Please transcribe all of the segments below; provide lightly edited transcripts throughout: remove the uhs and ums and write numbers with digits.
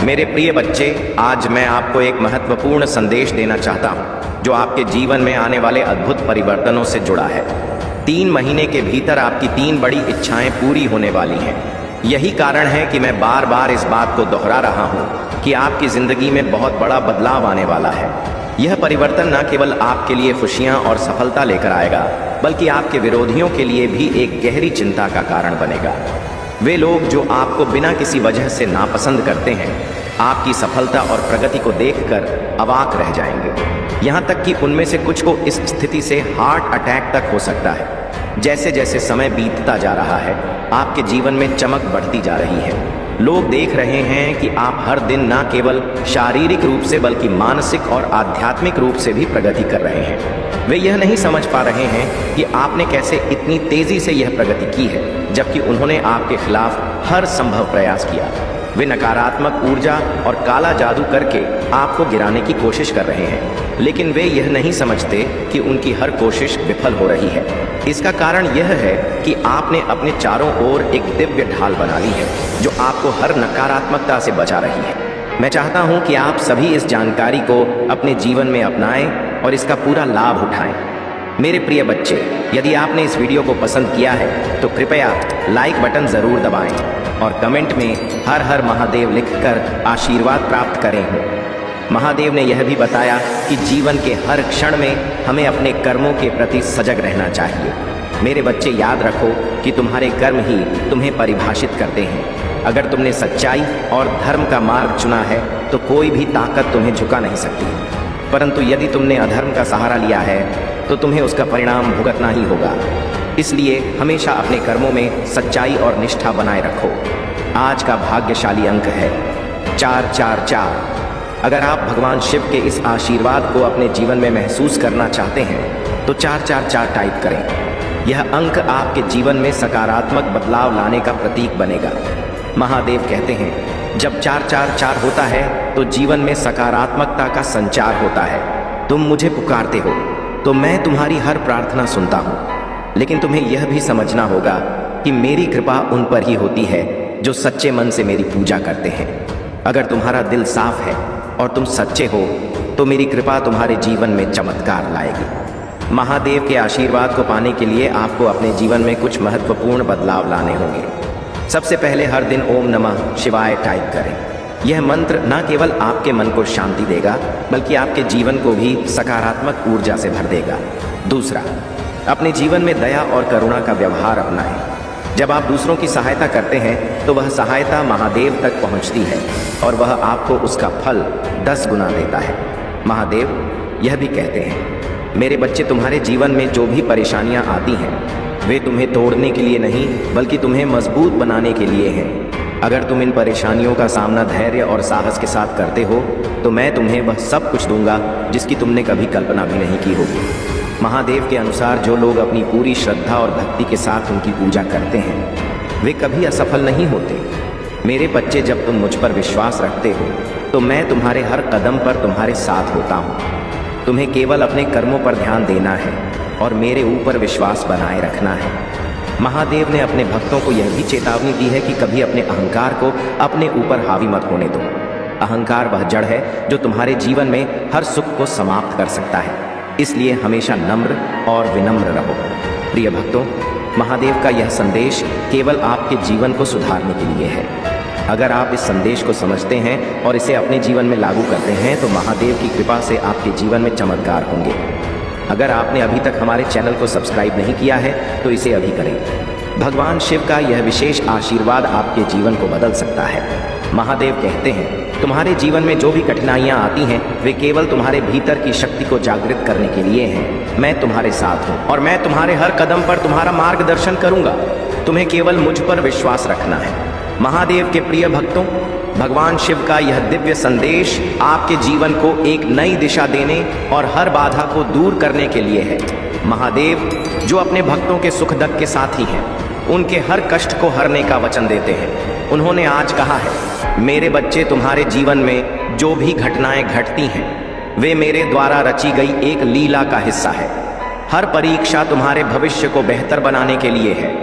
मेरे प्रिय बच्चे, आज मैं आपको एक महत्वपूर्ण संदेश देना चाहता हूँ जो आपके जीवन में आने वाले अद्भुत परिवर्तनों से जुड़ा है। 3 महीने के भीतर आपकी 3 बड़ी इच्छाएं पूरी होने वाली हैं। यही कारण है कि मैं बार बार इस बात को दोहरा रहा हूँ कि आपकी जिंदगी में बहुत बड़ा बदलाव आने वाला है। यह परिवर्तन न केवल आपके लिए खुशियाँ और सफलता लेकर आएगा, बल्कि आपके विरोधियों के लिए भी एक गहरी चिंता का कारण बनेगा। वे लोग जो आपको बिना किसी वजह से नापसंद करते हैं, आपकी सफलता और प्रगति को देखकर अवाक रह जाएंगे। यहाँ तक कि उनमें से कुछ को इस स्थिति से हार्ट अटैक तक हो सकता है। जैसे जैसे समय बीतता जा रहा है, आपके जीवन में चमक बढ़ती जा रही है। लोग देख रहे हैं कि आप हर दिन न केवल शारीरिक रूप से बल्कि मानसिक और आध्यात्मिक रूप से भी प्रगति कर रहे हैं। वे यह नहीं समझ पा रहे हैं कि आपने कैसे इतनी तेजी से यह प्रगति की है, जबकि उन्होंने आपके खिलाफ हर संभव प्रयास किया। वे नकारात्मक ऊर्जा और काला जादू करके आपको गिराने की कोशिश कर रहे हैं, लेकिन वे यह नहीं समझते कि उनकी हर कोशिश विफल हो रही है। इसका कारण यह है कि आपने अपने चारों ओर एक दिव्य ढाल बना ली है जो आपको हर नकारात्मकता से बचा रही है। मैं चाहता हूं कि आप सभी इस जानकारी को अपने जीवन में अपनाएं और इसका पूरा लाभ उठाएं। मेरे प्रिय बच्चे, यदि आपने इस वीडियो को पसंद किया है तो कृपया लाइक बटन ज़रूर दबाएं और कमेंट में हर हर महादेव लिखकर आशीर्वाद प्राप्त करें। महादेव ने यह भी बताया कि जीवन के हर क्षण में हमें अपने कर्मों के प्रति सजग रहना चाहिए। मेरे बच्चे, याद रखो कि तुम्हारे कर्म ही तुम्हें परिभाषित करते हैं। अगर तुमने सच्चाई और धर्म का मार्ग चुना है तो कोई भी ताकत तुम्हें झुका नहीं सकती, परंतु यदि तुमने अधर्म का सहारा लिया है तो तुम्हें उसका परिणाम भुगतना ही होगा। इसलिए हमेशा अपने कर्मों में सच्चाई और निष्ठा बनाए रखो। आज का भाग्यशाली अंक है 444। अगर आप भगवान शिव के इस आशीर्वाद को अपने जीवन में महसूस करना चाहते हैं तो 444 टाइप करें। यह अंक आपके जीवन में सकारात्मक बदलाव लाने का प्रतीक बनेगा। महादेव कहते हैं, जब 444 होता है तो जीवन में सकारात्मकता का संचार होता है। तुम मुझे पुकारते हो तो मैं तुम्हारी हर प्रार्थना सुनता हूँ, लेकिन तुम्हें यह भी समझना होगा कि मेरी कृपा उन पर ही होती है जो सच्चे मन से मेरी पूजा करते हैं। अगर तुम्हारा दिल साफ है और तुम सच्चे हो तो मेरी कृपा तुम्हारे जीवन में चमत्कार लाएगी। महादेव के आशीर्वाद को पाने के लिए आपको अपने जीवन में कुछ महत्वपूर्ण बदलाव लाने होंगे। सबसे पहले हर दिन ओम नमः शिवाय टाइप करें। यह मंत्र न केवल आपके मन को शांति देगा, बल्कि आपके जीवन को भी सकारात्मक ऊर्जा से भर देगा। दूसरा, अपने जीवन में दया और करुणा का व्यवहार अपनाएं। जब आप दूसरों की सहायता करते हैं तो वह सहायता महादेव तक पहुंचती है और वह आपको उसका फल 10 गुना देता है। महादेव यह भी कहते हैं, मेरे बच्चे, तुम्हारे जीवन में जो भी परेशानियां आती हैं वे तुम्हें तोड़ने के लिए नहीं बल्कि तुम्हें मजबूत बनाने के लिए हैं। अगर तुम इन परेशानियों का सामना धैर्य और साहस के साथ करते हो तो मैं तुम्हें वह सब कुछ दूंगा जिसकी तुमने कभी कल्पना भी नहीं की होगी। महादेव के अनुसार जो लोग अपनी पूरी श्रद्धा और भक्ति के साथ उनकी पूजा करते हैं वे कभी असफल नहीं होते। मेरे बच्चे, जब तुम मुझ पर विश्वास रखते हो तो मैं तुम्हारे हर कदम पर तुम्हारे साथ होता हूँ। तुम्हें केवल अपने कर्मों पर ध्यान देना है और मेरे ऊपर विश्वास बनाए रखना है। महादेव ने अपने भक्तों को यह भी चेतावनी दी है कि कभी अपने अहंकार को अपने ऊपर हावी मत होने दो। अहंकार वह जड़ है जो तुम्हारे जीवन में हर सुख को समाप्त कर सकता है, इसलिए हमेशा नम्र और विनम्र रहो। प्रिय भक्तों, महादेव का यह संदेश केवल आपके जीवन को सुधारने के लिए है। अगर आप इस संदेश को समझते हैं और इसे अपने जीवन में लागू करते हैं तो महादेव की कृपा से आपके जीवन में चमत्कार होंगे। अगर आपने अभी तक हमारे चैनल को सब्सक्राइब नहीं किया है तो इसे अभी करें। भगवान शिव का यह विशेष आशीर्वाद आपके जीवन को बदल सकता है। महादेव कहते हैं, तुम्हारे जीवन में जो भी कठिनाइयां आती हैं वे केवल तुम्हारे भीतर की शक्ति को जागृत करने के लिए हैं। मैं तुम्हारे साथ हूँ और मैं तुम्हारे हर कदम पर तुम्हारा मार्गदर्शन करूंगा। तुम्हें केवल मुझ पर विश्वास रखना है। महादेव के प्रिय भक्तों, भगवान शिव का यह दिव्य संदेश आपके जीवन को एक नई दिशा देने और हर बाधा को दूर करने के लिए है। महादेव जो अपने भक्तों के सुख दुख के साथी हैं, उनके हर कष्ट को हरने का वचन देते हैं। उन्होंने आज कहा है, मेरे बच्चे, तुम्हारे जीवन में जो भी घटनाएं घटती हैं वे मेरे द्वारा रची गई एक लीला का हिस्सा है। हर परीक्षा तुम्हारे भविष्य को बेहतर बनाने के लिए है।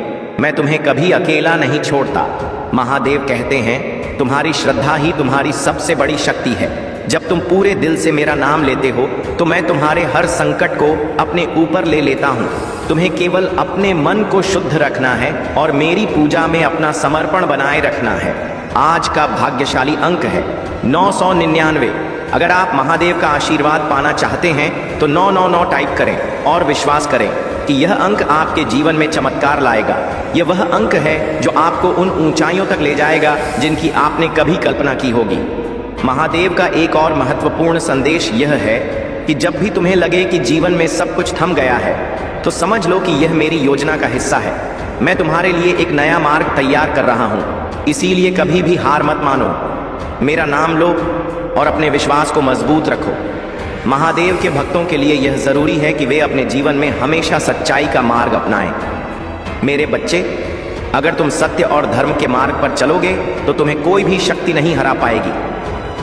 मैं तुम्हें कभी अकेला नहीं छोड़ता। महादेव कहते हैं, तुम्हारी श्रद्धा ही तुम्हारी सबसे बड़ी शक्ति है। जब तुम पूरे दिल से मेरा नाम लेते हो तो मैं तुम्हारे हर संकट को अपने ऊपर ले लेता हूँ। तुम्हें केवल अपने मन को शुद्ध रखना है और मेरी पूजा में अपना समर्पण बनाए रखना है। आज का भाग्यशाली अंक है 999। अगर आप महादेव का आशीर्वाद पाना चाहते हैं तो 999 टाइप करें और विश्वास करें कि यह अंक आपके जीवन में चमत्कार लाएगा। यह वह अंक है जो आपको उन ऊंचाइयों तक ले जाएगा जिनकी आपने कभी कल्पना की होगी। महादेव का एक और महत्वपूर्ण संदेश यह है कि जब भी तुम्हें लगे कि जीवन में सब कुछ थम गया है तो समझ लो कि यह मेरी योजना का हिस्सा है। मैं तुम्हारे लिए एक नया मार्ग तैयार कर रहा हूँ, इसीलिए कभी भी हार मत मानो। मेरा नाम लो और अपने विश्वास को मजबूत रखो। महादेव के भक्तों के लिए यह जरूरी है कि वे अपने जीवन में हमेशा सच्चाई का मार्ग अपनाएं। मेरे बच्चे, अगर तुम सत्य और धर्म के मार्ग पर चलोगे तो तुम्हें कोई भी शक्ति नहीं हरा पाएगी।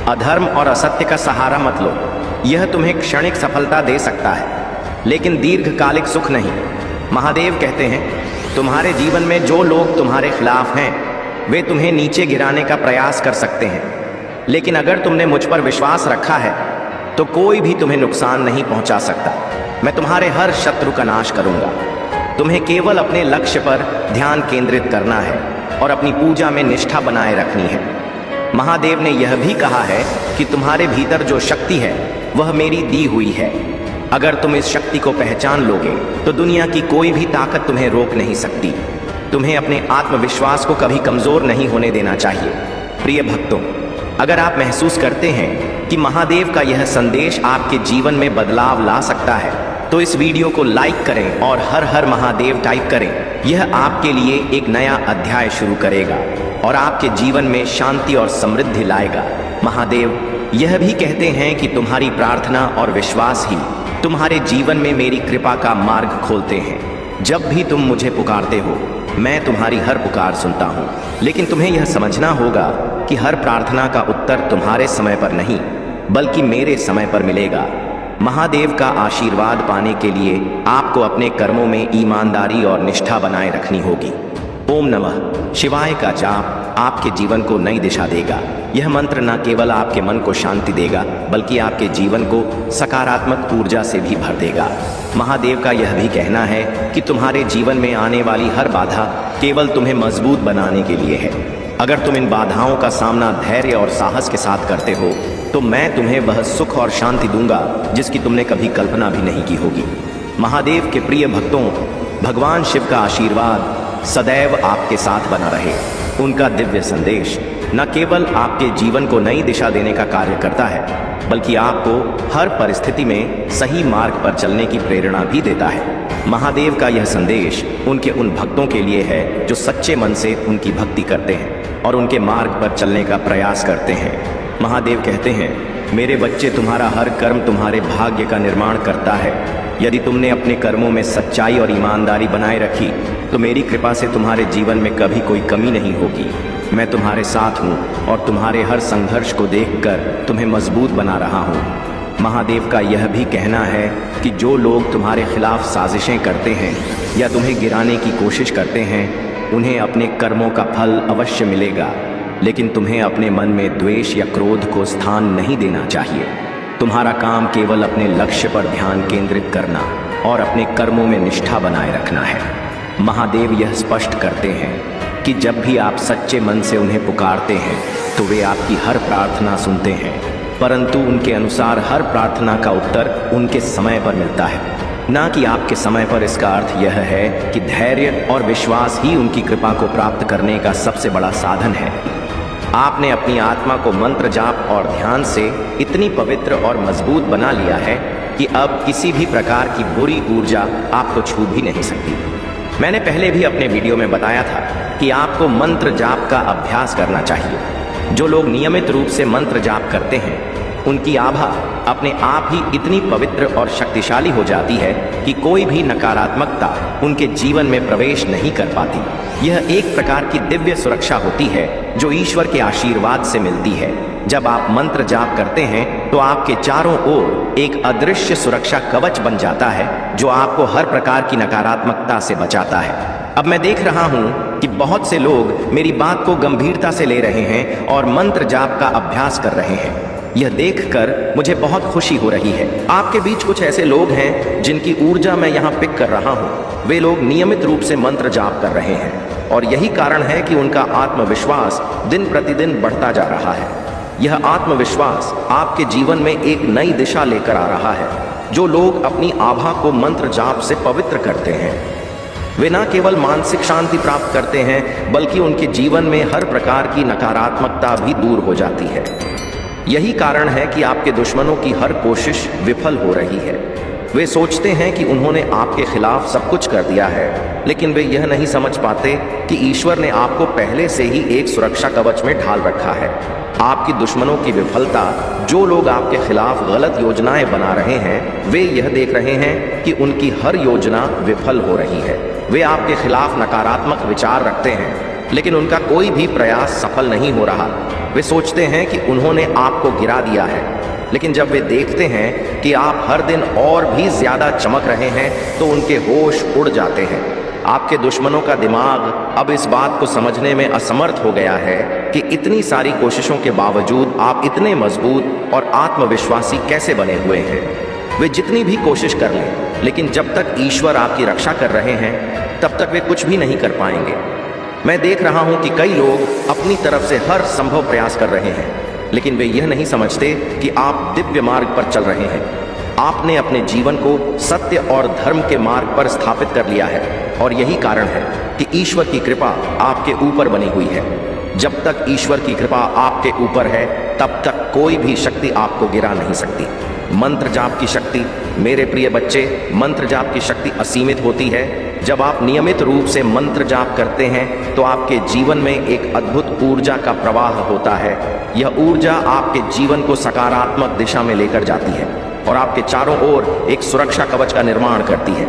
अधर्म और असत्य का सहारा मत लो, यह तुम्हें क्षणिक सफलता दे सकता है लेकिन दीर्घकालिक सुख नहीं। महादेव कहते हैं, तुम्हारे जीवन में जो लोग तुम्हारे खिलाफ हैं वे तुम्हें नीचे गिराने का प्रयास कर सकते हैं, लेकिन अगर तुमने मुझ पर विश्वास रखा है तो कोई भी तुम्हें नुकसान नहीं पहुंचा सकता। मैं तुम्हारे हर शत्रु का नाश करूंगा। तुम्हें केवल अपने लक्ष्य पर ध्यान केंद्रित करना है और अपनी पूजा में निष्ठा बनाए रखनी है। महादेव ने यह भी कहा है कि तुम्हारे भीतर जो शक्ति है वह मेरी दी हुई है। अगर तुम इस शक्ति को पहचान लोगे तो दुनिया की कोई भी ताकत तुम्हें रोक नहीं सकती। तुम्हें अपने आत्मविश्वास को कभी कमजोर नहीं होने देना चाहिए। प्रिय भक्तों, अगर आप महसूस करते हैं कि महादेव का यह संदेश आपके जीवन में बदलाव ला सकता है तो इस वीडियो को लाइक करें और हर हर महादेव टाइप करें। यह आपके लिए एक नया अध्याय शुरू करेगा और आपके जीवन में शांति और समृद्धि लाएगा। महादेव यह भी कहते हैं कि तुम्हारी प्रार्थना और विश्वास ही तुम्हारे जीवन में मेरी कृपा का मार्ग खोलते हैं। जब भी तुम मुझे पुकारते हो मैं तुम्हारी हर पुकार सुनता हूँ, लेकिन तुम्हें यह समझना होगा कि हर प्रार्थना का उत्तर तुम्हारे समय पर नहीं बल्कि मेरे समय पर मिलेगा। महादेव का आशीर्वाद पाने के लिए आपको अपने कर्मों में ईमानदारी और निष्ठा बनाए रखनी होगी। ओम नमः शिवाय का जाप आपके जीवन को नई दिशा देगा। यह मंत्र न केवल आपके मन को शांति देगा बल्कि आपके जीवन को सकारात्मक ऊर्जा से भी भर देगा। महादेव का यह भी कहना है कि तुम्हारे जीवन में आने वाली हर बाधा केवल तुम्हें मजबूत बनाने के लिए है। अगर तुम इन बाधाओं का सामना धैर्य और साहस के साथ करते हो तो मैं तुम्हें वह सुख और शांति दूंगा जिसकी तुमने कभी कल्पना भी नहीं की होगी। महादेव के प्रिय भक्तों, भगवान शिव का आशीर्वाद सदैव आपके साथ बना रहे। उनका दिव्य संदेश न केवल आपके जीवन को नई दिशा देने का कार्य करता है बल्कि आपको हर परिस्थिति में सही मार्ग पर चलने की प्रेरणा भी देता है। महादेव का यह संदेश उनके उन भक्तों के लिए है जो सच्चे मन से उनकी भक्ति करते हैं और उनके मार्ग पर चलने का प्रयास करते हैं। महादेव कहते हैं, मेरे बच्चे, तुम्हारा हर कर्म तुम्हारे भाग्य का निर्माण करता है। यदि तुमने अपने कर्मों में सच्चाई और ईमानदारी बनाए रखी तो मेरी कृपा से तुम्हारे जीवन में कभी कोई कमी नहीं होगी। मैं तुम्हारे साथ हूँ और तुम्हारे हर संघर्ष को देखकर तुम्हें मजबूत बना रहा हूँ। महादेव का यह भी कहना है कि जो लोग तुम्हारे खिलाफ साजिशें करते हैं या तुम्हें गिराने की कोशिश करते हैं उन्हें अपने कर्मों का फल अवश्य मिलेगा, लेकिन तुम्हें अपने मन में द्वेष या क्रोध को स्थान नहीं देना चाहिए। तुम्हारा काम केवल अपने लक्ष्य पर ध्यान केंद्रित करना और अपने कर्मों में निष्ठा बनाए रखना है। महादेव यह स्पष्ट करते हैं कि जब भी आप सच्चे मन से उन्हें पुकारते हैं तो वे आपकी हर प्रार्थना सुनते हैं, परंतु उनके अनुसार हर प्रार्थना का उत्तर उनके समय पर मिलता है, ना कि आपके समय पर। इसका अर्थ यह है कि धैर्य और विश्वास ही उनकी कृपा को प्राप्त करने का सबसे बड़ा साधन है। आपने अपनी आत्मा को मंत्र जाप और ध्यान से इतनी पवित्र और मजबूत बना लिया है कि अब किसी भी प्रकार की बुरी ऊर्जा आपको छू भी नहीं सकती। मैंने पहले भी अपने वीडियो में बताया था कि आपको मंत्र जाप का अभ्यास करना चाहिए। जो लोग नियमित रूप से मंत्र जाप करते हैं उनकी आभा अपने आप ही इतनी पवित्र और शक्तिशाली हो जाती है कि कोई भी नकारात्मकता उनके जीवन में प्रवेश नहीं कर पाती। यह एक प्रकार की दिव्य सुरक्षा होती है जो ईश्वर के आशीर्वाद से मिलती है। जब आप मंत्र जाप करते हैं तो आपके चारों ओर एक अदृश्य सुरक्षा कवच बन जाता है जो आपको हर प्रकार की नकारात्मकता से बचाता है। अब मैं देख रहा हूँ कि बहुत से लोग मेरी बात को गंभीरता से ले रहे हैं और मंत्र जाप का अभ्यास कर रहे हैं। यह देखकर मुझे बहुत खुशी हो रही है। आपके बीच कुछ ऐसे लोग हैं जिनकी ऊर्जा मैं यहाँ पिक कर रहा हूँ। वे लोग नियमित रूप से मंत्र जाप कर रहे हैं और यही कारण है कि उनका आत्मविश्वास दिन प्रतिदिन बढ़ता जा रहा है। यह आत्मविश्वास आपके जीवन में एक नई दिशा लेकर आ रहा है। जो लोग अपनी आभा को मंत्र जाप से पवित्र करते हैं, वे न केवल मानसिक शांति प्राप्त करते हैं, बल्कि उनके जीवन में हर प्रकार की नकारात्मकता भी दूर हो जाती है। यही कारण है कि आपके दुश्मनों की हर कोशिश विफल हो रही है। वे सोचते हैं कि उन्होंने आपके खिलाफ सब कुछ कर दिया है, लेकिन वे यह नहीं समझ पाते कि ईश्वर ने आपको पहले से ही एक सुरक्षा कवच में ढाल रखा है। आपकी दुश्मनों की विफलता, जो लोग आपके खिलाफ गलत योजनाएं बना रहे हैं, वे यह देख रहे हैं कि उनकी हर योजना विफल हो रही है। वे आपके खिलाफ नकारात्मक विचार रखते हैं, लेकिन उनका कोई भी प्रयास सफल नहीं हो रहा। वे सोचते हैं कि उन्होंने आपको गिरा दिया है, लेकिन जब वे देखते हैं कि आप हर दिन और भी ज्यादा चमक रहे हैं, तो उनके होश उड़ जाते हैं। आपके दुश्मनों का दिमाग अब इस बात को समझने में असमर्थ हो गया है कि इतनी सारी कोशिशों के बावजूद आप इतने मजबूत और आत्मविश्वासी कैसे बने हुए हैं। वे जितनी भी कोशिश कर लें, लेकिन जब तक ईश्वर आपकी रक्षा कर रहे हैं, तब तक वे कुछ भी नहीं कर पाएंगे। मैं देख रहा हूं कि कई लोग अपनी तरफ से हर संभव प्रयास कर रहे हैं, लेकिन वे यह नहीं समझते कि आप दिव्य मार्ग पर चल रहे हैं। आपने अपने जीवन को सत्य और धर्म के मार्ग पर स्थापित कर लिया है, और यही कारण है कि ईश्वर की कृपा आपके ऊपर बनी हुई है। जब तक ईश्वर की कृपा आपके ऊपर है, तब तक कोई भी शक्ति आपको गिरा नहीं सकती। मंत्र जाप की शक्ति, मेरे प्रिय बच्चे, मंत्र जाप की शक्ति असीमित होती है। जब आप नियमित रूप से मंत्र जाप करते हैं, तो आपके जीवन में एक अद्भुत ऊर्जा का प्रवाह होता है। यह ऊर्जा आपके जीवन को सकारात्मक दिशा में लेकर जाती है और आपके चारों ओर एक सुरक्षा कवच का निर्माण करती है।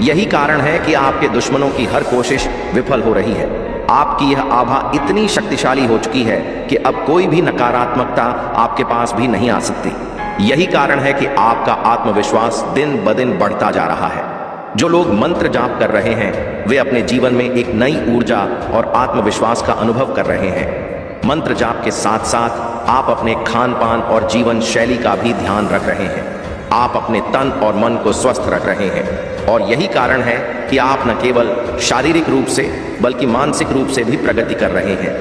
यही कारण है कि आपके दुश्मनों की हर कोशिश विफल हो रही है। आपकी यह आभा इतनी शक्तिशाली हो चुकी है कि अब कोई भी नकारात्मकता आपके पास भी नहीं आ सकती। यही कारण है कि आपका आत्मविश्वास दिन ब दिन बढ़ता जा रहा है। जो लोग मंत्र जाप कर रहे हैं, वे अपने जीवन में एक नई ऊर्जा और आत्मविश्वास का अनुभव कर रहे हैं। मंत्र जाप के साथ साथ आप अपने खान पान और जीवन शैली का भी ध्यान रख रहे हैं। आप अपने तन और मन को स्वस्थ रख रहे हैं, और यही कारण है कि आप न केवल शारीरिक रूप से बल्कि मानसिक रूप से भी प्रगति कर रहे हैं।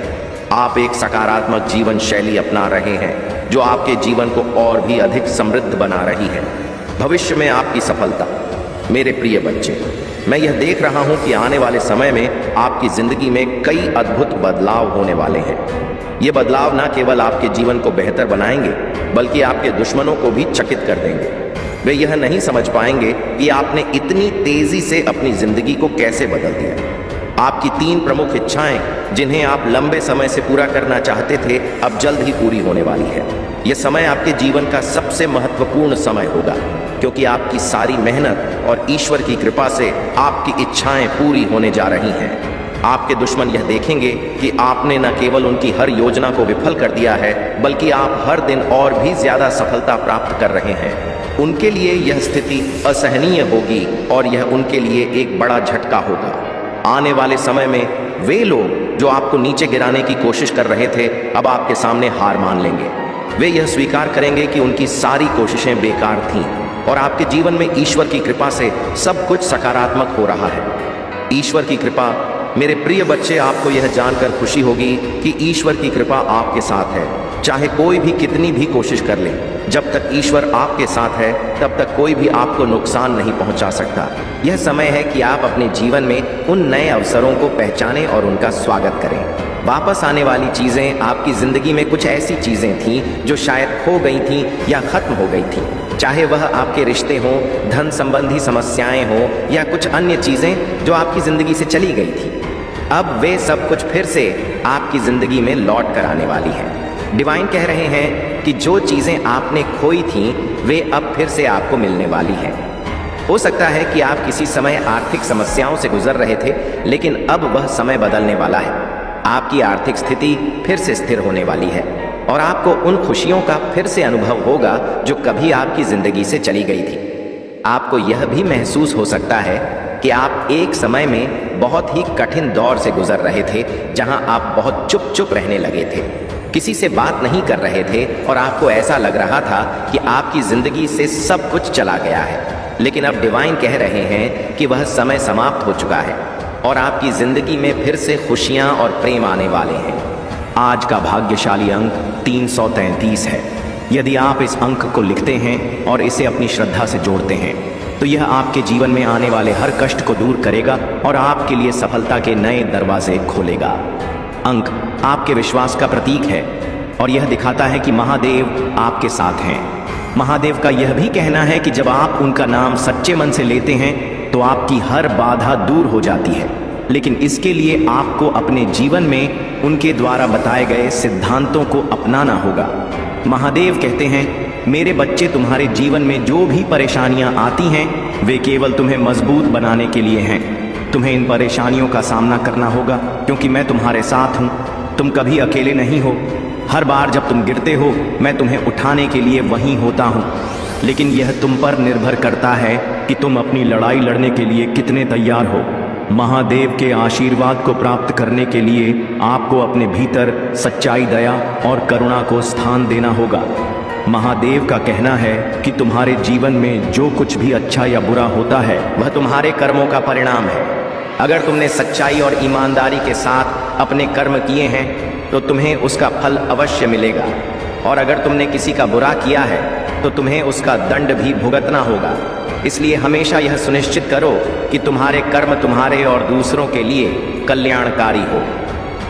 आप एक सकारात्मक जीवन शैली अपना रहे हैं, जो आपके जीवन को और भी अधिक समृद्ध बना रही है। भविष्य में आपकी सफलता, मेरे प्रिय बच्चे, मैं यह देख रहा हूं कि आने वाले समय में आपकी जिंदगी में कई अद्भुत बदलाव होने वाले हैं। ये बदलाव न केवल आपके जीवन को बेहतर बनाएंगे, बल्कि आपके दुश्मनों को भी चकित कर देंगे। वे यह नहीं समझ पाएंगे कि आपने इतनी तेजी से अपनी जिंदगी को कैसे बदल दिया। आपकी 3 प्रमुख इच्छाएं, जिन्हें आप लंबे समय से पूरा करना चाहते थे, अब जल्द ही पूरी होने वाली है। यह समय आपके जीवन का सबसे महत्वपूर्ण समय होगा, क्योंकि आपकी सारी मेहनत और ईश्वर की कृपा से आपकी इच्छाएं पूरी होने जा रही हैं। आपके दुश्मन यह देखेंगे कि आपने न केवल उनकी हर योजना को विफल कर दिया है, बल्कि आप हर दिन और भी ज्यादा सफलता प्राप्त कर रहे हैं। उनके लिए यह स्थिति असहनीय होगी और यह उनके लिए एक बड़ा झटका होगा। आने वाले समय में वे लोग जो आपको नीचे गिराने की कोशिश कर रहे थे, अब आपके सामने हार मान लेंगे। वे यह स्वीकार करेंगे कि उनकी सारी कोशिशें बेकार थीं और आपके जीवन में ईश्वर की कृपा से सब कुछ सकारात्मक हो रहा है। ईश्वर की कृपा, मेरे प्रिय बच्चे, आपको यह जानकर खुशी होगी कि ईश्वर की कृपा आपके साथ है। चाहे कोई भी कितनी भी कोशिश कर ले, जब तक ईश्वर आपके साथ है, तब तक कोई भी आपको नुकसान नहीं पहुंचा सकता। यह समय है कि आप अपने जीवन में उन नए अवसरों को पहचानें और उनका स्वागत करें। वापस आने वाली चीज़ें, आपकी ज़िंदगी में कुछ ऐसी चीज़ें थीं जो शायद खो गई थीं या ख़त्म हो गई थीं। चाहे वह आपके रिश्ते हों, धन संबंधी समस्याएं हों या कुछ अन्य चीज़ें जो आपकी ज़िंदगी से चली गई थी, अब वे सब कुछ फिर से आपकी ज़िंदगी में लौट कर आने वाली हैं। डिवाइन कह रहे हैं कि जो चीज़ें आपने खोई थीं, वे अब फिर से आपको मिलने वाली हैं। हो सकता है कि आप किसी समय आर्थिक समस्याओं से गुजर रहे थे, लेकिन अब वह समय बदलने वाला है। आपकी आर्थिक स्थिति फिर से स्थिर होने वाली है और आपको उन खुशियों का फिर से अनुभव होगा जो कभी आपकी ज़िंदगी से चली गई थी। आपको यह भी महसूस हो सकता है कि आप एक समय में बहुत ही कठिन दौर से गुजर रहे थे, जहां आप बहुत चुप चुप रहने लगे थे, किसी से बात नहीं कर रहे थे और आपको ऐसा लग रहा था कि आपकी जिंदगी से सब कुछ चला गया है। लेकिन अब डिवाइन कह रहे हैं कि वह समय समाप्त हो चुका है और आपकी जिंदगी में फिर से खुशियां और प्रेम आने वाले हैं। आज का भाग्यशाली अंक 333 है। यदि आप इस अंक को लिखते हैं और इसे अपनी श्रद्धा से जोड़ते हैं तो यह आपके जीवन में आने वाले हर कष्ट को दूर करेगा और आपके लिए सफलता के नए दरवाजे खोलेगा। अंक आपके विश्वास का प्रतीक है और यह दिखाता है कि महादेव आपके साथ हैं। महादेव का यह भी कहना है कि जब आप उनका नाम सच्चे मन से लेते हैं तो आपकी हर बाधा दूर हो जाती है, लेकिन इसके लिए आपको अपने जीवन में उनके द्वारा बताए गए सिद्धांतों को अपनाना होगा। महादेव कहते हैं, मेरे बच्चे, तुम्हारे जीवन में जो भी परेशानियां आती हैं वे केवल तुम्हें मजबूत बनाने के लिए हैं। तुम्हें इन परेशानियों का सामना करना होगा क्योंकि मैं तुम्हारे साथ हूँ। तुम कभी अकेले नहीं हो। हर बार जब तुम गिरते हो मैं तुम्हें उठाने के लिए वहीं होता हूँ, लेकिन यह तुम पर निर्भर करता है कि तुम अपनी लड़ाई लड़ने के लिए कितने तैयार हो। महादेव के आशीर्वाद को प्राप्त करने के लिए आपको अपने भीतर सच्चाई, दया और करुणा को स्थान देना होगा। महादेव का कहना है कि तुम्हारे जीवन में जो कुछ भी अच्छा या बुरा होता है वह तुम्हारे कर्मों का परिणाम है। अगर तुमने सच्चाई और ईमानदारी के साथ अपने कर्म किए हैं तो तुम्हें उसका फल अवश्य मिलेगा, और अगर तुमने किसी का बुरा किया है तो तुम्हें उसका दंड भी भुगतना होगा। इसलिए हमेशा यह सुनिश्चित करो कि तुम्हारे कर्म तुम्हारे और दूसरों के लिए कल्याणकारी हो।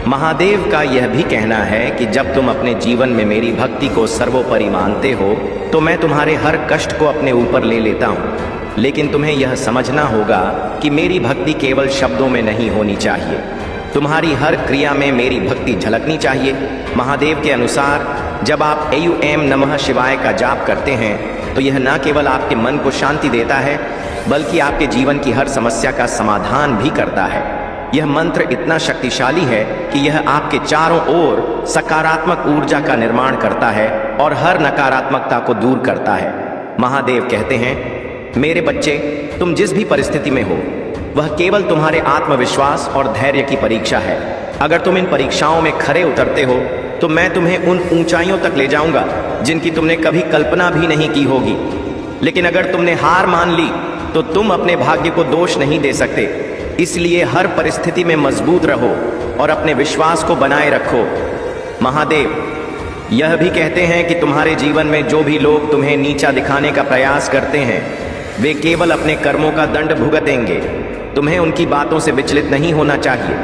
महादेव का यह भी कहना है कि जब तुम अपने जीवन में मेरी भक्ति को सर्वोपरि मानते हो तो मैं तुम्हारे हर कष्ट को अपने ऊपर ले लेता हूँ, लेकिन तुम्हें यह समझना होगा कि मेरी भक्ति केवल शब्दों में नहीं होनी चाहिए, तुम्हारी हर क्रिया में मेरी भक्ति झलकनी चाहिए। महादेव के अनुसार जब आप AUM नमः शिवाय का जाप करते हैं तो यह न केवल आपके मन को शांति देता है बल्कि आपके जीवन की हर समस्या का समाधान भी करता है। यह मंत्र इतना शक्तिशाली है कि यह आपके चारों ओर सकारात्मक ऊर्जा का निर्माण करता है और हर नकारात्मकता को दूर करता है। महादेव कहते हैं, मेरे बच्चे, तुम जिस भी परिस्थिति में हो वह केवल तुम्हारे आत्मविश्वास और धैर्य की परीक्षा है। अगर तुम इन परीक्षाओं में खरे उतरते हो तो मैं तुम्हें उन ऊंचाइयों तक ले जाऊंगा जिनकी तुमने कभी कल्पना भी नहीं की होगी। लेकिन अगर तुमने हार मान ली तो तुम अपने भाग्य को दोष नहीं दे सकते। इसलिए हर परिस्थिति में मजबूत रहो और अपने विश्वास को बनाए रखो। महादेव यह भी कहते हैं कि तुम्हारे जीवन में जो भी लोग तुम्हें नीचा दिखाने का प्रयास करते हैं वे केवल अपने कर्मों का दंड भुगतेंगे। तुम्हें उनकी बातों से विचलित नहीं होना चाहिए।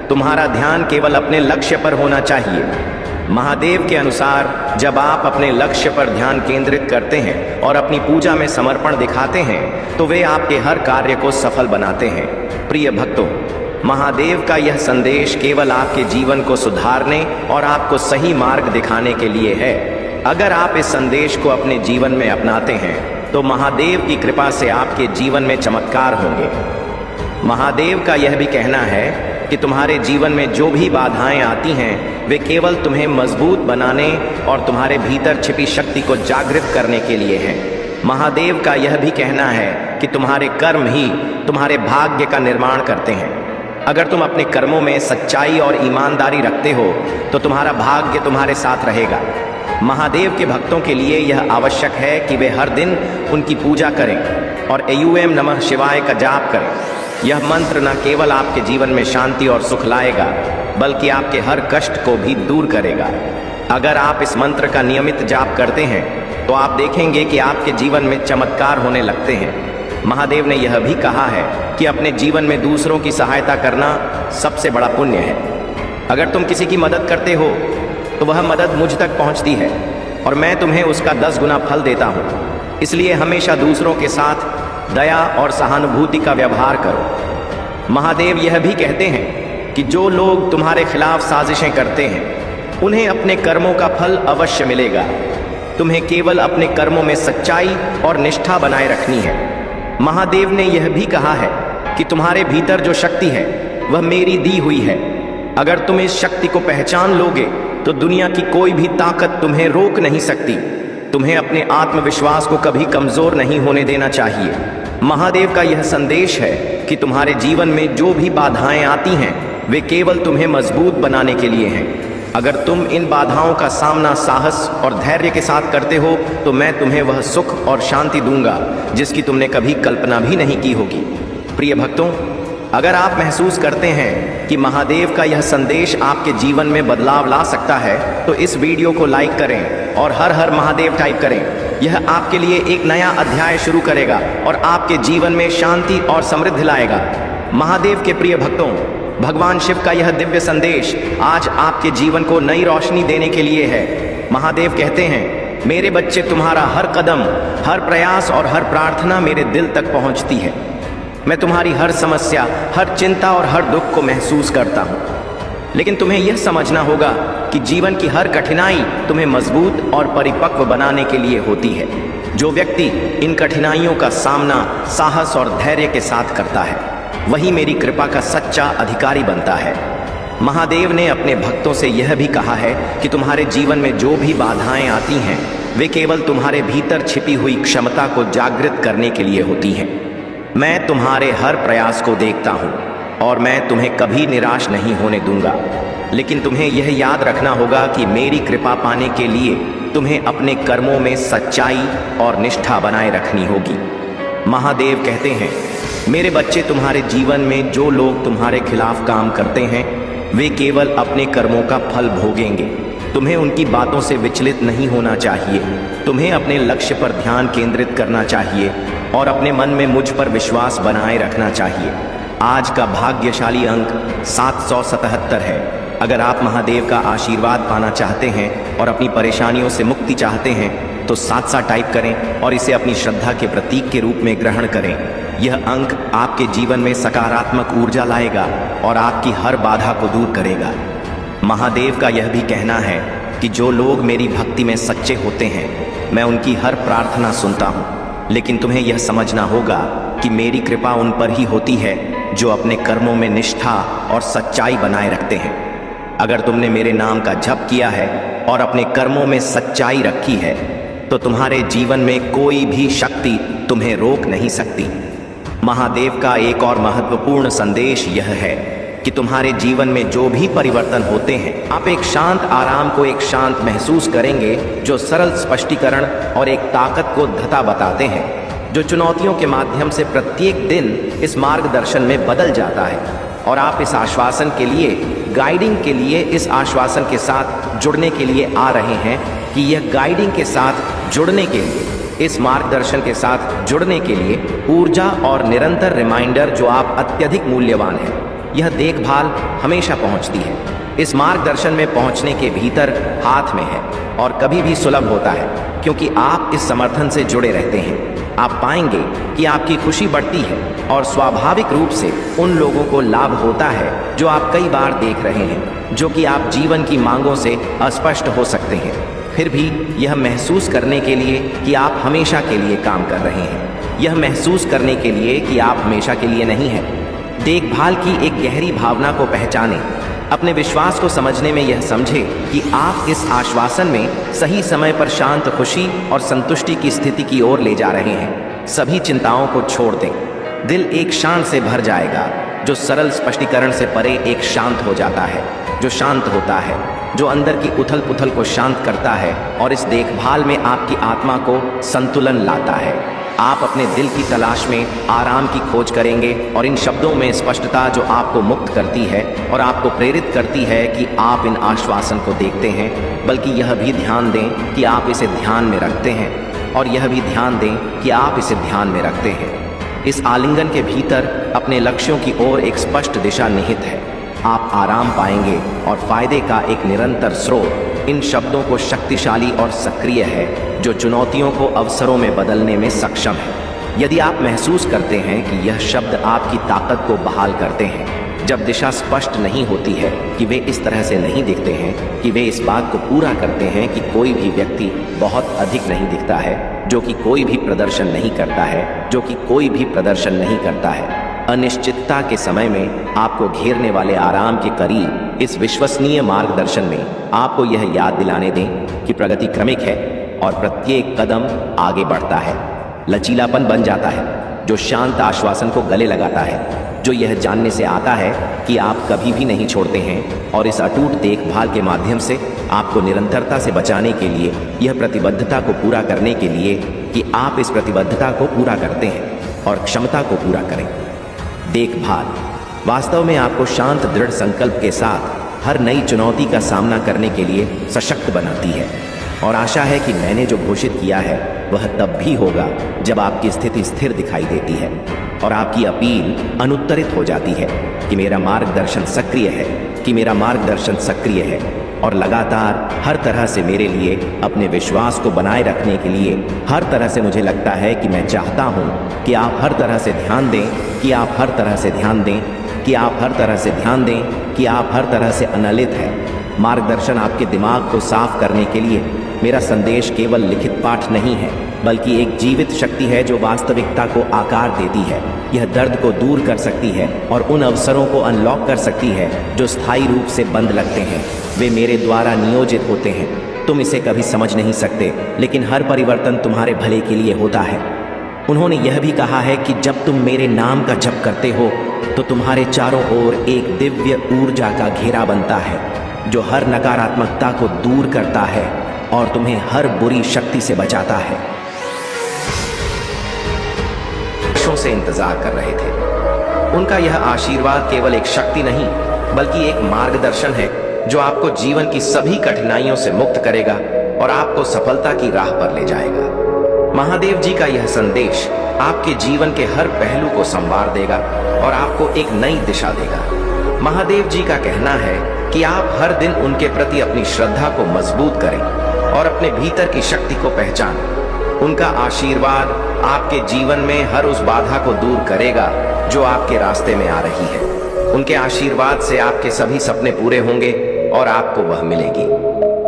तुम्हारा ध्यान केवल अपने लक्ष्य पर होना चाहिए। महादेव के अनुसार जब आप अपने लक्ष्य पर ध्यान केंद्रित करते हैं और अपनी पूजा में समर्पण दिखाते हैं तो वे आपके हर कार्य को सफल बनाते हैं। प्रिय भक्तों, महादेव का यह संदेश केवल आपके जीवन को सुधारने और आपको सही मार्ग दिखाने के लिए है। अगर आप इस संदेश को अपने जीवन में अपनाते हैं तो महादेव की कृपा से आपके जीवन में चमत्कार होंगे। महादेव का यह भी कहना है कि तुम्हारे जीवन में जो भी बाधाएं आती हैं वे केवल तुम्हें मजबूत बनाने और तुम्हारे भीतर छिपी शक्ति को जागृत करने के लिए हैं। महादेव का यह भी कहना है कि तुम्हारे कर्म ही तुम्हारे भाग्य का निर्माण करते हैं। अगर तुम अपने कर्मों में सच्चाई और ईमानदारी रखते हो तो तुम्हारा भाग्य तुम्हारे साथ रहेगा। महादेव के भक्तों के लिए यह आवश्यक है कि वे हर दिन उनकी पूजा करें और AUM नमः शिवाय का जाप करें। यह मंत्र न केवल आपके जीवन में शांति और सुख लाएगा बल्कि आपके हर कष्ट को भी दूर करेगा। अगर आप इस मंत्र का नियमित जाप करते हैं तो आप देखेंगे कि आपके जीवन में चमत्कार होने लगते हैं। महादेव ने यह भी कहा है कि अपने जीवन में दूसरों की सहायता करना सबसे बड़ा पुण्य है। अगर तुम किसी की मदद करते हो तो वह मदद मुझ तक पहुंचती है और मैं तुम्हें उसका 10 गुना फल देता हूं। इसलिए हमेशा दूसरों के साथ दया और सहानुभूति का व्यवहार करो। महादेव यह भी कहते हैं कि जो लोग तुम्हारे खिलाफ साजिशें करते हैं उन्हें अपने कर्मों का फल अवश्य मिलेगा। तुम्हें केवल अपने कर्मों में सच्चाई और निष्ठा बनाए रखनी है। महादेव ने यह भी कहा है कि तुम्हारे भीतर जो शक्ति है वह मेरी दी हुई है। अगर तुम इस शक्ति को पहचान लोगे तो दुनिया की कोई भी ताकत तुम्हें रोक नहीं सकती। तुम्हें अपने आत्मविश्वास को कभी कमजोर नहीं होने देना चाहिए। महादेव का यह संदेश है कि तुम्हारे जीवन में जो भी बाधाएं आती हैं वे केवल तुम्हें मजबूत बनाने के लिए हैं। अगर तुम इन बाधाओं का सामना साहस और धैर्य के साथ करते हो तो मैं तुम्हें वह सुख और शांति दूंगा जिसकी तुमने कभी कल्पना भी नहीं की होगी। प्रिय भक्तों, अगर आप महसूस करते हैं कि महादेव का यह संदेश आपके जीवन में बदलाव ला सकता है तो इस वीडियो को लाइक करें और हर हर महादेव टाइप करें। यह आपके लिए एक नया अध्याय शुरू करेगा और आपके जीवन में शांति और समृद्धि लाएगा। महादेव के प्रिय भक्तों, भगवान शिव का यह दिव्य संदेश आज आपके जीवन को नई रोशनी देने के लिए है। महादेव कहते हैं, मेरे बच्चे, तुम्हारा हर कदम, हर प्रयास और हर प्रार्थना मेरे दिल तक पहुंचती है। मैं तुम्हारी हर समस्या, हर चिंता और हर दुख को महसूस करता हूँ। लेकिन तुम्हें यह समझना होगा कि जीवन की हर कठिनाई तुम्हें मजबूत और परिपक्व बनाने के लिए होती है। जो व्यक्ति इन कठिनाइयों का सामना साहस और धैर्य के साथ करता है वही मेरी कृपा का सच्चा अधिकारी बनता है। महादेव ने अपने भक्तों से यह भी कहा है कि तुम्हारे जीवन में जो भी बाधाएं आती हैं वे केवल तुम्हारे भीतर छिपी हुई क्षमता को जागृत करने के लिए होती हैं। मैं तुम्हारे हर प्रयास को देखता हूँ और मैं तुम्हें कभी निराश नहीं होने दूंगा। लेकिन तुम्हें यह याद रखना होगा कि मेरी कृपा पाने के लिए तुम्हें अपने कर्मों में सच्चाई और निष्ठा बनाए रखनी होगी। महादेव कहते हैं, मेरे बच्चे, तुम्हारे जीवन में जो लोग तुम्हारे खिलाफ काम करते हैं वे केवल अपने कर्मों का फल भोगेंगे। तुम्हें उनकी बातों से विचलित नहीं होना चाहिए। तुम्हें अपने लक्ष्य पर ध्यान केंद्रित करना चाहिए और अपने मन में मुझ पर विश्वास बनाए रखना चाहिए। आज का भाग्यशाली अंक 777 है। अगर आप महादेव का आशीर्वाद पाना चाहते हैं और अपनी परेशानियों से मुक्ति चाहते हैं तो 7 टाइप करें और इसे अपनी श्रद्धा के प्रतीक के रूप में ग्रहण करें। यह अंक आपके जीवन में सकारात्मक ऊर्जा लाएगा और आपकी हर बाधा को दूर करेगा। महादेव का यह भी कहना है कि जो लोग मेरी भक्ति में सच्चे होते हैं मैं उनकी हर प्रार्थना सुनता हूँ। लेकिन तुम्हें यह समझना होगा कि मेरी कृपा उन पर ही होती है जो अपने कर्मों में निष्ठा और सच्चाई बनाए रखते हैं। अगर तुमने मेरे नाम का जप किया है और अपने कर्मों में सच्चाई रखी है तो तुम्हारे जीवन में कोई भी शक्ति तुम्हें रोक नहीं सकती। महादेव का एक और महत्वपूर्ण संदेश यह है कि तुम्हारे जीवन में जो भी परिवर्तन होते हैं आप एक शांत आराम को एक शांत महसूस करेंगे जो सरल स्पष्टीकरण और एक ताकत को धता बताते हैं जो चुनौतियों के माध्यम से प्रत्येक दिन इस मार्गदर्शन में बदल जाता है। और आप इस आश्वासन के लिए, गाइडिंग के लिए, इस आश्वासन के साथ जुड़ने के लिए आ रहे हैं कि यह गाइडिंग के साथ जुड़ने के लिए, इस मार्गदर्शन के साथ जुड़ने के लिए ऊर्जा और निरंतर रिमाइंडर जो आप अत्यधिक मूल्यवान है। यह देखभाल हमेशा पहुंचती है। इस मार्गदर्शन में पहुंचने के भीतर हाथ में है और कभी भी सुलभ होता है क्योंकि आप इस समर्थन से जुड़े रहते हैं। आप पाएंगे कि आपकी खुशी बढ़ती है और स्वाभाविक रूप से उन लोगों को लाभ होता है जो आप कई बार देख रहे हैं, जो कि आप जीवन की मांगों से अस्पष्ट हो सकते हैं, फिर भी यह महसूस करने के लिए कि आप हमेशा के लिए काम कर रहे हैं, यह महसूस करने के लिए कि आप हमेशा के लिए नहीं हैं। देखभाल की एक गहरी भावना को पहचानें। अपने विश्वास को समझने में यह समझे कि आप इस आश्वासन में सही समय पर शांत खुशी और संतुष्टि की स्थिति की ओर ले जा रहे हैं। सभी चिंताओं को छोड़ दें। दिल एक शांत से भर जाएगा जो सरल स्पष्टीकरण से परे एक शांत हो जाता है, जो शांत होता है, जो अंदर की उथल पुथल को शांत करता है और इस देखभाल में आपकी आत्मा को संतुलन लाता है। आप अपने दिल की तलाश में आराम की खोज करेंगे और इन शब्दों में स्पष्टता जो आपको मुक्त करती है और आपको प्रेरित करती है कि आप इन आश्वासन को देखते हैं, बल्कि यह भी ध्यान दें कि आप इसे ध्यान में रखते हैं और यह भी ध्यान दें कि आप इसे ध्यान में रखते हैं। इस आलिंगन के भीतर अपने लक्ष्यों की ओर एक स्पष्ट दिशा निहित है। आप आराम पाएंगे और फायदे का एक निरंतर स्रोत इन शब्दों को शक्तिशाली और सक्रिय है जो चुनौतियों को अवसरों में बदलने में सक्षम है। यदि आप महसूस करते हैं कि यह शब्द आपकी ताकत को बहाल करते हैं, जब दिशा स्पष्ट नहीं होती है कि वे इस तरह से नहीं दिखते हैं कि वे इस बात को पूरा करते हैं कि कोई भी व्यक्ति बहुत अधिक नहीं दिखता है, जो कि कोई भी प्रदर्शन नहीं करता है, जो कि कोई भी प्रदर्शन नहीं करता है। अनिश्चितता के समय में आपको घेरने वाले आराम के करीब इस विश्वसनीय मार्गदर्शन में आपको यह याद दिलाने दें कि प्रगति क्रमिक है और प्रत्येक कदम आगे बढ़ता है, लचीलापन बन जाता है जो शांत आश्वासन को गले लगाता है, जो यह जानने से आता है कि आप कभी भी नहीं छोड़ते हैं और इस अटूट देखभाल के माध्यम से आपको निरंतरता से बचाने के लिए, यह प्रतिबद्धता को पूरा करने के लिए कि आप इस प्रतिबद्धता को पूरा करते हैं और क्षमता को पूरा करें। देखभाल वास्तव में आपको शांत दृढ़ संकल्प के साथ हर नई चुनौती का सामना करने के लिए सशक्त बनाती है और आशा है कि मैंने जो घोषित किया है वह तब भी होगा जब आपकी स्थिति स्थिर दिखाई देती है और आपकी अपील अनुत्तरित हो जाती है कि मेरा मार्गदर्शन सक्रिय है, कि मेरा मार्गदर्शन सक्रिय है और लगातार हर तरह से मेरे लिए अपने विश्वास को बनाए रखने के लिए हर तरह से मुझे लगता है कि मैं चाहता हूं कि आप हर तरह से ध्यान दें, कि आप हर तरह से ध्यान दें, कि आप हर तरह से ध्यान दें, कि आप हर तरह से अनलित है। मार्गदर्शन आपके दिमाग को साफ करने के लिए मेरा संदेश केवल लिखित पाठ नहीं है, बल्कि एक जीवित शक्ति है जो वास्तविकता को आकार देती है। यह दर्द को दूर कर सकती है और उन अवसरों को अनलॉक कर सकती है जो स्थायी रूप से बंद लगते हैं। वे मेरे द्वारा नियोजित होते हैं। तुम इसे कभी समझ नहीं सकते, लेकिन हर परिवर्तन तुम्हारे भले के लिए होता है। उन्होंने यह भी कहा है कि जब तुम मेरे नाम का जप करते हो तो तुम्हारे चारों ओर एक दिव्य ऊर्जा का घेरा बनता है जो हर नकारात्मकता को दूर करता है और तुम्हें हर बुरी शक्ति से बचाता है। वर्षों से इंतजार कर रहे थे। उनका यह आशीर्वाद केवल एक शक्ति नहीं, बल्कि एक मार्गदर्शन है जो आपको जीवन की सभी कठिनाइयों से मुक्त करेगा और आपको सफलता की राह पर ले जाएगा। महादेव जी का यह संदेश आपके जीवन के हर पहलू को संवार देगा और आपको एक नई दिशा देगा। महादेव जी का कहना है कि आप हर दिन उनके प्रति अपनी श्रद्धा को मजबूत करें और अपने भीतर की शक्ति को पहचानें। उनका आशीर्वाद आपके जीवन में हर उस बाधा को दूर करेगा जो आपके रास्ते में आ रही है। उनके आशीर्वाद से आपके सभी सपने पूरे होंगे और आपको वह मिलेगी।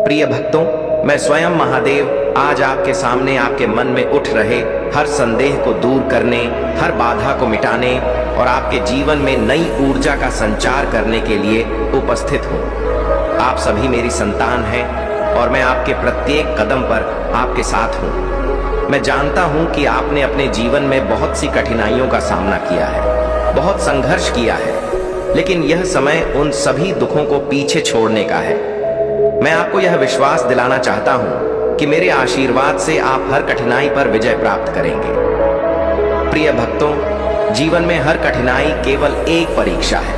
प्रिय भक्तों, मैं स्वयं महादेव आज आपके सामने आपके मन में उठ रहे हर संदेह को दूर करने, हर बाधा को मिटाने और आपके जीवन में नई ऊर्जा का संचार करने के लिए उपस्थित हूँ। आप सभी मेरी संतान हैं और मैं आपके प्रत्येक कदम पर आपके साथ हूँ। मैं जानता हूँ कि आपने अपने जीवन में बहुत सी कठिनाइयों का सामना किया है, बहुत संघर्ष किया है, लेकिन यह समय उन सभी दुखों को पीछे छोड़ने का है। मैं आपको यह विश्वास दिलाना चाहता हूं कि मेरे आशीर्वाद से आप हर कठिनाई पर विजय प्राप्त करेंगे। प्रिय भक्तों, जीवन में हर कठिनाई केवल एक परीक्षा है,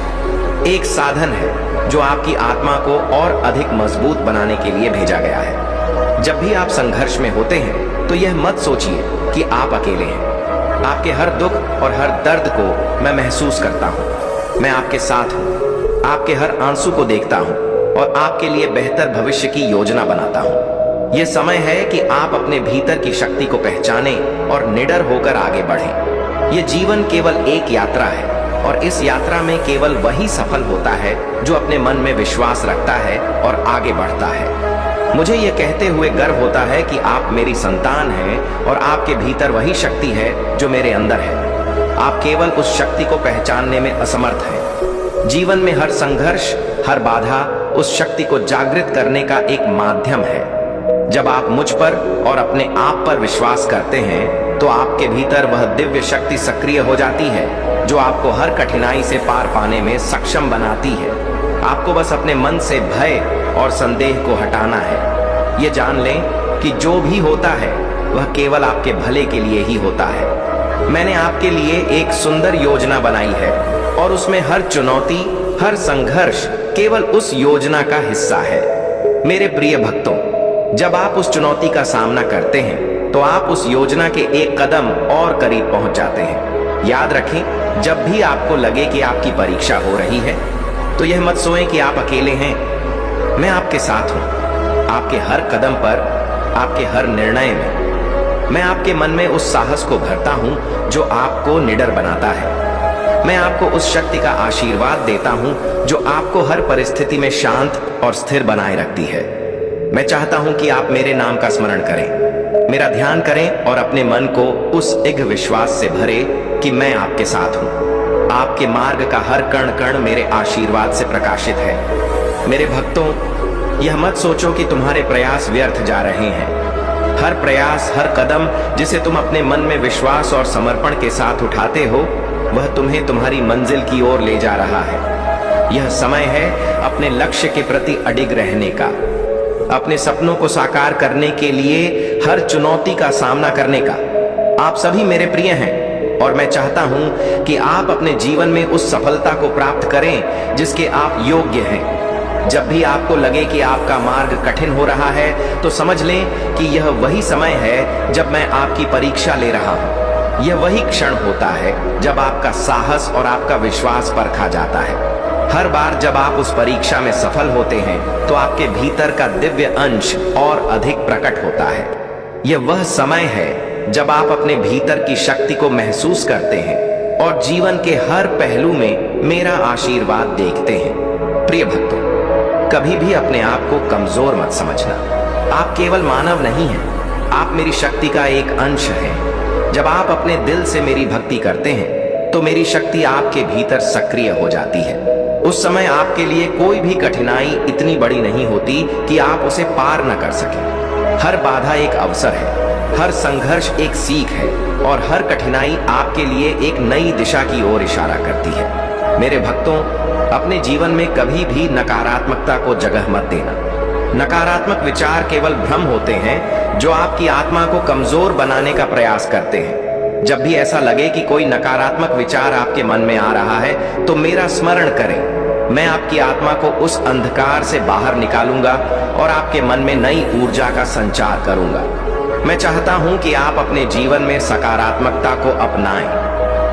एक साधन है जो आपकी आत्मा को और अधिक मजबूत बनाने के लिए भेजा गया है। जब भी आप संघर्ष में होते हैं तो यह मत सोचिए कि आप अकेले हैं। आपके हर दुख और हर दर्द को मैं महसूस करता हूँ। मैं आपके साथ हूँ, आपके हर आंसू को देखता हूँ और आपके लिए बेहतर भविष्य की योजना बनाता हूँ। यह समय है कि आप अपने भीतर की शक्ति को पहचानें और निडर होकर आगे बढ़ें। यह जीवन केवल एक यात्रा है और इस यात्रा में केवल वही सफल होता है जो अपने मन में विश्वास रखता है और आगे बढ़ता है। मुझे यह कहते हुए गर्व होता है कि आप मेरी संतान हैं और आपके भीतर वही शक्ति है जो मेरे अंदर है। आप केवल उस शक्ति को पहचानने में असमर्थ हैं। जीवन में हर संघर्ष, हर बाधा उस शक्ति को जागृत करने का एक माध्यम है। जब आप मुझ पर और अपने आप पर विश्वास करते हैं तो आपके भीतर वह दिव्य शक्ति सक्रिय हो जाती है जो आपको हर कठिनाई से पार पाने में सक्षम बनाती है। आपको बस अपने मन से भय और संदेह को हटाना है। ये जान लें कि जो भी होता है वह केवल आपके भले के लिए ही होता है। मैंने आपके लिए एक सुंदर योजना बनाई है और उसमें हर चुनौती, हर संघर्ष केवल उस योजना का हिस्सा है। मेरे प्रिय भक्तों, जब आप उस चुनौती का सामना करते हैं तो आप उस योजना के एक कदम और करीब पहुंच जाते हैं। याद रखें, जब भी आपको लगे कि आपकी परीक्षा हो रही है तो यह मत सोचें कि आप अकेले हैं। मैं आपके साथ हूं, आपके हर कदम पर, आपके हर निर्णय में। मैं आपके मन में उस साहस को भरता हूं जो आपको निडर बनाता है। मैं आपको उस शक्ति का आशीर्वाद देता हूं जो आपको हर परिस्थिति में शांत और स्थिर बनाए रखती है। मैं चाहता हूं कि आप मेरे नाम का स्मरण करें, मेरा ध्यान करें और अपने मन को उस दृढ़ विश्वास से भरें कि मैं आपके साथ हूं। आपके मार्ग का हर कण कण मेरे आशीर्वाद से प्रकाशित है। मेरे भक्तों, यह मत सोचो कि तुम्हारे प्रयास व्यर्थ जा रहे हैं। हर प्रयास, हर कदम जिसे तुम अपने मन में विश्वास और समर्पण के साथ उठाते हो, वह तुम्हें तुम्हारी मंजिल की ओर ले जा रहा है। यह समय है अपने लक्ष्य के प्रति अडिग रहने का, अपने सपनों को साकार करने के लिए हर चुनौती का सामना करने का। आप सभी मेरे प्रिय हैं और मैं चाहता हूं कि आप अपने जीवन में उस सफलता को प्राप्त करें जिसके आप योग्य हैं। जब भी आपको लगे कि आपका मार्ग कठिन हो रहा है, तो समझ लें कि यह वही समय है जब मैं आपकी परीक्षा ले रहा हूं। यह वही क्षण होता है जब आपका साहस और आपका विश्वास परखा जाता है। हर बार जब आप उस परीक्षा में सफल होते हैं, तो आपके भीतर का दिव्य अंश और अधिक प्रकट होता है। यह वह समय है जब आप अपने भीतर की शक्ति को महसूस करते हैं और जीवन के हर पहलू में मेरा आशीर्वाद देखते हैं। प्रिय भक्तों, कभी भी अपने आप को कमजोर मत समझना। आप केवल मानव नहीं हैं, आप मेरी शक्ति का एक अंश हैं। जब आप अपने दिल से मेरी भक्ति करते हैं, तो मेरी शक्ति आपके भीतर सक्रिय हो जाती है। उस समय आपके लिए कोई भी कठिनाई इतनी बड़ी नहीं होती कि आप उसे पार न कर सकें। हर बाधा एक अवसर है, हर संघर्ष एक सीख है और हर कठिनाई आपके लिए एक नई दिशा की ओर इशारा करती है। मेरे भक्तों, अपने जीवन में कभी भी नकारात्मकता को जगह मत देना। नकारात्मक विचार केवल भ्रम होते हैं जो आपकी आत्मा को कमजोर बनाने का प्रयास करते हैं। जब भी ऐसा लगे कि कोई नकारात्मक विचार आपके मन में आ रहा है, तो मेरा स्मरण करें। मैं आपकी आत्मा को उस अंधकार से बाहर निकालूंगा और आपके मन में नई ऊर्जा का संचार करूंगा। मैं चाहता हूं कि आप अपने जीवन में सकारात्मकता को अपनाएं,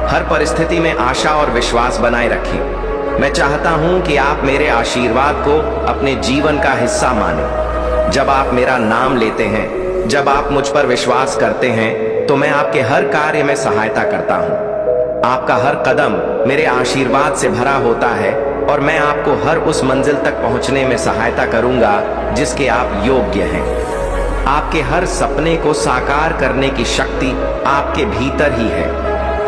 हर परिस्थिति में आशा और विश्वास बनाए रखें। मैं चाहता हूं कि आप मेरे आशीर्वाद को अपने जीवन का हिस्सा मानें। जब आप मेरा नाम लेते हैं, जब आप मुझ पर विश्वास करते हैं, तो मैं आपके हर कार्य में सहायता करता हूं। आपका हर कदम मेरे आशीर्वाद से भरा होता है और मैं आपको हर उस मंजिल तक पहुंचने में सहायता करूंगा जिसके आप योग्य हैं। आपके हर सपने को साकार करने की शक्ति आपके भीतर ही है।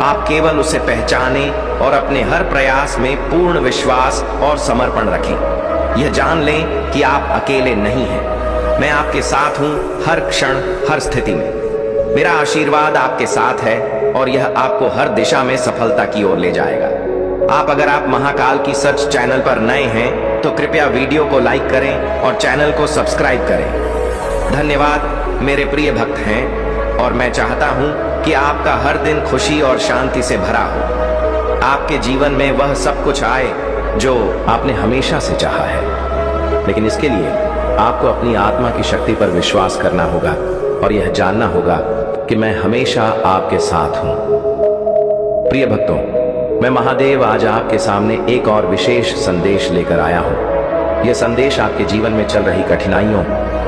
आप केवल उसे पहचानें और अपने हर प्रयास में पूर्ण विश्वास और समर्पण रखें। यह जान लें कि आप अकेले नहीं हैं। मैं आपके साथ हूं हर क्षण, हर स्थिति में। मेरा आशीर्वाद आपके साथ है और यह आपको हर दिशा में सफलता की ओर ले जाएगा। अगर आप महाकाल की सर्च चैनल पर नए हैं, तो कृपया वीडियो को लाइक करें और चैनल को सब्सक्राइब करें। धन्यवाद मेरे प्रिय भक्त हैं और मैं चाहता हूं कि आपका हर दिन खुशी और शांति से भरा हो। आपके जीवन में वह सब कुछ आए जो आपने हमेशा से चाहा है, लेकिन इसके लिए आपको अपनी आत्मा की शक्ति पर विश्वास करना होगा और यह जानना होगा कि मैं हमेशा आपके साथ हूं। प्रिय भक्तों, मैं महादेव आज आपके सामने एक और विशेष संदेश लेकर आया हूं। यह संदेश आपके जीवन में चल रही कठिनाइयों,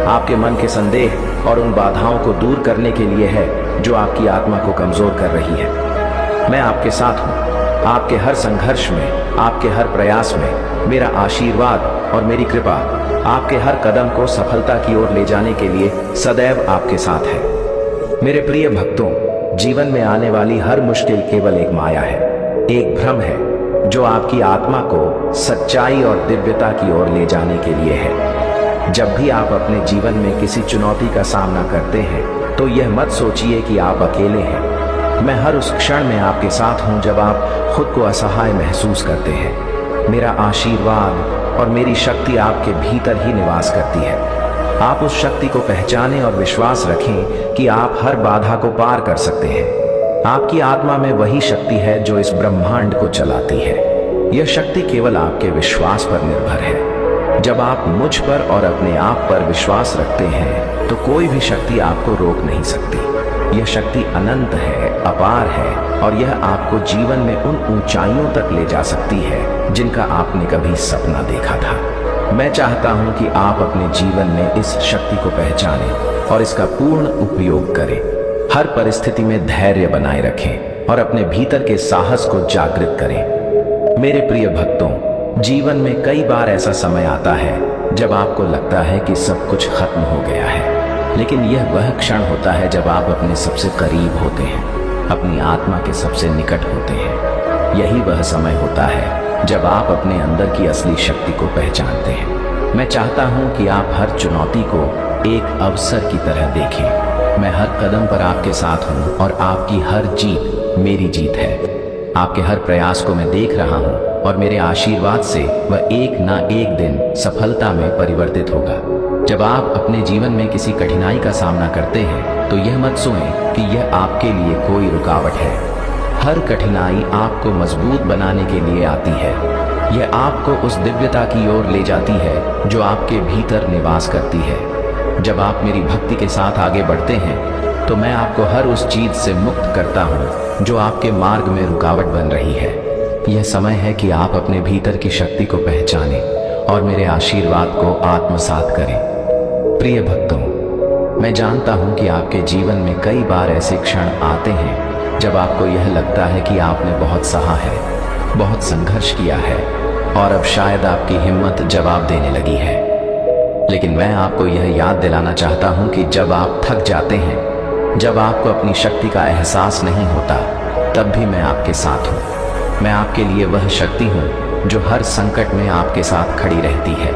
आपके मन के संदेह और उन बाधाओं को दूर करने के लिए है जो आपकी आत्मा को कमजोर कर रही है। मैं आपके साथ हूं। आपके हर संघर्ष में, आपके हर प्रयास में मेरा आशीर्वाद और मेरी कृपा आपके हर कदम को सफलता की ओर ले जाने के लिए सदैव आपके साथ है। मेरे प्रिय भक्तों, जीवन में आने वाली हर मुश्किल केवल एक माया है, एक भ्रम है जो आपकी आत्मा को सच्चाई और दिव्यता की ओर ले जाने के लिए है। जब भी आप अपने जीवन में किसी चुनौती का सामना करते हैं, तो यह मत सोचिए कि आप अकेले हैं। मैं हर उस क्षण में आपके साथ हूं जब आप खुद को असहाय महसूस करते हैं। मेरा आशीर्वाद और मेरी शक्ति आपके भीतर ही निवास करती है। आप उस शक्ति को पहचानें और विश्वास रखें कि आप हर बाधा को पार कर सकते हैं। आपकी आत्मा में वही शक्ति है जो इस ब्रह्मांड को चलाती है। यह शक्ति केवल आपके विश्वास पर निर्भर है। जब आप मुझ पर और अपने आप पर विश्वास रखते हैं, तो कोई भी शक्ति आपको रोक नहीं सकती। यह शक्ति अनंत है, अपार है और यह आपको जीवन में उन ऊंचाइयों तक ले जा सकती है जिनका आपने कभी सपना देखा था। मैं चाहता हूं कि आप अपने जीवन में इस शक्ति को पहचानें और इसका पूर्ण उपयोग करें। हर परिस्थिति में धैर्य बनाए रखें और अपने भीतर के साहस को जागृत करें। मेरे प्रिय भक्तों, जीवन में कई बार ऐसा समय आता है जब आपको लगता है कि सब कुछ खत्म हो गया है, लेकिन यह वह क्षण होता है जब आप अपने सबसे करीब होते हैं, अपनी आत्मा के सबसे निकट होते हैं। यही वह समय होता है जब आप अपने अंदर की असली शक्ति को पहचानते हैं। मैं चाहता हूं कि आप हर चुनौती को एक अवसर की तरह देखें। हर कदम पर आपके साथ हूँ और आपकी हर जीत मेरी जीत है। आपके हर प्रयास को मैं देख रहा हूँ और मेरे आशीर्वाद से वह एक ना एक दिन सफलता में परिवर्तित होगा। जब आप अपने जीवन में किसी कठिनाई का सामना करते हैं तो यह मत सोचें कि यह आपके लिए कोई रुकावट है। हर कठिनाई आपको मजबूत बनाने के लिए आती है। यह आपको उस दिव्यता की ओर ले जाती है जो आपके भीतर निवास करती है। जब आप मेरी भक्ति के साथ आगे बढ़ते हैं तो मैं आपको हर उस चीज से मुक्त करता हूँ जो आपके मार्ग में रुकावट बन रही है। यह समय है कि आप अपने भीतर की शक्ति को पहचानें और मेरे आशीर्वाद को आत्मसात करें। प्रिय भक्तों, मैं जानता हूं कि आपके जीवन में कई बार ऐसे क्षण आते हैं जब आपको यह लगता है कि आपने बहुत सहा है, बहुत संघर्ष किया है और अब शायद आपकी हिम्मत जवाब देने लगी है। लेकिन मैं आपको यह याद दिलाना चाहता हूं कि जब आप थक जाते हैं, जब आपको अपनी शक्ति का एहसास नहीं होता, तब भी मैं आपके साथ हूं। मैं आपके लिए वह शक्ति हूं जो हर संकट में आपके साथ खड़ी रहती है।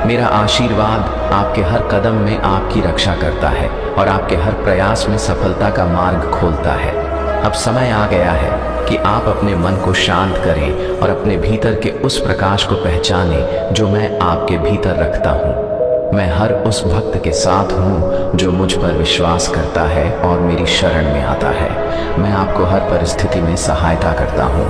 मेरा आशीर्वाद आपके हर कदम में आपकी रक्षा करता है और आपके हर प्रयास में सफलता का मार्ग खोलता है। अब समय आ गया है कि आप अपने मन को शांत करें और अपने भीतर के उस प्रकाश को पहचानें जो मैं आपके भीतर रखता हूँ। मैं हर उस भक्त के साथ हूँ जो मुझ पर विश्वास करता है और मेरी शरण में आता है। मैं आपको हर परिस्थिति में सहायता करता हूँ,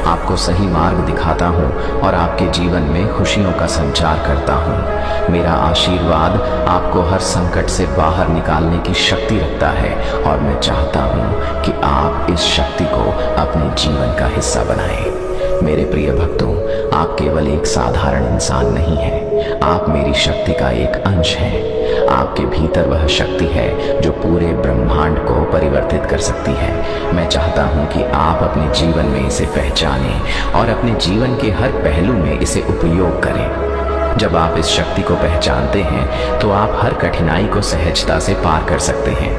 आपको सही मार्ग दिखाता हूँ और आपके जीवन में खुशियों का संचार करता हूँ। मेरा आशीर्वाद आपको हर संकट से बाहर निकालने की शक्ति रखता है और मैं चाहता हूँ कि आप इस शक्ति को अपने जीवन का हिस्सा बनाएं। मेरे प्रिय भक्तों, आप केवल एक साधारण इंसान नहीं हैं, आप मेरी शक्ति का एक अंश हैं। आपके भीतर वह शक्ति है जो पूरे ब्रह्मांड को परिवर्तित कर सकती है। मैं चाहता हूं कि आप अपने जीवन में इसे पहचानें और अपने जीवन के हर पहलू में इसे उपयोग करें। जब आप इस शक्ति को पहचानते हैं तो आप हर कठिनाई को सहजता से पार कर सकते हैं।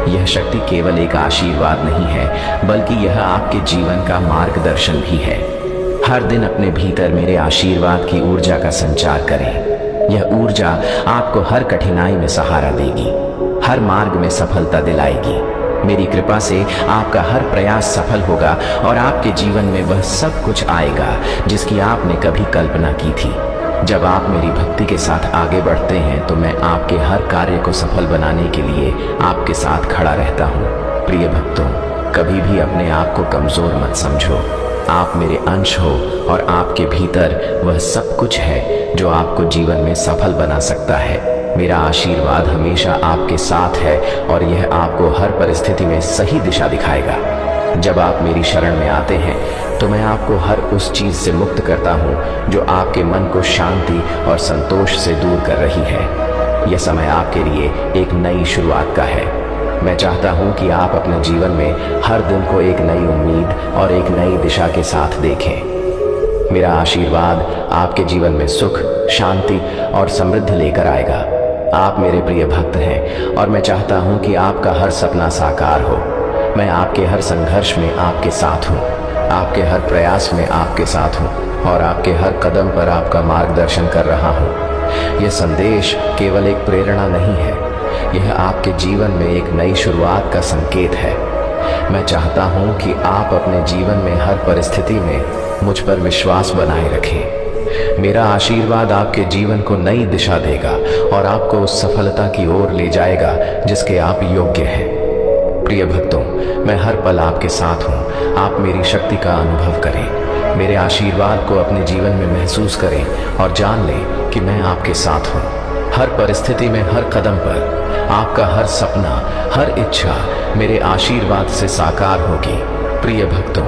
यह शक्ति केवल एक आशीर्वाद नहीं है, बल्कि यह आपके जीवन का मार्गदर्शन भी है। हर दिन अपने भीतर मेरे आशीर्वाद की ऊर्जा का संचार करें। यह ऊर्जा आपको हर कठिनाई में सहारा देगी, हर मार्ग में सफलता दिलाएगी। मेरी कृपा से आपका हर प्रयास सफल होगा और आपके जीवन में वह सब कुछ आएगा जिसकी आपने कभी कल्पना की थी। जब आप मेरी भक्ति के साथ आगे बढ़ते हैं तो मैं आपके हर कार्य को सफल बनाने के लिए आपके साथ खड़ा रहता हूँ। प्रिय भक्तों, कभी भी अपने आप को कमजोर मत समझो। आप मेरे अंश हो और आपके भीतर वह सब कुछ है जो आपको जीवन में सफल बना सकता है। मेरा आशीर्वाद हमेशा आपके साथ है और यह आपको हर परिस्थिति में सही दिशा दिखाएगा। जब आप मेरी शरण में आते हैं तो मैं आपको हर उस चीज से मुक्त करता हूँ जो आपके मन को शांति और संतोष से दूर कर रही है। यह समय आपके लिए एक नई शुरुआत का है। मैं चाहता हूँ कि आप अपने जीवन में हर दिन को एक नई उम्मीद और एक नई दिशा के साथ देखें। मेरा आशीर्वाद आपके जीवन में सुख, शांति और समृद्धि लेकर आएगा। आप मेरे प्रिय भक्त हैं और मैं चाहता हूँ कि आपका हर सपना साकार हो। मैं आपके हर संघर्ष में आपके साथ हूँ, आपके हर प्रयास में आपके साथ हूँ और आपके हर कदम पर आपका मार्गदर्शन कर रहा हूँ। यह संदेश केवल एक प्रेरणा नहीं है, यह आपके जीवन में एक नई शुरुआत का संकेत है। मैं चाहता हूँ कि आप अपने जीवन में हर परिस्थिति में मुझ पर विश्वास बनाए रखें। मेरा आशीर्वाद आपके जीवन को नई दिशा देगा और आपको उस सफलता की ओर ले जाएगा जिसके आप योग्य हैं। प्रिय भक्तों, मैं हर पल आपके साथ हूँ। आप मेरी शक्ति का अनुभव करें, मेरे आशीर्वाद को अपने जीवन में महसूस करें और जान लें कि मैं आपके साथ हूँ। हर परिस्थिति में, हर कदम पर आपका हर सपना, हर इच्छा मेरे आशीर्वाद से साकार होगी। प्रिय भक्तों,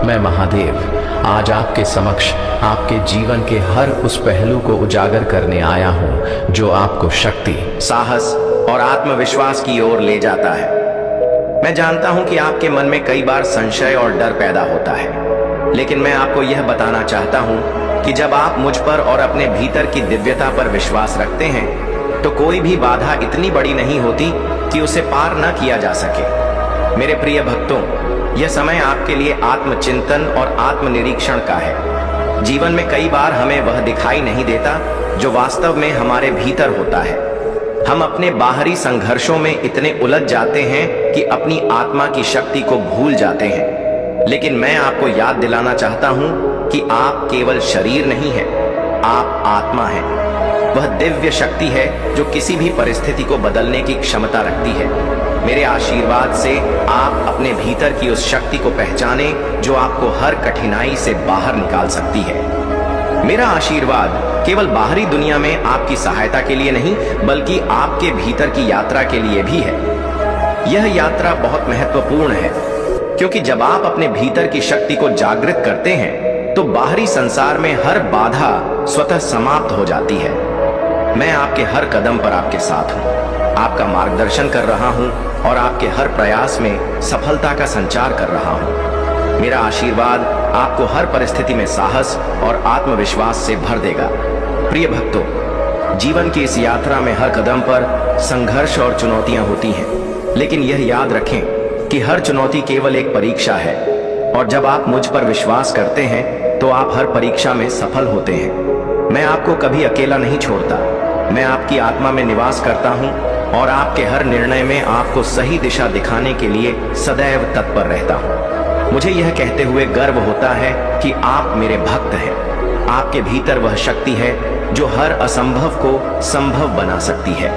मैं महादेव आज आपके समक्ष आपके जीवन के हर उस पहलू को उजागर करने आया हूँ जो आपको शक्ति, साहस और आत्मविश्वास की ओर ले जाता है। मैं जानता हूं कि आपके मन में कई बार संशय और डर पैदा होता है, लेकिन मैं आपको यह बताना चाहता हूं कि जब आप मुझ पर और अपने भीतर की दिव्यता पर विश्वास रखते हैं तो कोई भी बाधा इतनी बड़ी नहीं होती कि उसे पार न किया जा सके। मेरे प्रिय भक्तों, यह समय आपके लिए आत्मचिंतन और आत्मनिरीक्षण का है। जीवन में कई बार हमें वह दिखाई नहीं देता जो वास्तव में हमारे भीतर होता है। हम अपने बाहरी संघर्षों में इतने उलझ जाते हैं कि अपनी आत्मा की शक्ति को भूल जाते हैं। लेकिन मैं आपको याद दिलाना चाहता हूं कि आप केवल शरीर नहीं हैं, आप आत्मा हैं। वह दिव्य शक्ति है जो किसी भी परिस्थिति को बदलने की क्षमता रखती है। मेरे आशीर्वाद से आप अपने भीतर की उस शक्ति को पहचाने जो आपको हर कठिनाई से बाहर निकाल सकती है। मेरा आशीर्वाद केवल बाहरी दुनिया में आपकी सहायता के लिए नहीं, बल्कि आपके भीतर की यात्रा के लिए भी है। यह यात्रा बहुत महत्वपूर्ण है, क्योंकि जब आप अपने भीतर की शक्ति को जागृत करते हैं तो बाहरी संसार में हर बाधा स्वतः समाप्त हो जाती है। मैं आपके हर कदम पर आपके साथ हूं, आपका मार्गदर्शन कर रहा हूं और आपके हर प्रयास में सफलता का संचार कर रहा हूं। मेरा आशीर्वाद आपको हर परिस्थिति में साहस और आत्मविश्वास से भर देगा। प्रिय भक्तों, जीवन की इस यात्रा में हर कदम पर संघर्ष और चुनौतियां होती हैं, लेकिन यह याद रखें कि हर चुनौती केवल एक परीक्षा है, और जब आप मुझ पर विश्वास करते हैं तो आप हर परीक्षा में सफल होते हैं। मैं आपको कभी अकेला नहीं छोड़ता। मैं आपकी आत्मा में निवास करता हूं और आपके हर निर्णय में आपको सही दिशा दिखाने के लिए सदैव तत्पर रहता हूं। मुझे यह कहते हुए गर्व होता है कि आप मेरे भक्त हैं। आपके भीतर वह शक्ति है जो हर असंभव को संभव बना सकती है।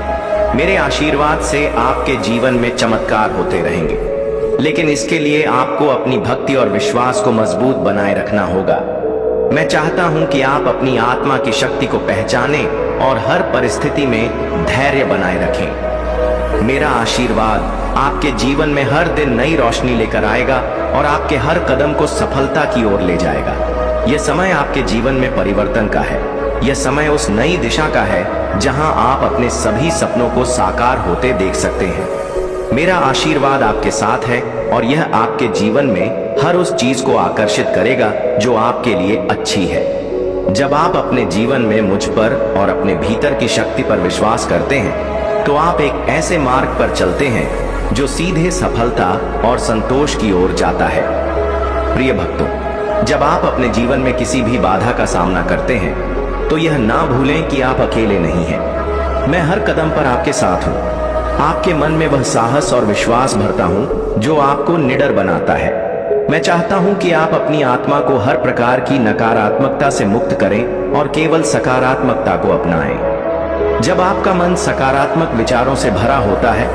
मेरे आशीर्वाद से आपके जीवन में चमत्कार होते रहेंगे, लेकिन इसके लिए आपको अपनी भक्ति और विश्वास को मजबूत बनाए रखना होगा। मैं चाहता हूं कि आप अपनी आत्मा की शक्ति को पहचानें और हर परिस्थिति में धैर्य बनाए रखें। मेरा आशीर्वाद आपके जीवन में हर दिन नई रोशनी लेकर आएगा और आपके हर कदम को सफलता की ओर ले जाएगा। यह समय आपके जीवन में परिवर्तन का है। यह समय उस नई दिशा का है जहां आप अपने सभी सपनों को साकार होते देख सकते हैं। मेरा आशीर्वाद आपके साथ है और यह आपके जीवन में हर उस चीज को आकर्षित करेगा जो आपके लिए अच्छी है। जब आप अपने जीवन में मुझ पर और अपने भीतर की शक्ति पर विश्वास करते हैं तो आप एक ऐसे मार्ग पर चलते हैं जो सीधे सफलता और संतोष की ओर जाता है। प्रिय भक्तों, जब आप अपने जीवन में किसी भी बाधा का सामना करते हैं तो यह ना भूलें कि आप अकेले नहीं हैं। मैं हर कदम पर आपके साथ हूं। आपके मन में वह साहस और विश्वास भरता हूं जो आपको निडर बनाता है। मैं चाहता हूं कि आप अपनी आत्मा को हर प्रकार की नकारात्मकता से मुक्त करें और केवल सकारात्मकता को अपनाएं। जब आपका मन सकारात्मक विचारों से भरा होता है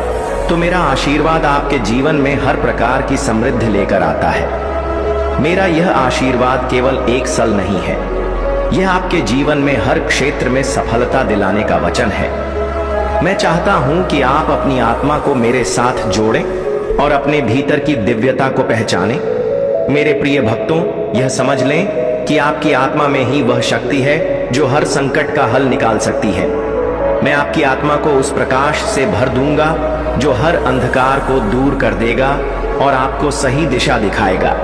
तो मेरा आशीर्वाद आपके जीवन में हर प्रकार की समृद्धि लेकर आता है। मेरा यह आशीर्वाद केवल एक सल नहीं है, यह आपके जीवन में हर क्षेत्र में सफलता दिलाने का वचन है। मैं चाहता हूं कि आप अपनी आत्मा को मेरे साथ जोड़ें और अपने भीतर की दिव्यता को पहचानें। मेरे प्रिय भक्तों, यह समझ लें कि आपकी आत्मा में ही वह शक्ति है जो हर संकट का हल निकाल सकती है। मैं आपकी आत्मा को उस प्रकाश से भर दूंगा जो हर अंधकार को दूर कर देगा और आपको सही दिशा दिखाएगा।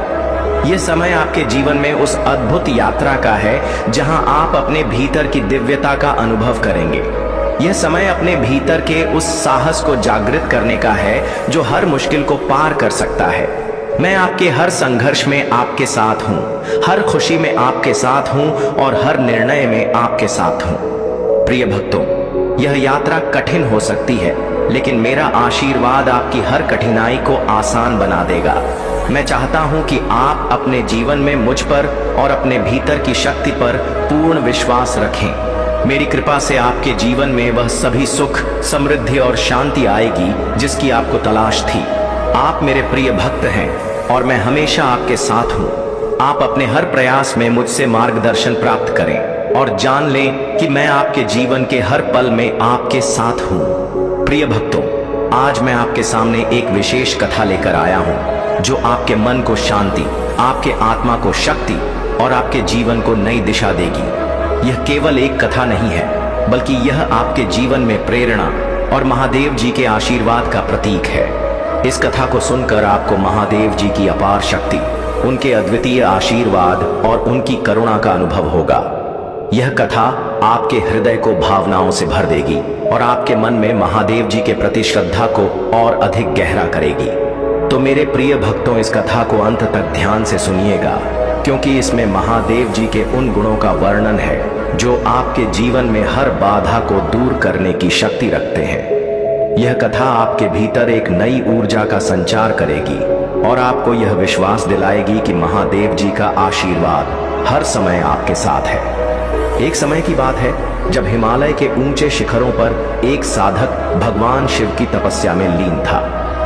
यह समय आपके जीवन में उस अद्भुत यात्रा का है जहां आप अपने भीतर की दिव्यता का अनुभव करेंगे। यह समय अपने भीतर के उस साहस को जागृत करने का है जो हर मुश्किल को पार कर सकता है। मैं आपके हर संघर्ष में आपके साथ हूं, हर खुशी में आपके साथ हूं और हर निर्णय में आपके साथ हूं। प्रिय भक्तों, यह यात्रा कठिन हो सकती है, लेकिन मेरा आशीर्वाद आपकी हर कठिनाई को आसान बना देगा। मैं चाहता हूं कि आप अपने जीवन में मुझ पर और अपने भीतर की शक्ति पर पूर्ण विश्वास रखें। मेरी कृपा से आपके जीवन में वह सभी सुख, समृद्धि और शांति आएगी जिसकी आपको तलाश थी। आप मेरे प्रिय भक्त हैं और मैं हमेशा आपके साथ हूं। आप अपने हर प्रयास में मुझसे मार्गदर्शन प्राप्त करें और जान लें कि मैं आपके जीवन के हर पल में आपके साथ हूं। प्रिय भक्तों, आज मैं आपके सामने एक विशेष कथा लेकर आया हूं जो आपके मन को शांति, आपके आत्मा को शक्ति और आपके जीवन को नई दिशा देगी। यह केवल एक कथा नहीं है, बल्कि यह आपके जीवन में प्रेरणा और महादेव जी के आशीर्वाद का प्रतीक है। इस कथा को सुनकर आपको महादेव जी की अपार शक्ति, उनके अद्वितीय आशीर्वाद और उनकी करुणा का अनुभव होगा। यह कथा आपके हृदय को भावनाओं से भर देगी और आपके मन में महादेव जी के प्रति श्रद्धा को और अधिक गहरा करेगी। तो मेरे प्रिय भक्तों, इस कथा को अंत तक ध्यान से सुनिएगा क्योंकि इसमें महादेव जी के उन गुणों का वर्णन है जो आपके जीवन में हर बाधा को दूर करने की शक्ति रखते हैं। यह कथा आपके भीतर एक नई ऊर्जा का संचार करेगी और आपको यह विश्वास दिलाएगी कि महादेव जी का आशीर्वाद हर समय आपके साथ है। एक समय की बात है जब हिमालय के ऊंचे शिखरों पर एक साधक भगवान शिव की तपस्या में लीन था।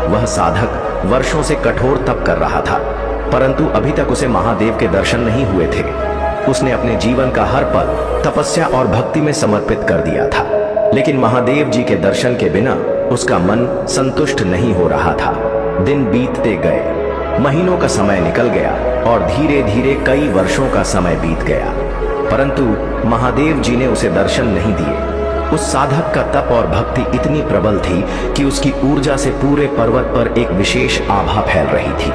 वह साधक वर्षों से कठोर तप कर रहा था, परंतु अभी तक उसे महादेव के दर्शन नहीं हुए थे। उसने अपने जीवन का हर पल तपस्या और भक्ति में समर्पित कर दिया था, लेकिन महादेव जी के दर्शन के बिना उसका मन संतुष्ट नहीं हो रहा था। दिन बीतते गए, महीनों का समय निकल गया और धीरे धीरे कई वर्षों का समय बीत गया, परंतु महादेव जी ने उसे दर्शन नहीं दिए। उस साधक का तप और भक्ति इतनी प्रबल थी कि उसकी ऊर्जा से पूरे पर्वत पर एक विशेष आभा फैल रही थी।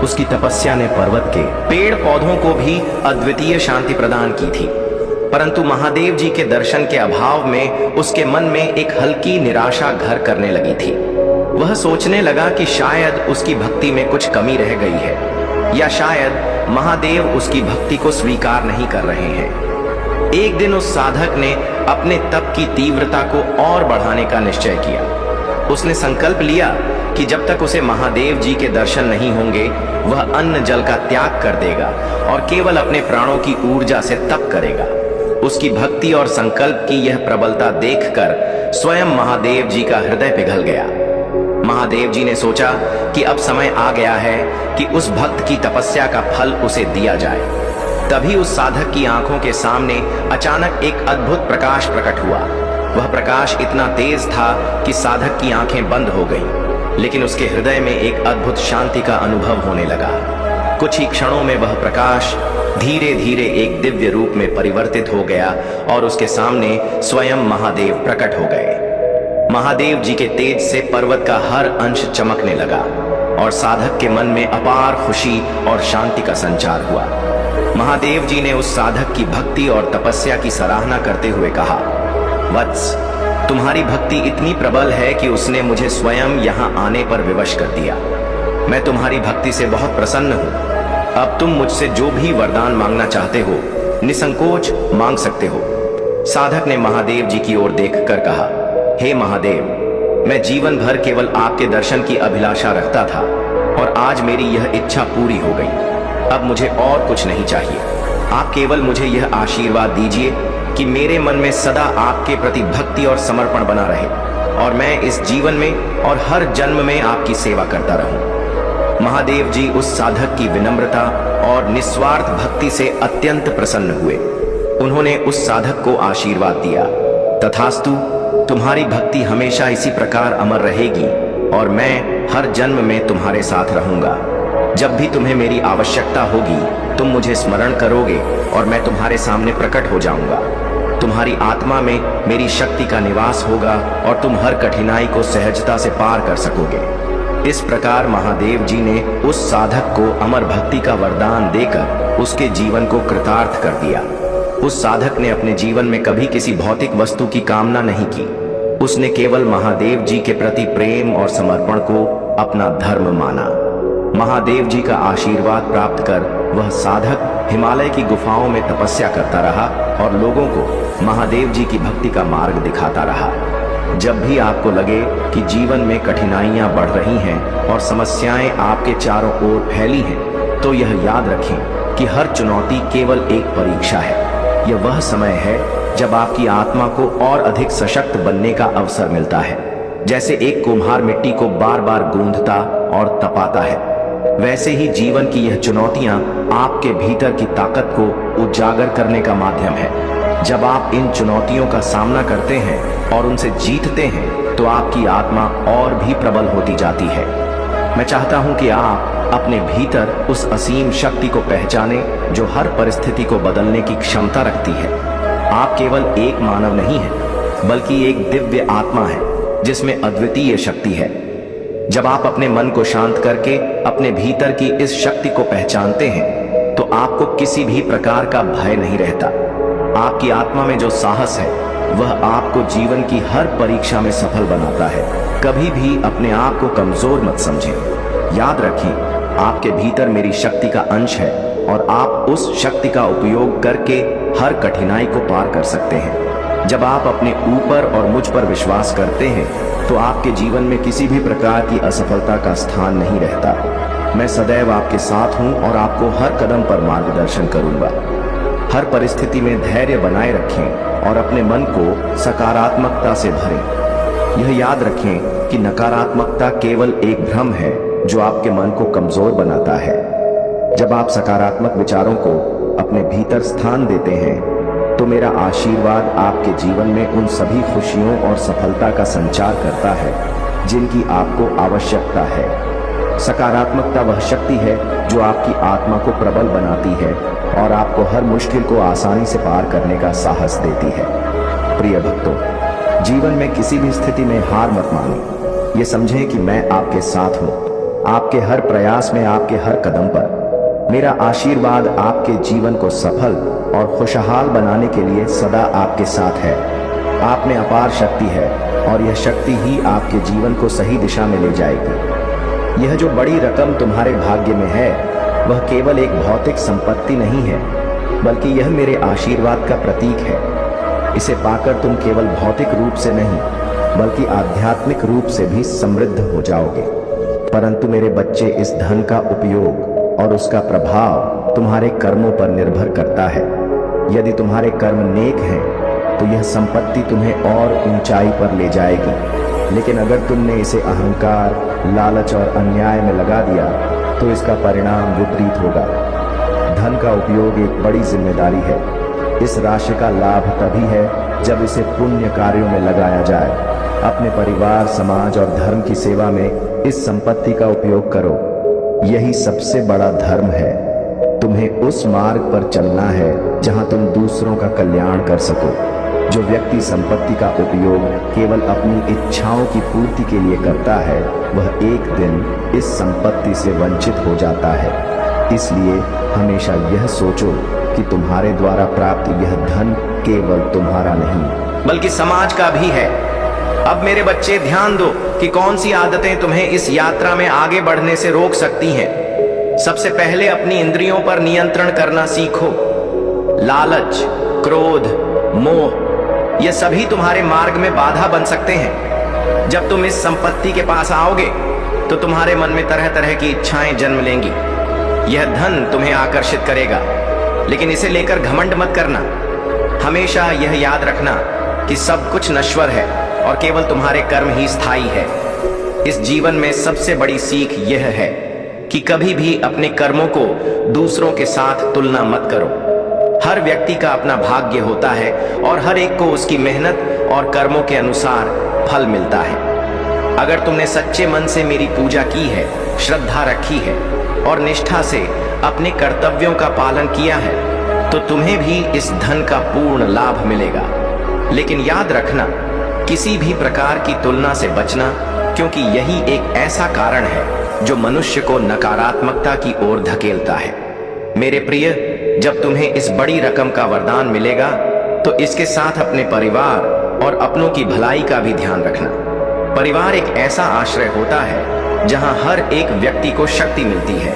उसकी तपस्या ने पर्वत के पेड़ पौधों को भी अद्वितीय शांति प्रदान की थी, परंतु महादेव जी के दर्शन के अभाव में उसके मन में एक हल्की निराशा घर करने लगी थी। वह सोचने लगा कि शायद उसकी भक्ति में कुछ कमी रह गई है, या शायद महादेव उसकी भक्ति को स्वीकार नहीं कर रहे हैं। एक दिन उस साधक ने अपने तप की तीव्रता को और बढ़ाने का निश्चय किया। उसने संकल्प लिया कि जब तक उसे महादेव जी के दर्शन नहीं होंगे, वह अन्न जल का त्याग कर देगा और केवल अपने प्राणों की ऊर्जा से तप करेगा। उसकी भक्ति और संकल्प की यह प्रबलता देखकर स्वयं महादेव जी का हृदय पिघल गया। महादेव जी ने सोचा कि अब समय आ गया है कि उस भक्त की तपस्या का फल उसे दिया जाए। तभी उस साधक की आंखों के सामने अचानक एक अद्भुत प्रकाश प्रकट हुआ। वह प्रकाश इतना तेज था कि साधक की आंखें बंद हो गईं, लेकिन उसके हृदय में एक अद्भुत शांति का अनुभव होने लगा। कुछ ही क्षणों में वह प्रकाश धीरे धीरे एक दिव्य रूप में परिवर्तित हो गया और उसके सामने स्वयं महादेव प्रकट हो गए। महादेव जी के तेज से पर्वत का हर अंश चमकने लगा और साधक के मन में अपार खुशी और शांति का संचार हुआ। महादेव जी ने उस साधक की भक्ति और तपस्या की सराहना करते हुए कहा, वत्स, तुम्हारी भक्ति इतनी प्रबल है कि उसने मुझे स्वयं यहाँ आने पर विवश कर दिया। मैं तुम्हारी भक्ति से बहुत प्रसन्न हूँ। अब तुम मुझसे जो भी वरदान मांगना चाहते हो, निसंकोच मांग सकते हो। साधक ने महादेव जी की ओर देखकर कहा, हे महादेव, मैं जीवन भर केवल आपके दर्शन की अभिलाषा रखता था और आज मेरी यह इच्छा पूरी हो गई। अब मुझे और कुछ नहीं चाहिए। आप केवल मुझे यह आशीर्वाद दीजिए कि मेरे मन में सदा आपके प्रति भक्ति और समर्पण बना रहे और मैं इस जीवन में और हर जन्म में आपकी सेवा करता रहूं। महादेव जी उस साधक की विनम्रता और निस्वार्थ भक्ति से अत्यंत प्रसन्न हुए। उन्होंने उस साधक को आशीर्वाद दिया, तथास्तु, तुम्हारी भक्ति हमेशा इसी प्रकार अमर रहेगी और मैं हर जन्म में तुम्हारे साथ रहूंगा। जब भी तुम्हें मेरी आवश्यकता होगी, तुम मुझे स्मरण करोगे और मैं तुम्हारे सामने प्रकट हो जाऊंगा। तुम्हारी आत्मा में मेरी शक्ति का निवास होगा और तुम हर कठिनाई को सहजता से पार कर सकोगे। इस प्रकार महादेव जी ने उस साधक को अमर भक्ति का वरदान देकर उसके जीवन को कृतार्थ कर दिया। उस साधक ने अपने जीवन में कभी किसी भौतिक वस्तु की कामना नहीं की। उसने केवल महादेव जी के प्रति प्रेम और समर्पण को अपना धर्म माना। महादेव जी का आशीर्वाद प्राप्त कर वह साधक हिमालय की गुफाओं में तपस्या करता रहा और लोगों को महादेव जी की भक्ति का मार्ग दिखाता रहा। जब भी आपको लगे कि जीवन में कठिनाइयां बढ़ रही हैं और समस्याएं आपके चारों ओर फैली हैं, तो यह याद रखें कि हर चुनौती केवल एक परीक्षा है। यह वह समय है जब आपकी आत्मा को और अधिक सशक्त बनने का अवसर मिलता है। जैसे एक कुम्हार मिट्टी को बार बार गूंथता और तपाता है, वैसे ही जीवन की यह चुनौतियां आपके भीतर की ताकत को उजागर करने का माध्यम है। जब आप इन चुनौतियों का सामना करते हैं और उनसे जीतते हैं, तो आपकी आत्मा और भी प्रबल होती जाती है। मैं चाहता हूं कि आप अपने भीतर उस असीम शक्ति को पहचाने जो हर परिस्थिति को बदलने की क्षमता रखती है। आप केवल एक मानव नहीं हैं, बल्कि एक दिव्य आत्मा है जिसमें अद्वितीय शक्ति है। जब आप अपने मन को शांत करके अपने भीतर की इस शक्ति को पहचानते हैं, तो आपको किसी भी प्रकार का भय नहीं रहता। आपकी आत्मा में जो साहस है, वह आपको जीवन की हर परीक्षा में सफल बनाता है। कभी भी अपने आप को कमजोर मत समझें। याद रखें, आपके भीतर मेरी शक्ति का अंश है और आप उस शक्ति का उपयोग करके हर कठिनाई को पार कर सकते हैं। जब आप अपने ऊपर और मुझ पर विश्वास करते हैं तो आपके जीवन में किसी भी प्रकार की असफलता का स्थान नहीं रहता। मैं सदैव आपके साथ हूं और आपको हर कदम पर मार्गदर्शन करूंगा। हर परिस्थिति में धैर्य बनाए रखें और अपने मन को सकारात्मकता से भरें। यह याद रखें कि नकारात्मकता केवल एक भ्रम है जो आपके मन को कमजोर बनाता है। जब आप सकारात्मक विचारों को अपने भीतर स्थान देते हैं तो मेरा आशीर्वाद आपके जीवन में उन सभी खुशियों और सफलता का संचार करता है जिनकी आपको आवश्यकता है। सकारात्मकता वह शक्ति है जो आपकी आत्मा को प्रबल बनाती है और आपको हर मुश्किल को आसानी से पार करने का साहस देती है। प्रिय भक्तों, जीवन में किसी भी स्थिति में हार मत मानें। ये समझें कि मैं आपके साथ हूँ, आपके हर प्रयास में, आपके हर कदम पर। मेरा आशीर्वाद आपके जीवन को सफल और खुशहाल बनाने के लिए सदा आपके साथ है। आप में अपार शक्ति है और यह शक्ति ही आपके जीवन को सही दिशा में ले जाएगी। यह जो बड़ी रकम तुम्हारे भाग्य में है वह केवल एक भौतिक संपत्ति नहीं है, बल्कि यह मेरे आशीर्वाद का प्रतीक है। इसे पाकर तुम केवल भौतिक रूप से नहीं बल्कि आध्यात्मिक रूप से भी समृद्ध हो जाओगे। परंतु मेरे बच्चे, इस धन का उपयोग और उसका प्रभाव तुम्हारे कर्मों पर निर्भर करता है। यदि तुम्हारे कर्म नेक हैं तो यह संपत्ति तुम्हें और ऊंचाई पर ले जाएगी, लेकिन अगर तुमने इसे अहंकार, लालच और अन्याय में लगा दिया तो इसका परिणाम विपरीत होगा। धन का उपयोग एक बड़ी जिम्मेदारी है। इस राशि का लाभ तभी है जब इसे पुण्य कार्यों में लगाया जाए। अपने परिवार, समाज और धर्म की सेवा में इस संपत्ति का उपयोग करो। यही सबसे बड़ा धर्म है। तुम्हें उस मार्ग पर चलना है जहां तुम दूसरों का कल्याण कर सको। जो व्यक्ति संपत्ति का उपयोग केवल अपनी इच्छाओं की पूर्ति के लिए करता है वह एक दिन इस संपत्ति से वंचित हो जाता है। इसलिए हमेशा यह सोचो कि तुम्हारे द्वारा प्राप्त यह धन केवल तुम्हारा नहीं बल्कि समाज का भी है। अब मेरे बच्चे, ध्यान दो कि कौन सी आदतें तुम्हें इस यात्रा में आगे बढ़ने से रोक सकती हैं। सबसे पहले अपनी इंद्रियों पर नियंत्रण करना सीखो। लालच, क्रोध, मोह, ये सभी तुम्हारे मार्ग में बाधा बन सकते हैं। जब तुम इस संपत्ति के पास आओगे तो तुम्हारे मन में तरह तरह की इच्छाएं जन्म लेंगी। यह धन तुम्हें आकर्षित करेगा, लेकिन इसे लेकर घमंड मत करना। हमेशा यह याद रखना कि सब कुछ नश्वर है और केवल तुम्हारे कर्म ही स्थायी है। इस जीवन में सबसे बड़ी सीख यह है कि कभी भी अपने कर्मों को दूसरों के साथ तुलना मत करो। हर व्यक्ति का अपना भाग्य होता है और हर एक को उसकी मेहनत और कर्मों के अनुसार फल मिलता है। अगर तुमने सच्चे मन से मेरी पूजा की है, श्रद्धा रखी है और निष्ठा से अपने कर्तव्यों का पालन किया है तो तुम्हें भी इस धन का पूर्ण लाभ मिलेगा। लेकिन याद रखना, किसी भी प्रकार की तुलना से बचना, क्योंकि यही एक ऐसा कारण है जो मनुष्य को नकारात्मकता की ओर धकेलता है। मेरे प्रिय, जब तुम्हें इस बड़ी रकम का वरदान मिलेगा तो इसके साथ अपने परिवार और अपनों की भलाई का भी ध्यान रखना। परिवार एक ऐसा आश्रय होता है जहां हर एक व्यक्ति को शक्ति मिलती है।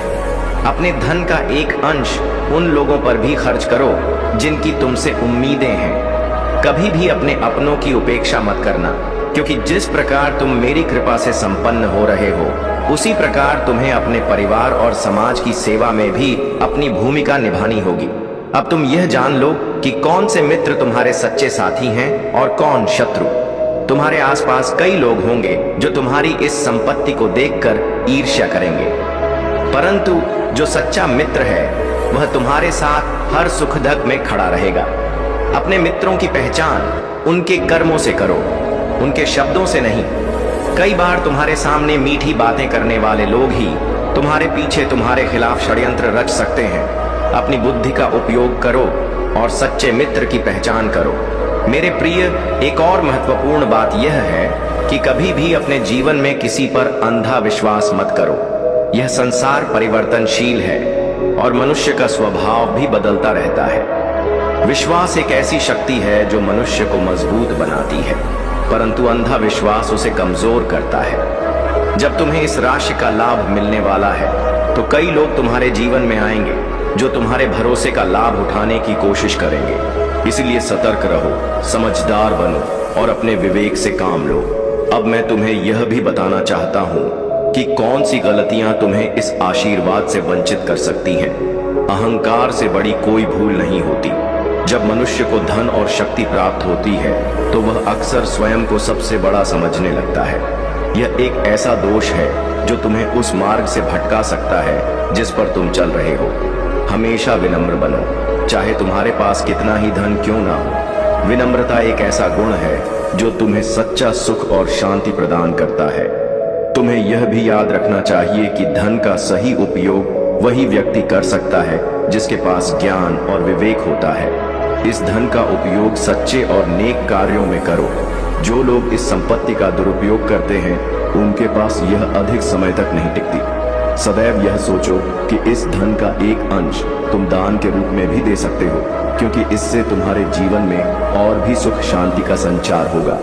अपने धन का एक अंश उन लोगों पर भी खर्च करो जिनकी तुमसे उम्मीदें हैं। कभी भी अपने अपनों की उपेक्षा मत करना, क्योंकि जिस प्रकार तुम मेरी कृपा से संपन्न हो रहे हो उसी प्रकार तुम्हें अपने परिवार और समाज की सेवा में भी अपनी भूमिका निभानी होगी। अब तुम यह जान लो कि कौन से मित्र तुम्हारे सच्चे साथी हैं और कौन शत्रु। तुम्हारे आसपास कई लोग होंगे जो तुम्हारी इस संपत्ति को देखकर ईर्ष्या करेंगे, परंतु जो सच्चा मित्र है वह तुम्हारे साथ हर सुख दुख में खड़ा रहेगा। अपने मित्रों की पहचान उनके कर्मों से करो, उनके शब्दों से नहीं। कई बार तुम्हारे सामने मीठी बातें करने वाले लोग ही तुम्हारे पीछे तुम्हारे खिलाफ षड्यंत्र रच सकते हैं। अपनी बुद्धि का उपयोग करो और सच्चे मित्र की पहचान करो। मेरे प्रिय, एक और महत्वपूर्ण बात यह है कि कभी भी अपने जीवन में किसी पर अंधा विश्वास मत करो। यह संसार परिवर्तनशील है और मनुष्य का स्वभाव भी बदलता रहता है। विश्वास एक ऐसी शक्ति है जो मनुष्य को मजबूत बनाती है, परंतु अंधा विश्वास उसे कमजोर करता है। जब तुम्हें इस राशि का लाभ मिलने वाला है तो कई लोग तुम्हारे जीवन में आएंगे जो तुम्हारे भरोसे का लाभ उठाने की कोशिश करेंगे। इसलिए सतर्क रहो, समझदार बनो और अपने विवेक से काम लो। अब मैं तुम्हें यह भी बताना चाहता हूँ कि कौन सी गलतियां तुम्हें इस आशीर्वाद से वंचित कर सकती हैं। अहंकार से बड़ी कोई भूल नहीं होती। जब मनुष्य को धन और शक्ति प्राप्त होती है तो वह अक्सर स्वयं को सबसे बड़ा समझने लगता है। यह एक ऐसा दोष है जो तुम्हें उस मार्ग से भटका सकता है जिस पर तुम चल रहे हो। हमेशा विनम्र बनो, चाहे तुम्हारे पास कितना ही धन क्यों ना हो। विनम्रता एक ऐसा गुण है जो तुम्हें सच्चा सुख और शांति प्रदान करता है। तुम्हें यह भी याद रखना चाहिए कि धन का सही उपयोग वही व्यक्ति कर सकता है जिसके पास ज्ञान और विवेक होता है। इस धन का उपयोग सच्चे और नेक कार्यों में करो। जो लोग इस संपत्ति का दुरुपयोग करते हैं उनके पास यह अधिक समय तक नहीं टिकती। सदैव यह सोचो कि इस धन का एक अंश तुम दान के रूप में भी दे सकते हो, क्योंकि इससे तुम्हारे जीवन में और भी सुख शांति का संचार होगा।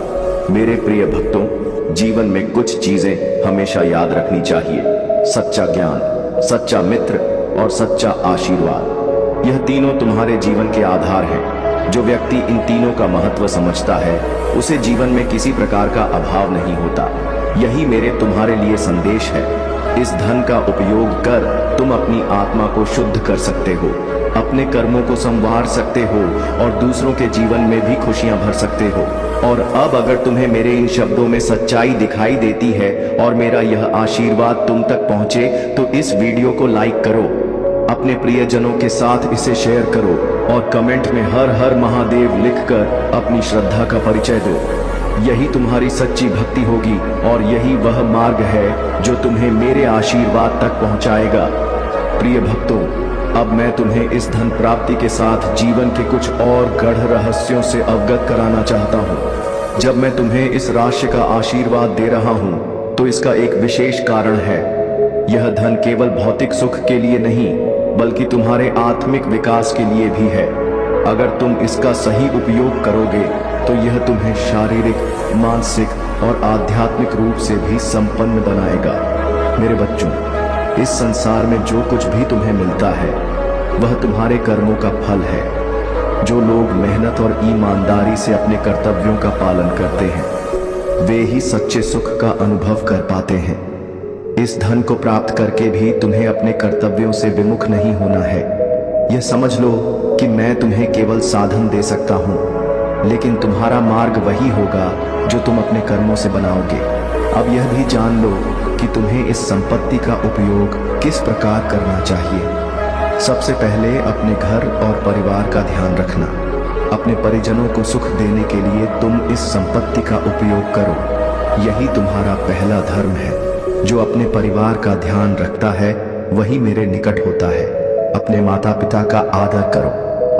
मेरे प्रिय भक्तों, जीवन में कुछ चीजें हमेशा याद रखनी चाहिए। सच्चा ज्ञान, सच्चा मित्र और सच्चा आशीर्वाद, यह तीनों तुम्हारे जीवन के आधार हैं। जो व्यक्ति इन तीनों का महत्व समझता है उसे जीवन में किसी प्रकार का अभाव नहीं होता। यही मेरे तुम्हारे लिए संदेश है। इस धन का उपयोग कर तुम अपनी आत्मा को शुद्ध कर सकते हो, अपने कर्मों को संवार सकते हो और दूसरों के जीवन में भी खुशियां भर सकते हो। और अब अगर तुम्हें मेरे इन शब्दों में सच्चाई दिखाई देती है और मेरा यह आशीर्वाद तुम तक पहुंचे तो इस वीडियो को लाइक करो, अपने प्रियजनों के साथ इसे शेयर करो और कमेंट में हर हर महादेव लिखकर अपनी श्रद्धा का परिचय दो। यही तुम्हारी सच्ची भक्ति होगी और यही वह मार्ग है जो तुम्हें मेरे आशीर्वाद तक पहुंचाएगा। प्रिय भक्तों, अब मैं तुम्हें इस धन प्राप्ति के साथ जीवन के कुछ और गढ़ रहस्यों से अवगत कराना चाहता हूँ। जब मैं तुम्हें इस राशि का आशीर्वाद दे रहा हूँ तो इसका एक विशेष कारण है। यह धन केवल भौतिक सुख के लिए नहीं बल्कि तुम्हारे आत्मिक विकास के लिए भी है। अगर तुम इसका सही उपयोग करोगे तो यह तुम्हें शारीरिक, मानसिक और आध्यात्मिक रूप से भी संपन्न बनाएगा। मेरे बच्चों, इस संसार में जो कुछ भी तुम्हें मिलता है वह तुम्हारे कर्मों का फल है। जो लोग मेहनत और ईमानदारी से अपने कर्तव्यों का पालन करते हैं वे ही सच्चे सुख का अनुभव कर पाते हैं। इस धन को प्राप्त करके भी तुम्हें अपने कर्तव्यों से विमुख नहीं होना है। यह समझ लो कि मैं तुम्हें केवल साधन दे सकता हूँ, लेकिन तुम्हारा मार्ग वही होगा जो तुम अपने कर्मों से बनाओगे। अब यह भी जान लो कि तुम्हें इस संपत्ति का उपयोग किस प्रकार करना चाहिए। सबसे पहले अपने घर और परिवार का ध्यान रखना। अपने परिजनों को सुख देने के लिए तुम इस संपत्ति का उपयोग करो। यही तुम्हारा पहला धर्म है। जो अपने परिवार का ध्यान रखता है वही मेरे निकट होता है। अपने माता पिता का आदर करो,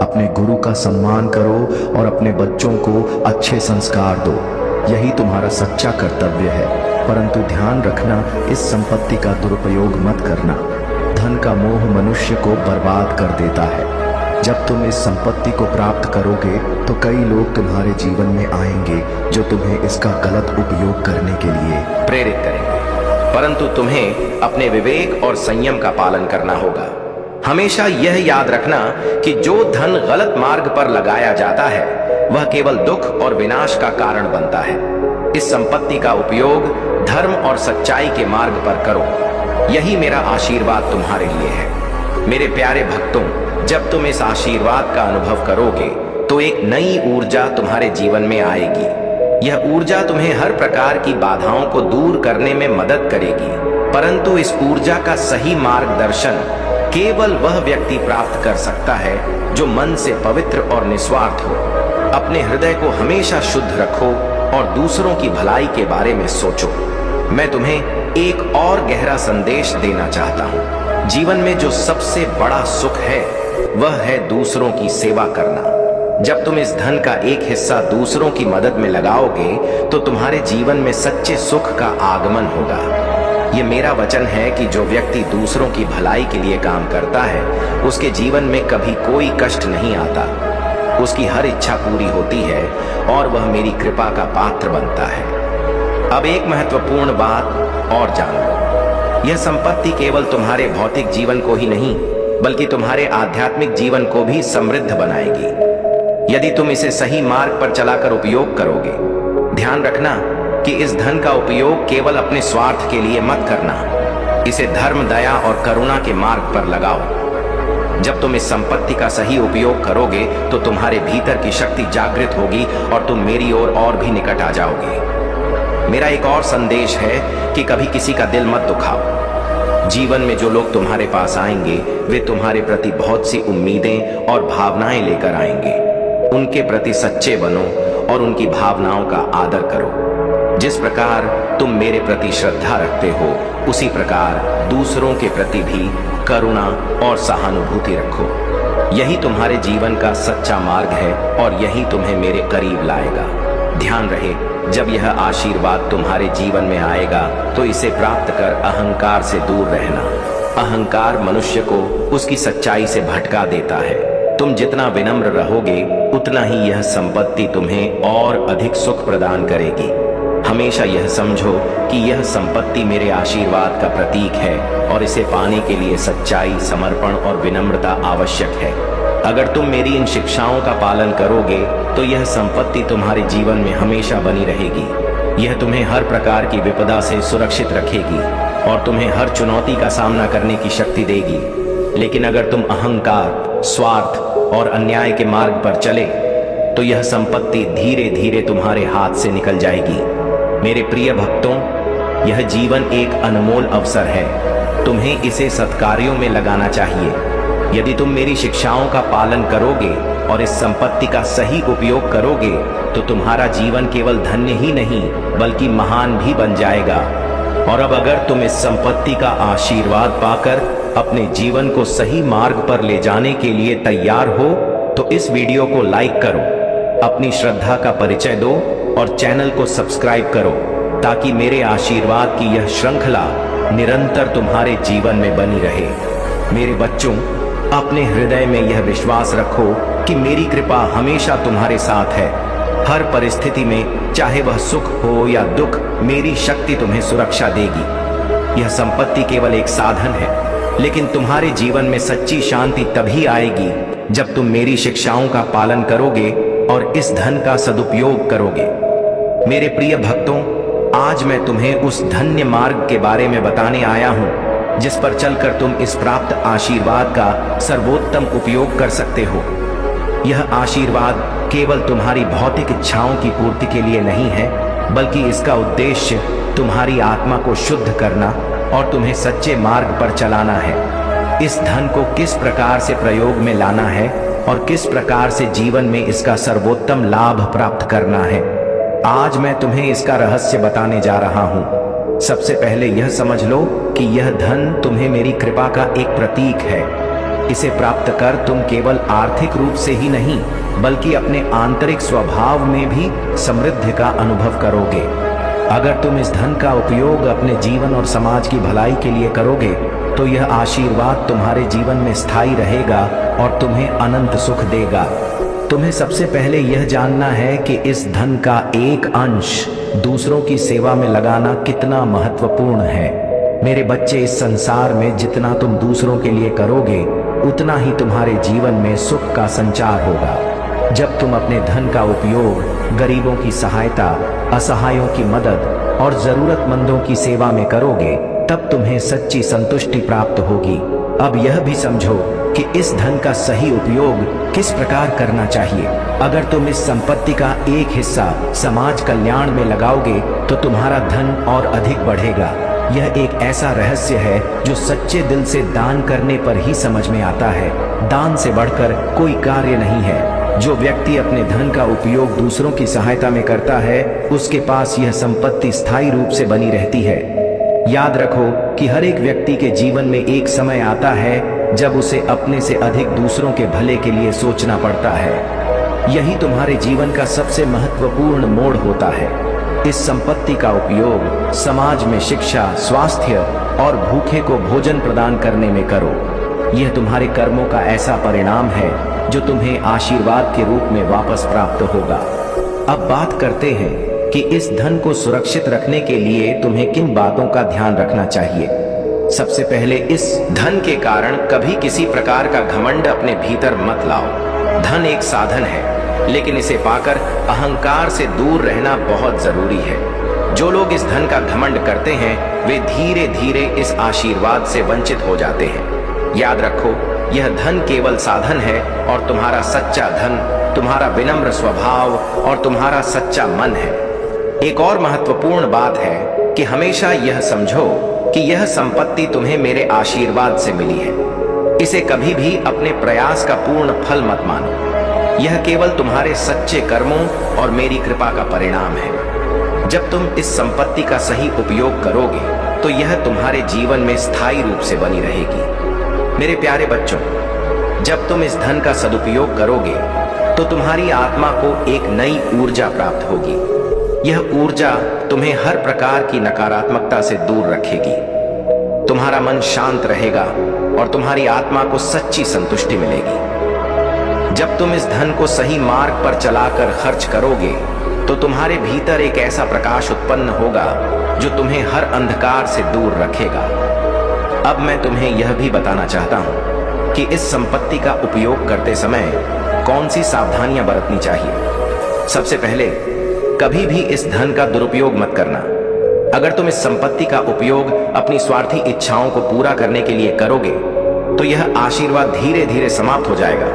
अपने गुरु का सम्मान करो और अपने बच्चों को अच्छे संस्कार दो। यही तुम्हारा सच्चा कर्तव्य है। परंतु ध्यान रखना, इस संपत्ति का दुरुपयोग मत करना। धन का मोह मनुष्य को बर्बाद कर देता है। जब तुम इस संपत्ति को प्राप्त करोगे तो कई लोग तुम्हारे जीवन में आएंगे जो तुम्हें इसका गलत उपयोग करने के लिए प्रेरित करेंगे, परंतु तुम्हें अपने विवेक और संयम का पालन करना होगा। हमेशा यह याद रखना कि जो धन गलत मार्ग पर लगाया जाता है वह केवल दुख और विनाश का कारण बनता है। इस संपत्ति का उपयोग धर्म और सच्चाई के मार्ग पर करो। यही मेरा आशीर्वाद तुम्हारे लिए है। मेरे प्यारे भक्तों, जब तुम इस आशीर्वाद का अनुभव करोगे तो एक नई ऊर्जा तुम्हारे जीवन में आएगी। यह ऊर्जा तुम्हें हर प्रकार की बाधाओं को दूर करने में मदद करेगी, परंतु इस ऊर्जा का सही मार्गदर्शन केवल वह व्यक्ति प्राप्त कर सकता है जो मन से पवित्र और निस्वार्थ हो। अपने हृदय को हमेशा शुद्ध रखो और दूसरों की भलाई के बारे में सोचो। मैं तुम्हें एक और गहरा संदेश देना चाहता हूँ। जीवन में जो सबसे बड़ा सुख है वह है दूसरों की सेवा करना। जब तुम इस धन का एक हिस्सा दूसरों की मदद में लगाओगे तो तुम्हारे जीवन में सच्चे सुख का आगमन होगा। ये मेरा वचन है कि जो व्यक्ति दूसरों की भलाई के लिए काम करता है उसके जीवन में कभी कोई कष्ट नहीं आता। उसकी हर इच्छा पूरी होती है और वह मेरी कृपा का पात्र बनता है। अब एक महत्वपूर्ण बात और जान लो। यह संपत्ति केवल तुम्हारे भौतिक जीवन को ही नहीं बल्कि तुम्हारे आध्यात्मिक जीवन को भी समृद्ध बनाएगी यदि तुम इसे सही मार्ग पर चलाकर उपयोग करोगे। ध्यान रखना कि इस धन का उपयोग केवल अपने स्वार्थ के लिए मत करना। इसे धर्म, दया और करुणा के मार्ग पर लगाओ। जब तुम इस संपत्ति का सही उपयोग करोगे तो तुम्हारे भीतर की शक्ति जागृत होगी और तुम मेरी ओर और भी निकट आ जाओगे। मेरा एक और संदेश है कि कभी किसी का दिल मत दुखाओ। जीवन में जो लोग तुम्हारे पास आएंगे वे तुम्हारे प्रति बहुत सी उम्मीदें और भावनाएं लेकर आएंगे। उनके प्रति सच्चे बनो और उनकी भावनाओं का आदर करो। जिस प्रकार तुम मेरे प्रति श्रद्धा रखते हो उसी प्रकार दूसरों के प्रति भी करुणा और सहानुभूति रखो। यही तुम्हारे जीवन का सच्चा मार्ग है और यही तुम्हें मेरे करीब लाएगा। ध्यान रहे, जब यह आशीर्वाद तुम्हारे जीवन में आएगा तो इसे प्राप्त कर अहंकार से दूर रहना। अहंकार मनुष्य को उसकी सच्चाई से भटका देता है। तुम जितना विनम्र रहोगे उतना ही यह संपत्ति तुम्हें और अधिक सुख प्रदान करेगी। हमेशा यह समझो कि यह संपत्ति मेरे आशीर्वाद का प्रतीक है और इसे पाने के लिए सच्चाई, समर्पण और विनम्रता आवश्यक है। अगर तुम मेरी इन शिक्षाओं का पालन करोगे तो यह संपत्ति तुम्हारे जीवन में हमेशा बनी रहेगी। यह तुम्हें हर प्रकार की विपदा से सुरक्षित रखेगी और तुम्हें हर चुनौती का सामना करने की शक्ति देगी। लेकिन अगर तुम अहंकार, स्वार्थ और अन्याय के मार्ग पर चले तो यह संपत्ति धीरे धीरे तुम्हारे हाथ से निकल जाएगी। मेरे प्रिय भक्तों, यह जीवन एक अनमोल अवसर है। तुम्हें इसे सत्कार्यों में लगाना चाहिए। यदि तुम मेरी शिक्षाओं का पालन करोगे और इस संपत्ति का सही उपयोग करोगे तो तुम्हारा जीवन केवल धन्य ही नहीं बल्कि महान भी बन जाएगा। और अब अगर तुम इस संपत्ति का आशीर्वाद पाकर अपने जीवन को सही मार्ग पर ले जाने के लिए तैयार हो तो इस वीडियो को लाइक करो, अपनी श्रद्धा का परिचय दो और चैनल को सब्सक्राइब करो ताकि मेरे आशीर्वाद की यह श्रृंखला निरंतर तुम्हारे जीवन में बनी रहे। मेरे बच्चों, अपने हृदय में यह विश्वास रखो कि मेरी कृपा हमेशा तुम्हारे साथ है। हर परिस्थिति में, चाहे वह सुख हो या दुख, मेरी शक्ति तुम्हें सुरक्षा देगी। यह संपत्ति केवल एक साधन है, लेकिन तुम्हारे जीवन में सच्ची शांति तभी आएगी जब तुम मेरी शिक्षाओं का पालन करोगे और इस धन का सदुपयोग करोगे। मेरे प्रिय भक्तों, आज मैं तुम्हें उस धन्य मार्ग के बारे में बताने आया हूं जिस पर चलकर तुम इस प्राप्त आशीर्वाद का सर्वोत्तम उपयोग कर सकते हो। यह आशीर्वाद केवल तुम्हारी भौतिक इच्छाओं की पूर्ति के लिए नहीं है, बल्कि इसका उद्देश्य तुम्हारी आत्मा को शुद्ध करना और तुम्हें सच्चे मार्ग पर चलाना है। इस धन को किस प्रकार से प्रयोग में लाना है और किस प्रकार से जीवन में इसका सर्वोत्तम लाभ प्राप्त करना है, आज मैं तुम्हें इसका रहस्य बताने जा रहा हूं। सबसे पहले यह समझ लो कि यह धन तुम्हें मेरी कृपा का एक प्रतीक है। इसे प्राप्त कर तुम केवल आर्थिक रूप से ही नहीं बल्कि अपने आंतरिक स्वभाव में भी समृद्धि का अनुभव करोगे। अगर तुम इस धन का उपयोग अपने जीवन और समाज की भलाई के लिए करोगे तो यह आशीर्वाद तुम्हारे जीवन में स्थायी रहेगा और तुम्हें अनंत सुख देगा। तुम्हें सबसे पहले यह जानना है कि इस धन का एक अंश दूसरों की सेवा में लगाना कितना महत्वपूर्ण है। मेरे बच्चे, इस संसार में जितना तुम दूसरों के लिए करोगे उतना ही तुम्हारे जीवन में सुख का संचार होगा। जब तुम अपने धन का उपयोग गरीबों की सहायता, असहायों की मदद और जरूरतमंदों की सेवा में करोगे तब तुम्हें सच्ची संतुष्टि प्राप्त होगी। अब यह भी समझो कि इस धन का सही उपयोग किस प्रकार करना चाहिए। अगर तुम इस संपत्ति का एक हिस्सा समाज कल्याण में लगाओगे तो तुम्हारा धन और अधिक बढ़ेगा। यह एक ऐसा रहस्य है जो सच्चे दिल से दान करने पर ही समझ में आता है। दान से बढ़कर कोई कार्य नहीं है। जो व्यक्ति अपने धन का उपयोग दूसरों की सहायता में करता है उसके पास यह संपत्ति स्थायी रूप से बनी रहती है। याद रखो कि हर एक व्यक्ति के जीवन में एक समय आता है जब उसे अपने से अधिक दूसरों के भले के लिए सोचना पड़ता है। यही तुम्हारे जीवन का सबसे महत्वपूर्ण मोड़ होता है। इस संपत्ति का उपयोग समाज में शिक्षा, स्वास्थ्य और भूखे को भोजन प्रदान करने में करो। यह तुम्हारे कर्मों का ऐसा परिणाम है जो तुम्हें आशीर्वाद के रूप में वापस प्राप्त होगा। अब बात करते हैं कि इस धन को सुरक्षित रखने के लिए तुम्हें किन बातों का ध्यान रखना चाहिए। सबसे पहले इस धन के कारण कभी किसी प्रकार का घमंड अपने भीतर मत लाओ। धन एक साधन है, लेकिन इसे पाकर अहंकार से दूर रहना बहुत जरूरी है। जो लोग इस धन का घमंड करते हैं वे धीरे धीरे इस आशीर्वाद से वंचित हो जाते हैं। याद रखो, यह धन केवल साधन है और तुम्हारा सच्चा धन तुम्हारा विनम्र स्वभाव और तुम्हारा सच्चा मन है। एक और महत्वपूर्ण बात है कि हमेशा यह समझो कि यह संपत्ति तुम्हें मेरे आशीर्वाद से मिली है। इसे कभी भी अपने प्रयास का पूर्ण फल मत मानो। यह केवल तुम्हारे सच्चे कर्मों और मेरी कृपा का परिणाम है। जब तुम इस संपत्ति का सही उपयोग करोगे तो यह तुम्हारे जीवन में स्थायी रूप से बनी रहेगी। मेरे प्यारे बच्चों, जब तुम इस धन का सदुपयोग करोगे तो तुम्हारी आत्मा को एक नई ऊर्जा प्राप्त होगी। यह ऊर्जा तुम्हें हर प्रकार की नकारात्मकता से दूर रखेगी। तुम्हारा मन शांत रहेगा और तुम्हारी आत्मा को सच्ची संतुष्टि मिलेगी। जब तुम इस धन को सही मार्ग पर चलाकर खर्च करोगे तो तुम्हारे भीतर एक ऐसा प्रकाश उत्पन्न होगा जो तुम्हें हर अंधकार से दूर रखेगा। अब मैं तुम्हें यह भी बताना चाहता हूं कि इस संपत्ति का उपयोग करते समय कौन सी सावधानियां बरतनी चाहिए। सबसे पहले, कभी भी इस धन का दुरुपयोग मत करना। अगर तुम इस संपत्ति का उपयोग अपनी स्वार्थी इच्छाओं को पूरा करने के लिए करोगे तो यह आशीर्वाद धीरे धीरे समाप्त हो जाएगा।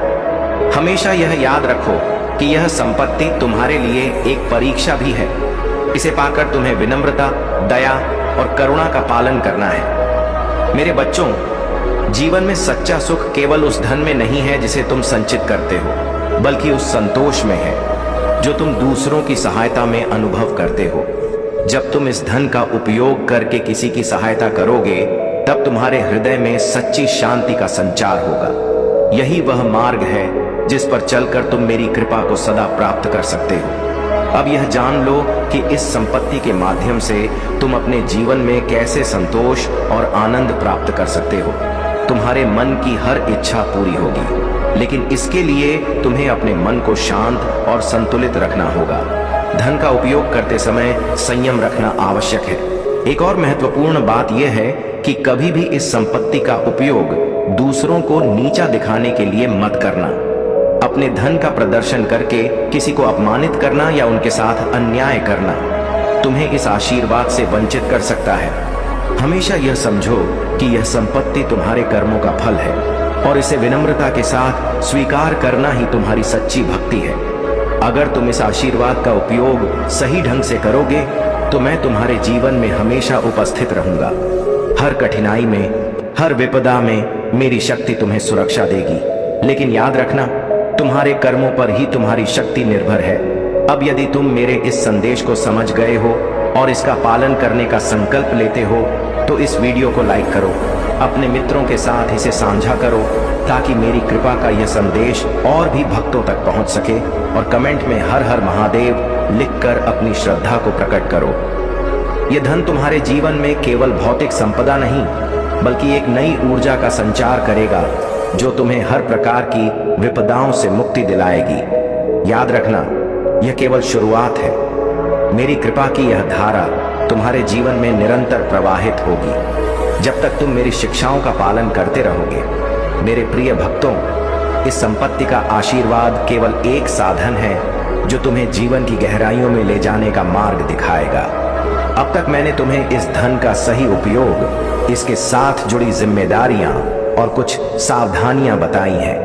हमेशा यह याद रखो कि यह संपत्ति तुम्हारे लिए एक परीक्षा भी है। इसे पाकर तुम्हें विनम्रता, दया और करुणा का पालन करना है। मेरे बच्चों, जीवन में सच्चा सुख केवल उस धन में नहीं है जिसे तुम संचित करते हो, बल्कि उस संतोष में है जो तुम दूसरों की सहायता में अनुभव करते हो। जब तुम इस धन का उपयोग करके किसी की सहायता करोगे तब तुम्हारे हृदय में सच्ची शांति का संचार होगा। यही वह मार्ग है जिस पर चलकर तुम मेरी कृपा को सदा प्राप्त कर सकते हो। अब यह जान लो कि इस संपत्ति के माध्यम से तुम अपने जीवन में कैसे संतोष और आनंद प्राप्त कर सकते हो। तुम्हारे मन की हर इच्छा पूरी होगी, लेकिन इसके लिए तुम्हें अपने मन को शांत और संतुलित रखना होगा। धन का उपयोग करते समय संयम रखना आवश्यक है। एक और महत्वपूर्ण बात यह है कि कभी भी इस संपत्ति का उपयोग दूसरों को नीचा दिखाने के लिए मत करना। अपने धन का प्रदर्शन करके किसी को अपमानित करना या उनके साथ अन्याय करना तुम्हें इस आशीर्वाद से वंचित कर सकता है। हमेशा यह समझो कि यह संपत्ति तुम्हारे कर्मों का फल है और इसे विनम्रता के साथ स्वीकार करना ही तुम्हारी सच्ची भक्ति है। अगर तुम इस आशीर्वाद का उपयोग सही ढंग से करोगे तो मैं तुम्हारे जीवन में हमेशा उपस्थित रहूंगा। हर कठिनाई में, हर विपदा में मेरी शक्ति तुम्हें सुरक्षा देगी। लेकिन याद रखना, तुम्हारे कर्मों पर ही तुम्हारी शक्ति निर्भर है। अब यदि तुम मेरे इस संदेश को समझ गए हो और इसका पालन करने का संकल्प लेते हो तो इस वीडियो को लाइक करो, अपने मित्रों के साथ इसे साझा करो ताकि मेरी कृपा का यह संदेश और भी भक्तों तक पहुंच सके, और कमेंट में हर हर महादेव लिखकर अपनी श्रद्धा को प्रकट करो। यह धन तुम्हारे जीवन में केवल भौतिक संपदा नहीं बल्कि एक नई ऊर्जा का संचार करेगा जो तुम्हें हर प्रकार की विपदाओं से मुक्ति दिलाएगी। याद रखना, यह केवल शुरुआत है। मेरी कृपा की यह धारा तुम्हारे जीवन में निरंतर प्रवाहित होगी जब तक तुम मेरी शिक्षाओं का पालन करते रहोगे। मेरे प्रिय भक्तों, इस संपत्ति का आशीर्वाद केवल एक साधन है जो तुम्हें जीवन की गहराइयों में ले जाने का मार्ग दिखाएगा। अब तक मैंने तुम्हें इस धन का सही उपयोग, इसके साथ जुड़ी जिम्मेदारियां और कुछ सावधानियां बताई हैं,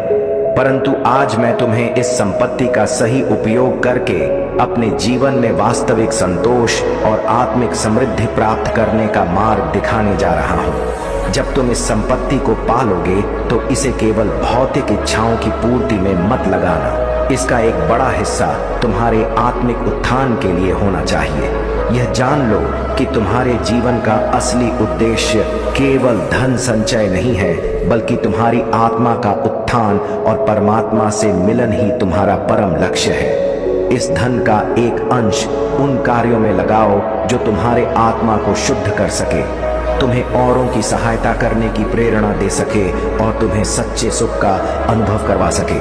परंतु आज मैं तुम्हें इस संपत्ति का सही उपयोग करके अपने जीवन में वास्तविक संतोष और आत्मिक समृद्धि प्राप्त करने का मार्ग दिखाने जा रहा हूं। जब तुम इस संपत्ति को पालोगे तो इसे केवल भौतिक इच्छाओं की पूर्ति में मत लगाना। इसका एक बड़ा हिस्सा तुम्हारे आत्मिक उत्थान के लिए होना चाहिए। यह जान लो कि तुम्हारे जीवन का असली उद्देश्य केवल धन संचय नहीं है, बल्कि तुम्हारी आत्मा का उत्थान और परमात्मा से मिलन ही तुम्हारा परम लक्ष्य है। इस धन का एक अंश उन कार्यों में लगाओ जो तुम्हारे आत्मा को शुद्ध कर सके, तुम्हें औरों की सहायता करने की प्रेरणा दे सके और तुम्हें सच्चे सुख का अनुभव करवा सके।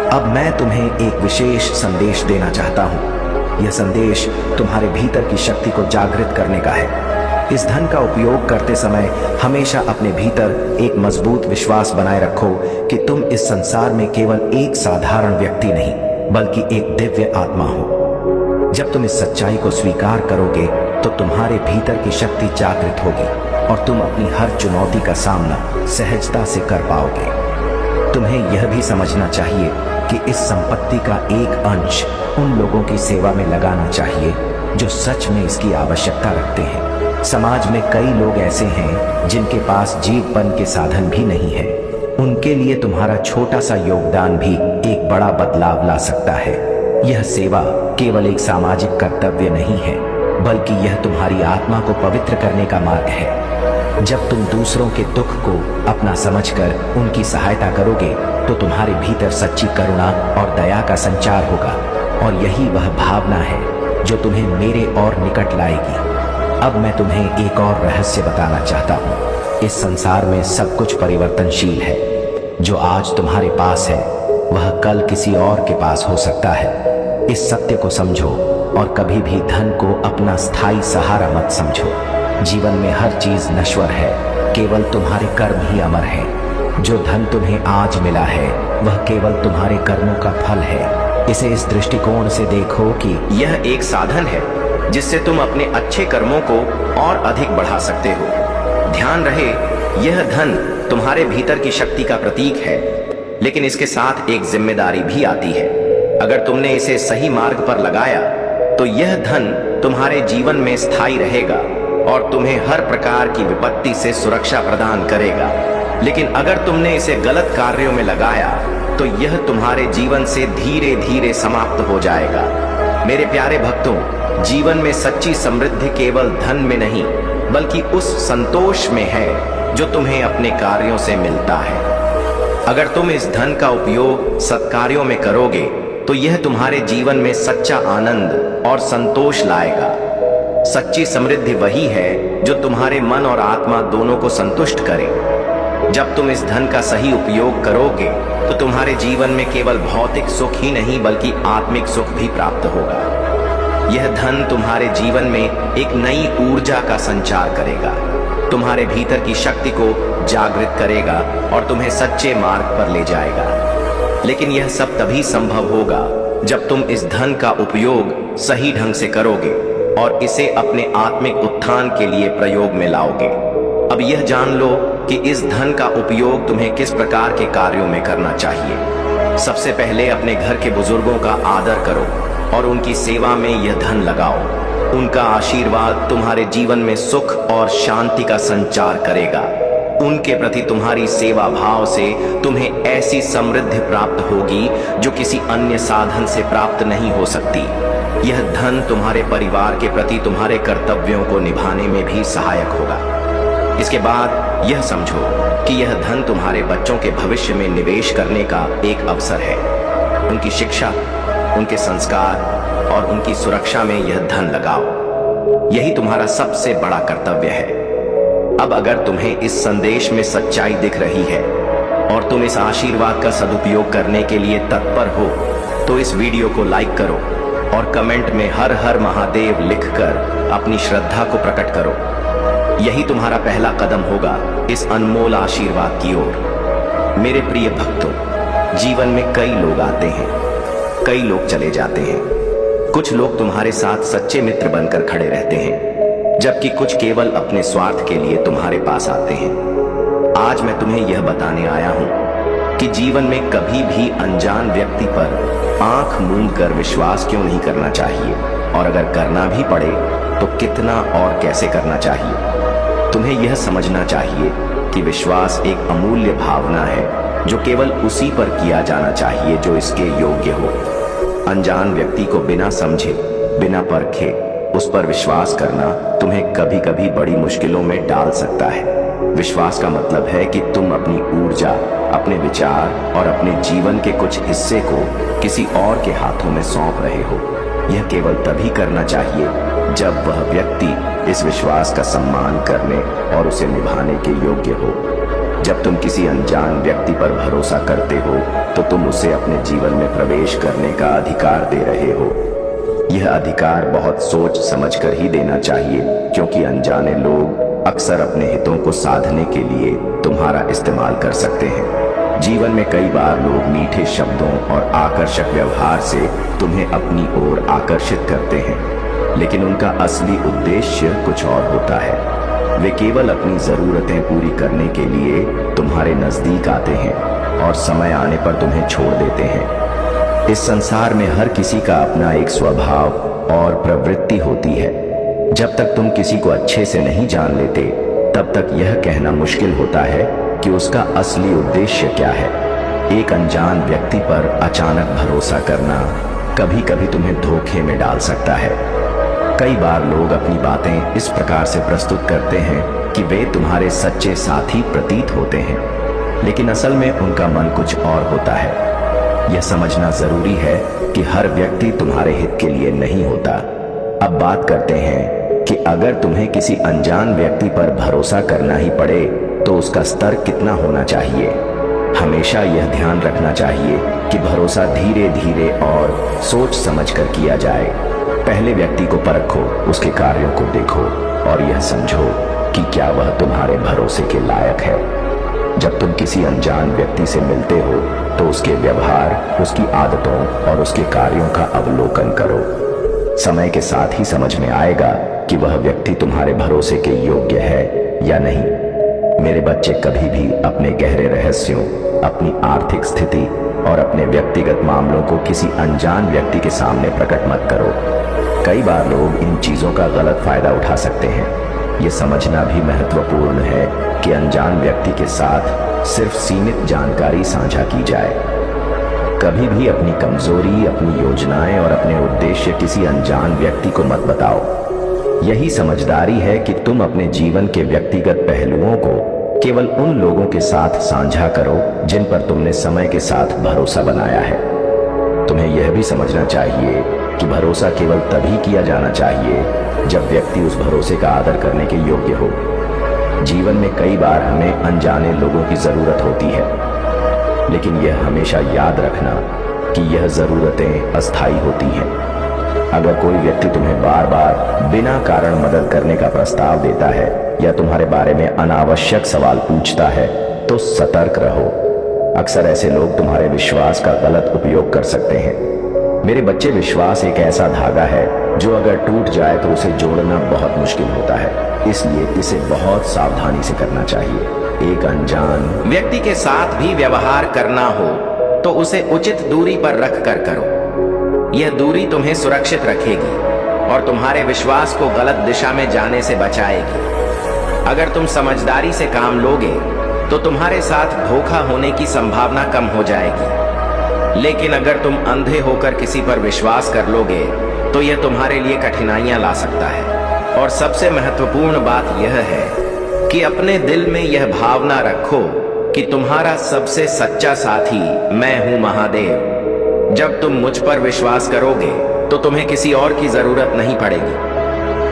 अब मैं तुम्हें एक विशेष संदेश देना चाहता हूँ। यह संदेश तुम्हारे भीतर की शक्ति को जागृत करने का है। इस धन का उपयोग करते समय हमेशा अपने भीतर एक मजबूत विश्वास बनाए रखो कि तुम इस संसार में केवल एक साधारण व्यक्ति नहीं बल्कि एक दिव्य आत्मा हो। जब तुम इस सच्चाई को स्वीकार करोगे तो तुम्हारे भीतर की शक्ति जागृत होगी और तुम अपनी हर चुनौती का सामना सहजता से कर पाओगे। तुम्हें यह भी समझना चाहिए कि इस संपत्ति का एक अंश उन लोगों की सेवा में लगाना चाहिए जो सच में इसकी आवश्यकता रखते हैं। समाज में कई लोग ऐसे हैं जिनके पास जीवन के साधन भी नहीं है। उनके लिए तुम्हारा छोटा सा योगदान भी एक बड़ा बदलाव ला सकता है। यह सेवा केवल एक सामाजिक कर्तव्य नहीं है बल्कि यह तुम्हारी आत्मा को पवित्र करने का मार्ग है। जब तुम दूसरों के दुख को अपना समझकर उनकी सहायता करोगे तो तुम्हारे भीतर सच्ची करुणा और दया का संचार होगा और यही वह भावना है जो तुम्हें मेरे और निकट लाएगी। अब मैं तुम्हें एक और रहस्य बताना चाहता हूँ। इस संसार में सब कुछ परिवर्तनशील है। जो आज तुम्हारे पास है वह कल किसी और के पास हो सकता है। इस सत्य को समझो और कभी भी धन को अपना स्थायी सहारा मत समझो। जीवन में हर चीज नश्वर है, केवल तुम्हारे कर्म ही अमर है। जो धन तुम्हें आज मिला है वह केवल तुम्हारे कर्मों का फल है। इसे इस दृष्टिकोण से देखो कि यह एक साधन है जिससे तुम अपने अच्छे कर्मों को और अधिक बढ़ा सकते हो। ध्यान रहे, यह धन तुम्हारे भीतर की शक्ति का प्रतीक है, लेकिन इसके साथ एक जिम्मेदारी भी आती है। अगर तुमने इसे सही मार्ग पर लगाया तो यह धन तुम्हारे जीवन में स्थायी रहेगा और तुम्हें हर प्रकार की विपत्ति से सुरक्षा प्रदान करेगा। लेकिन अगर तुमने इसे गलत कार्यों में लगाया तो यह तुम्हारे जीवन से धीरे धीरे समाप्त हो जाएगा। मेरे प्यारे भक्तों, जीवन में सच्ची समृद्धि केवल धन में नहीं बल्कि उस संतोष में है जो तुम्हें अपने कार्यों से मिलता है। अगर तुम इस धन का उपयोग सत्कार्यों में करोगे तो यह तुम्हारे जीवन में सच्चा आनंद और संतोष लाएगा। सच्ची समृद्धि वही है जो तुम्हारे मन और आत्मा दोनों को संतुष्ट करे। जब तुम इस धन का सही उपयोग करोगे तो तुम्हारे जीवन में केवल भौतिक सुख ही नहीं बल्कि आत्मिक सुख भी प्राप्त होगा। यह धन तुम्हारे जीवन में एक नई ऊर्जा का संचार करेगा, तुम्हारे भीतर की शक्ति को जागृत करेगा और तुम्हें सच्चे मार्ग पर ले जाएगा। लेकिन यह सब तभी संभव होगा जब तुम इस धन का उपयोग सही ढंग से करोगे और इसे अपने आत्मिक उत्थान के लिए प्रयोग में लाओगे। अब यह जान लो कि इस धन का उपयोग तुम्हें किस प्रकार के कार्यों में करना चाहिए। सबसे पहले अपने घर के बुजुर्गों का आदर करो और उनकी सेवा में यह धन लगाओ। उनका आशीर्वाद तुम्हारे जीवन में सुख और शांति का संचार करेगा। उनके प्रति तुम्हारी सेवा भाव से तुम्हें ऐसी समृद्धि प्राप्त होगी जो किसी अन्य साधन से प्राप्त नहीं हो सकती। यह धन तुम्हारे परिवार के प्रति तुम्हारे कर्तव्यों को निभाने में भी सहायक होगा। इसके बाद यह समझो कि यह धन तुम्हारे बच्चों के भविष्य में निवेश करने का एक अवसर है। उनकी शिक्षा, उनके संस्कार और उनकी सुरक्षा में यह धन लगाओ। यही तुम्हारा सबसे बड़ा कर्तव्य है। अब अगर तुम्हें इस संदेश में सच्चाई दिख रही है और तुम इस आशीर्वाद का सदुपयोग करने के लिए तत्पर हो तो इस वीडियो को लाइक करो और कमेंट में हर हर महादेव लिखकर अपनी श्रद्धा को प्रकट करो। यही तुम्हारा पहला कदम होगा इस अनमोल आशीर्वाद की ओर। मेरे प्रिय भक्तों, जीवन में कई लोग आते हैं, कई लोग चले जाते हैं। कुछ लोग तुम्हारे साथ सच्चे मित्र बनकर खड़े रहते हैं, जबकि कुछ केवल अपने स्वार्थ के लिए तुम्हारे पास आते हैं। आज मैं तुम्हें यह बताने आया हूं कि जीवन में कभी भी अनजान व्यक्ति पर आंख मूंद कर विश्वास क्यों नहीं करना चाहिए, और अगर करना भी पड़े तो कितना और कैसे करना चाहिए। तुम्हें यह समझना चाहिए कि विश्वास एक अमूल्य भावना है जो केवल उसी पर किया जाना चाहिए जो इसके योग्य हो। अनजान व्यक्ति को बिना समझे, बिना परखे उस पर विश्वास करना तुम्हें कभी कभी बड़ी मुश्किलों में डाल सकता है। विश्वास का मतलब है कि तुम अपनी ऊर्जा, अपने विचार और अपने जीवन के कुछ हिस्से को किसी और के हाथों में सौंप रहे हो। यह केवल तभी करना चाहिए जब वह व्यक्ति इस विश्वास का सम्मान करने और उसे निभाने के योग्य हो। जब तुम किसी अनजान व्यक्ति पर भरोसा करते हो तो तुम उसे अपने जीवन में प्रवेश करने का अधिकार दे रहे हो। यह अधिकार बहुत सोच समझकर ही देना चाहिए, क्योंकि अनजाने लोग अक्सर अपने हितों को साधने के लिए तुम्हारा इस्तेमाल कर सकते हैं। जीवन में कई बार लोग मीठे शब्दों और आकर्षक व्यवहार से तुम्हें अपनी ओर आकर्षित करते हैं, लेकिन उनका असली उद्देश्य कुछ और होता है। वे केवल अपनी जरूरतें पूरी करने के लिए तुम्हारे नजदीक आते हैं और समय आने पर तुम्हें छोड़ देते हैं। इस संसार में हर किसी का अपना एक स्वभाव और प्रवृत्ति होती है। जब तक तुम किसी को अच्छे से नहीं जान लेते, तब तक यह कहना मुश्किल होता है कि उसका असली उद्देश्य क्या है। एक अनजान व्यक्ति पर अचानक भरोसा करना कभी कभी तुम्हें धोखे में डाल सकता है। कई बार लोग अपनी बातें इस प्रकार से प्रस्तुत करते हैं कि वे तुम्हारे सच्चे साथी प्रतीत होते हैं, लेकिन असल में उनका मन कुछ और होता है। यह समझना जरूरी है कि हर व्यक्ति तुम्हारे हित के लिए नहीं होता। अब बात करते हैं कि अगर तुम्हें किसी अनजान व्यक्ति पर भरोसा करना ही पड़े तो उसका स्तर कितना होना चाहिए। हमेशा यह ध्यान रखना चाहिए कि भरोसा धीरे धीरे और सोच समझकर किया जाए। पहले व्यक्ति को परखो, उसके कार्यों को देखो और यह समझो कि क्या वह तुम्हारे भरोसे के लायक है। जब तुम किसी अनजान व्यक्ति से मिलते हो तो उसके व्यवहार, उसकी आदतों और उसके कार्यों का अवलोकन करो। समय के साथ ही समझ में आएगा कि वह व्यक्ति तुम्हारे भरोसे के योग्य है या नहीं। मेरे बच्चे कभी भी अपने गहरे रहस्यों, अपनी आर्थिक स्थिति और अपने व्यक्तिगत मामलों को किसी अनजान व्यक्ति के सामने प्रकट मत करो। कई बार लोग इन चीजों का गलत फायदा उठा सकते हैं। ये समझना भी महत्वपूर्ण है कि अनजान व्यक्ति के साथ सिर्फ सीमित जानकारी साझा की जाए। कभी भी अपनी कमजोरी, अपनी योजनाएं और अपने उद्देश्य किसी अनजान व्यक्ति को मत बताओ। यही समझदारी है कि तुम अपने जीवन के व्यक्तिगत पहलुओं को केवल उन लोगों के साथ साझा करो जिन पर तुमने समय के साथ भरोसा बनाया है। तुम्हें यह भी समझना चाहिए कि भरोसा केवल तभी किया जाना चाहिए जब व्यक्ति उस भरोसे का आदर करने के योग्य हो। जीवन में कई बार हमें अनजाने लोगों की जरूरत होती है, लेकिन यह हमेशा याद रखना कि यह जरूरतें अस्थायी होती हैं। अगर कोई व्यक्ति तुम्हें बार बार बिना कारण मदद करने का प्रस्ताव देता है या तुम्हारे बारे में अनावश्यक सवाल पूछता है तो सतर्क रहो। अक्सर ऐसे लोग तुम्हारे विश्वास का गलत उपयोग कर सकते हैं। मेरे बच्चे, विश्वास एक ऐसा धागा है जो अगर टूट जाए तो उसे जोड़ना बहुत मुश्किल होता है, इसलिए इसे बहुत सावधानी से करना चाहिए। एक अनजान व्यक्ति के साथ भी व्यवहार करना हो तो उसे उचित दूरी पर रख कर करो। यह दूरी तुम्हें सुरक्षित रखेगी और तुम्हारे विश्वास को गलत दिशा में जाने से बचाएगी। अगर तुम समझदारी से काम लोगे तो तुम्हारे साथ धोखा होने की संभावना कम हो जाएगी, लेकिन अगर तुम अंधे होकर किसी पर विश्वास कर लोगे तो यह तुम्हारे लिए कठिनाइयां ला सकता है। और सबसे महत्वपूर्ण बात यह है कि अपने दिल में यह भावना रखो कि तुम्हारा सबसे सच्चा साथी मैं हूं, महादेव। जब तुम मुझ पर विश्वास करोगे तो तुम्हें किसी और की जरूरत नहीं पड़ेगी।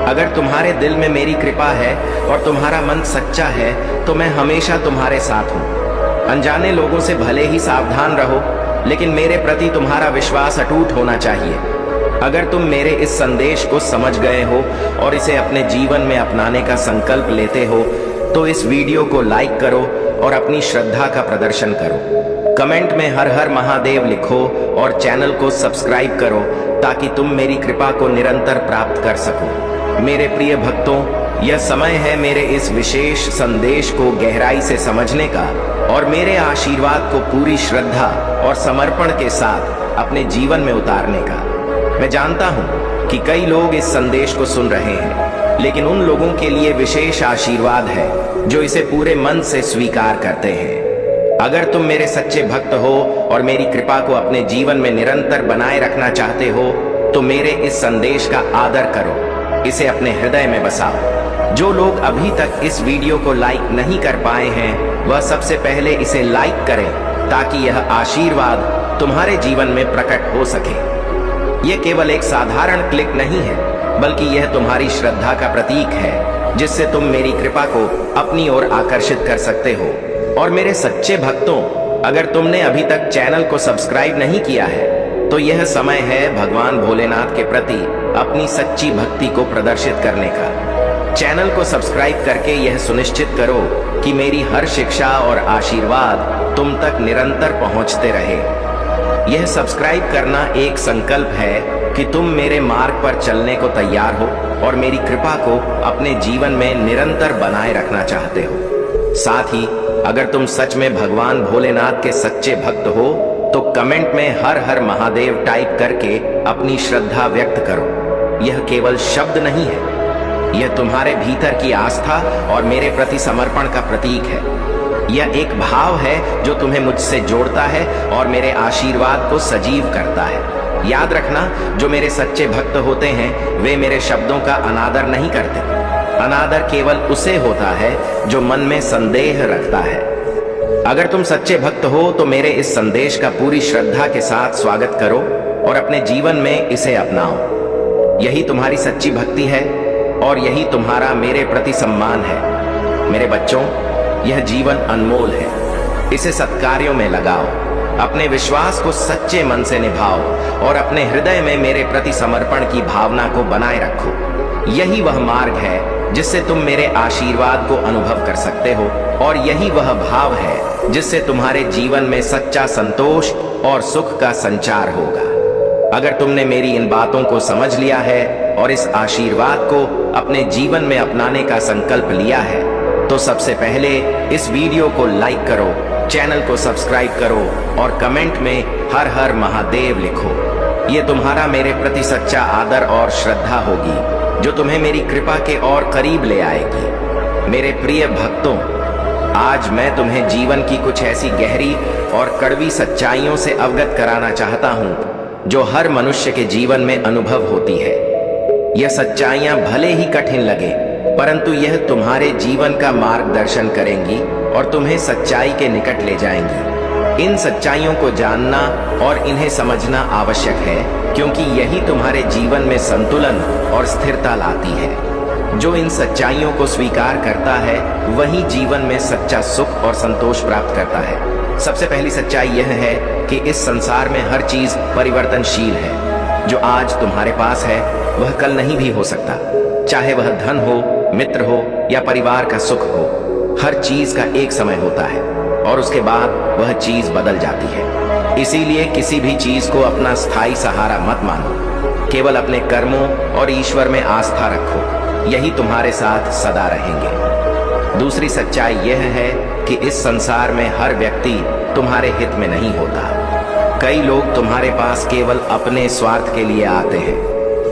अगर तुम्हारे दिल में मेरी कृपा है और तुम्हारा मन सच्चा है तो मैं हमेशा तुम्हारे साथ हूं। अनजाने लोगों से भले ही सावधान रहो, लेकिन मेरे प्रति तुम्हारा विश्वास अटूट होना चाहिए। अगर तुम मेरे इस संदेश को समझ गए हो और इसे अपने जीवन में अपनाने का संकल्प लेते हो तो इस वीडियो को लाइक करो और अपनी श्रद्धा का प्रदर्शन करो। कमेंट में हर हर महादेव लिखो और चैनल को सब्सक्राइब करो ताकि तुम मेरी कृपा को निरंतर प्राप्त कर सको। मेरे प्रिय भक्तों, यह समय है मेरे इस विशेष संदेश को गहराई से समझने का और मेरे आशीर्वाद को पूरी श्रद्धा और समर्पण के साथ अपने जीवन में उतारने का। मैं जानता हूं कि कई लोग इस संदेश को सुन रहे हैं, लेकिन उन लोगों के लिए विशेष आशीर्वाद है जो इसे पूरे मन से स्वीकार करते हैं। अगर तुम मेरे सच्चे भक्त हो और मेरी कृपा को अपने जीवन में निरंतर बनाए रखना चाहते हो तो मेरे इस संदेश का आदर करो, इसे अपने हृदय में बसाओ। जो लोग अभी तक इस वीडियो को लाइक नहीं कर पाए हैं वह सबसे पहले इसे लाइक करें ताकि यह आशीर्वाद तुम्हारे जीवन में प्रकट हो सके। यह केवल एक साधारण क्लिक नहीं है, बल्कि यह तुम्हारी श्रद्धा का प्रतीक है जिससे तुम मेरी कृपा को अपनी ओर आकर्षित कर सकते हो। और मेरे सच्चे भक्तों, अगर तुमने अभी तक चैनल को सब्सक्राइब नहीं किया है तो यह समय है भगवान भोलेनाथ के प्रति अपनी सच्ची भक्ति को प्रदर्शित करने का। चैनल को सब्सक्राइब करके यह सुनिश्चित करो कि मेरी हर शिक्षा और आशीर्वाद तुम तक निरंतर पहुंचते रहे। यह सब्सक्राइब करना एक संकल्प है कि तुम मेरे मार्ग पर चलने को तैयार हो और मेरी कृपा को अपने जीवन में निरंतर बनाए रखना चाहते हो। साथ ही अगर तुम सच में भगवान भोलेनाथ के सच्चे भक्त हो तो कमेंट में हर हर महादेव टाइप करके अपनी श्रद्धा व्यक्त करो। यह केवल शब्द नहीं है, यह तुम्हारे भीतर की आस्था और मेरे प्रति समर्पण का प्रतीक है। यह एक भाव है जो तुम्हें मुझसे जोड़ता है और मेरे आशीर्वाद को सजीव करता है। याद रखना, जो मेरे सच्चे भक्त होते हैं वे मेरे शब्दों का अनादर नहीं करते। अनादर केवल उसे होता है जो मन में संदेह रखता है। अगर तुम सच्चे भक्त हो तो मेरे इस संदेश का पूरी श्रद्धा के साथ स्वागत करो और अपने जीवन में इसे अपनाओ। यही तुम्हारी सच्ची भक्ति है और यही तुम्हारा मेरे प्रति सम्मान है। मेरे बच्चों, यह जीवन अनमोल है, इसे सत्कार्यों में लगाओ, अपने विश्वास को सच्चे मन से निभाओ और अपने हृदय में मेरे प्रति समर्पण की भावना को बनाए रखो। यही वह मार्ग है जिससे तुम मेरे आशीर्वाद को अनुभव कर सकते हो और यही वह भाव है जिससे तुम्हारे जीवन में सच्चा संतोष और सुख का संचार होगा। अगर तुमने मेरी इन बातों को समझ लिया है और इस आशीर्वाद को अपने जीवन में अपनाने का संकल्प लिया है तो सबसे पहले इस वीडियो को लाइक करो, चैनल को सब्सक्राइब करो और कमेंट में हर हर महादेव लिखो। ये तुम्हारा मेरे प्रति सच्चा आदर और श्रद्धा होगी जो तुम्हें मेरी कृपा के और करीब ले आएगी। मेरे प्रिय भक्तों, आज मैं तुम्हें जीवन की कुछ ऐसी गहरी और कड़वी सच्चाइयों से अवगत कराना चाहता हूं जो हर मनुष्य के जीवन में अनुभव होती है। यह सच्चाइयां भले ही कठिन लगे परंतु यह तुम्हारे जीवन का मार्गदर्शन करेंगी और तुम्हें सच्चाई के निकट ले जाएंगी। इन सच्चाइयों को जानना और इन्हें समझना आवश्यक है क्योंकि यही तुम्हारे जीवन में संतुलन और स्थिरता लाती है। जो इन सच्चाइयों को स्वीकार करता है वही जीवन में सच्चा सुख और संतोष प्राप्त करता है। सबसे पहली सच्चाई यह है कि इस संसार में हर चीज परिवर्तनशील है। जो आज तुम्हारे पास है वह कल नहीं भी हो सकता, चाहे वह धन हो, मित्र हो या परिवार का सुख हो। हर चीज का एक समय होता है और उसके बाद वह चीज बदल जाती है। इसीलिए किसी भी चीज को अपना स्थायी सहारा मत मानो, केवल अपने कर्मों और ईश्वर में आस्था रखो, यही तुम्हारे साथ सदा रहेंगे। दूसरी सच्चाई यह है कि इस संसार में हर व्यक्ति तुम्हारे हित में नहीं होता। कई लोग तुम्हारे पास केवल अपने स्वार्थ के लिए आते हैं।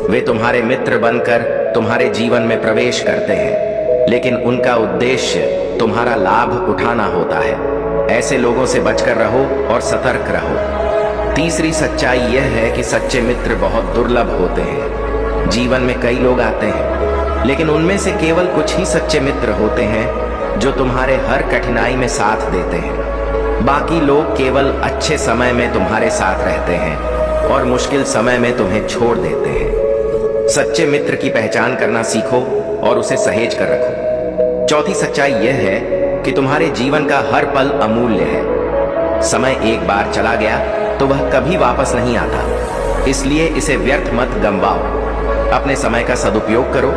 वे तुम्हारे मित्र बनकर तुम्हारे जीवन में प्रवेश करते हैं लेकिन उनका उद्देश्य तुम्हारा लाभ उठाना होता है। ऐसे लोगों से बचकर रहो और सतर्क रहो। तीसरी सच्चाई यह है कि सच्चे मित्र बहुत दुर्लभ होते हैं। जीवन में कई लोग आते हैं लेकिन उनमें से केवल कुछ ही सच्चे मित्र होते हैं जो तुम्हारे हर कठिनाई में साथ देते हैं। बाकी लोग केवल अच्छे समय में तुम्हारे साथ रहते हैं और मुश्किल समय में तुम्हें छोड़ देते हैं। सच्चे मित्र की पहचान करना सीखो और उसे सहेज कर रखो। चौथी सच्चाई यह है कि तुम्हारे जीवन का हर पल अमूल्य है। समय एक बार चला गया तो वह कभी वापस नहीं आता, इसलिए इसे व्यर्थ मत गंवाओ। अपने समय का सदुपयोग करो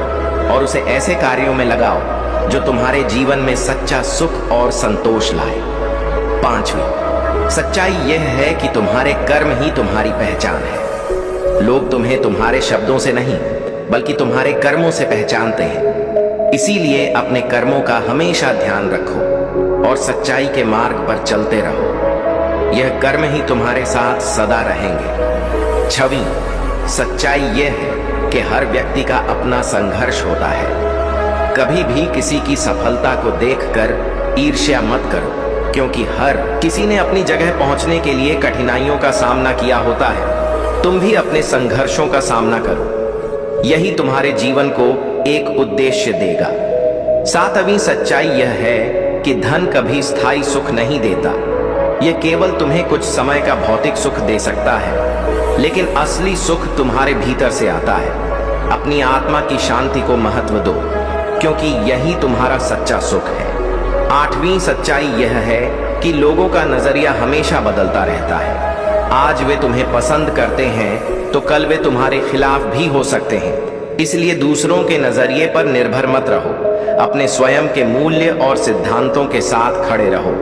और उसे ऐसे कार्यों में लगाओ जो तुम्हारे जीवन में सच्चा सुख और संतोष लाए। पांचवी सच्चाई यह है कि तुम्हारे कर्म ही तुम्हारी पहचान है। लोग तुम्हें तुम्हारे शब्दों से नहीं बल्कि तुम्हारे कर्मों से पहचानते हैं। इसीलिए अपने कर्मों का हमेशा ध्यान रखो और सच्चाई के मार्ग पर चलते रहो। यह कर्म ही तुम्हारे साथ सदा रहेंगे। छठी सच्चाई यह है कि हर व्यक्ति का अपना संघर्ष होता है। कभी भी किसी की सफलता को देखकर ईर्ष्या मत करो क्योंकि हर किसी ने अपनी जगह पहुंचने के लिए कठिनाइयों का सामना किया होता है। तुम भी अपने संघर्षों का सामना करो, यही तुम्हारे जीवन को एक उद्देश्य देगा। सातवीं सच्चाई यह है कि धन कभी स्थायी सुख नहीं देता। यह केवल तुम्हें कुछ समय का भौतिक सुख दे सकता है लेकिन असली सुख तुम्हारे भीतर से आता है। अपनी आत्मा की शांति को महत्व दो क्योंकि यही तुम्हारा सच्चा सुख है। आठवीं सच्चाई यह है कि लोगों का नजरिया हमेशा बदलता रहता है। आज वे तुम्हें पसंद करते हैं तो कल वे तुम्हारे खिलाफ भी हो सकते हैं। इसलिए दूसरों के नजरिए पर निर्भर मत रहो, अपने स्वयं के मूल्य और सिद्धांतों के साथ खड़े रहो।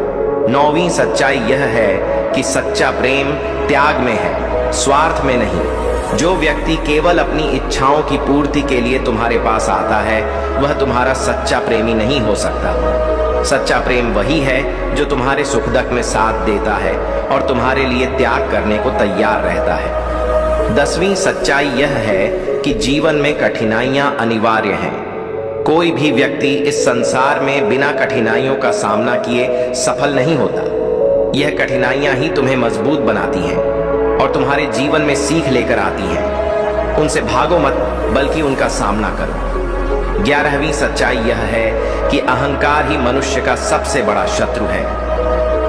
9वीं सच्चाई यह है कि सच्चा प्रेम त्याग में है, स्वार्थ में नहीं। जो व्यक्ति केवल अपनी इच्छाओं की पूर्ति के लिए तुम्हारे पास आता है वह तुम्हारा सच्चा प्रेमी नहीं हो सकता। सच्चा प्रेम वही है जो तुम्हारे सुख दुख में साथ देता है और तुम्हारे लिए त्याग करने को तैयार रहता है। 10वीं सच्चाई यह है कि जीवन में कठिनाइयां अनिवार्य हैं। कोई भी व्यक्ति इस संसार में बिना कठिनाइयों का सामना किए सफल नहीं होता। यह कठिनाइयां ही तुम्हें मजबूत बनाती हैं और तुम्हारे जीवन में सीख लेकर आती हैं। उनसे भागो मत, बल्कि उनका सामना करो। 11वीं सच्चाई यह है कि अहंकार ही मनुष्य का सबसे बड़ा शत्रु है।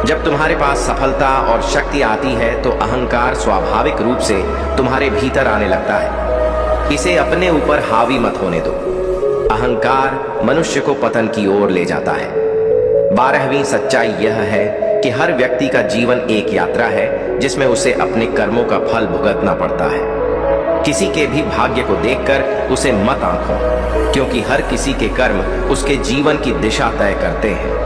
जब तुम्हारे पास सफलता और शक्ति आती है तो अहंकार स्वाभाविक रूप से तुम्हारे भीतर आने लगता है। इसे अपने ऊपर हावी मत होने दो। अहंकार मनुष्य को पतन की ओर ले जाता है। 12वीं सच्चाई यह है कि हर व्यक्ति का जीवन एक यात्रा है जिसमें उसे अपने कर्मों का फल भुगतना पड़ता है। किसी के भी भाग्य को देखकर उसे मत आंको, क्योंकि हर किसी के कर्म उसके जीवन की दिशा तय करते हैं।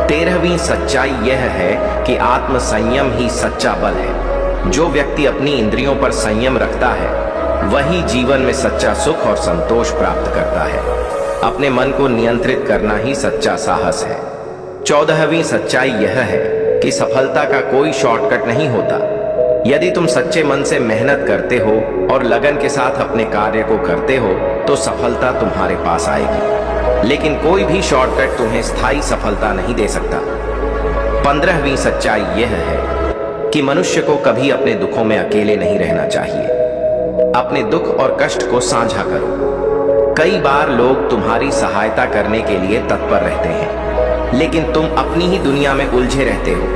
13वीं सच्चाई यह है कि आत्म संयम ही सच्चा बल है। जो व्यक्ति अपनी इंद्रियों पर संयम रखता है वही जीवन में सच्चा सुख और संतोष प्राप्त करता है। अपने मन को नियंत्रित करना ही सच्चा साहस है। 14वीं सच्चाई यह है कि सफलता का कोई शॉर्टकट नहीं होता। यदि तुम सच्चे मन से मेहनत करते हो और लगन के साथ अपने कार्य को करते हो तो सफलता तुम्हारे पास आएगी, लेकिन कोई भी शॉर्टकट तुम्हें स्थायी सफलता नहीं दे सकता। 15वीं सच्चाई यह है कि मनुष्य को कभी अपने दुखों में अकेले नहीं रहना चाहिए। अपने दुख और कष्ट को साझा करो। कई बार लोग तुम्हारी सहायता करने के लिए तत्पर रहते हैं, लेकिन तुम अपनी ही दुनिया में उलझे रहते हो।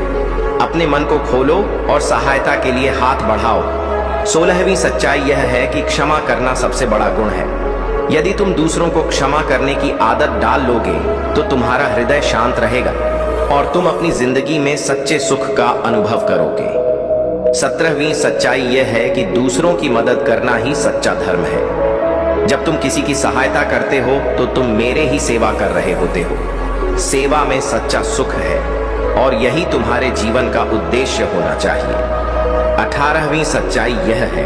अपने मन को खोलो और सहायता के लिए हाथ बढ़ाओ। 16वीं सच्चाई यह है कि क्षमा करना सबसे बड़ा गुण है। यदि तुम दूसरों को क्षमा करने की आदत डाल लोगे तो तुम्हारा हृदय शांत रहेगा और तुम अपनी जिंदगी में सच्चे सुख का अनुभव करोगे। 17वीं सच्चाई यह है कि दूसरों की मदद करना ही सच्चा धर्म है। जब तुम किसी की सहायता करते हो तो तुम मेरे ही सेवा कर रहे होते हो। सेवा में सच्चा सुख है और यही तुम्हारे जीवन का उद्देश्य होना चाहिए। 18वीं सच्चाई यह है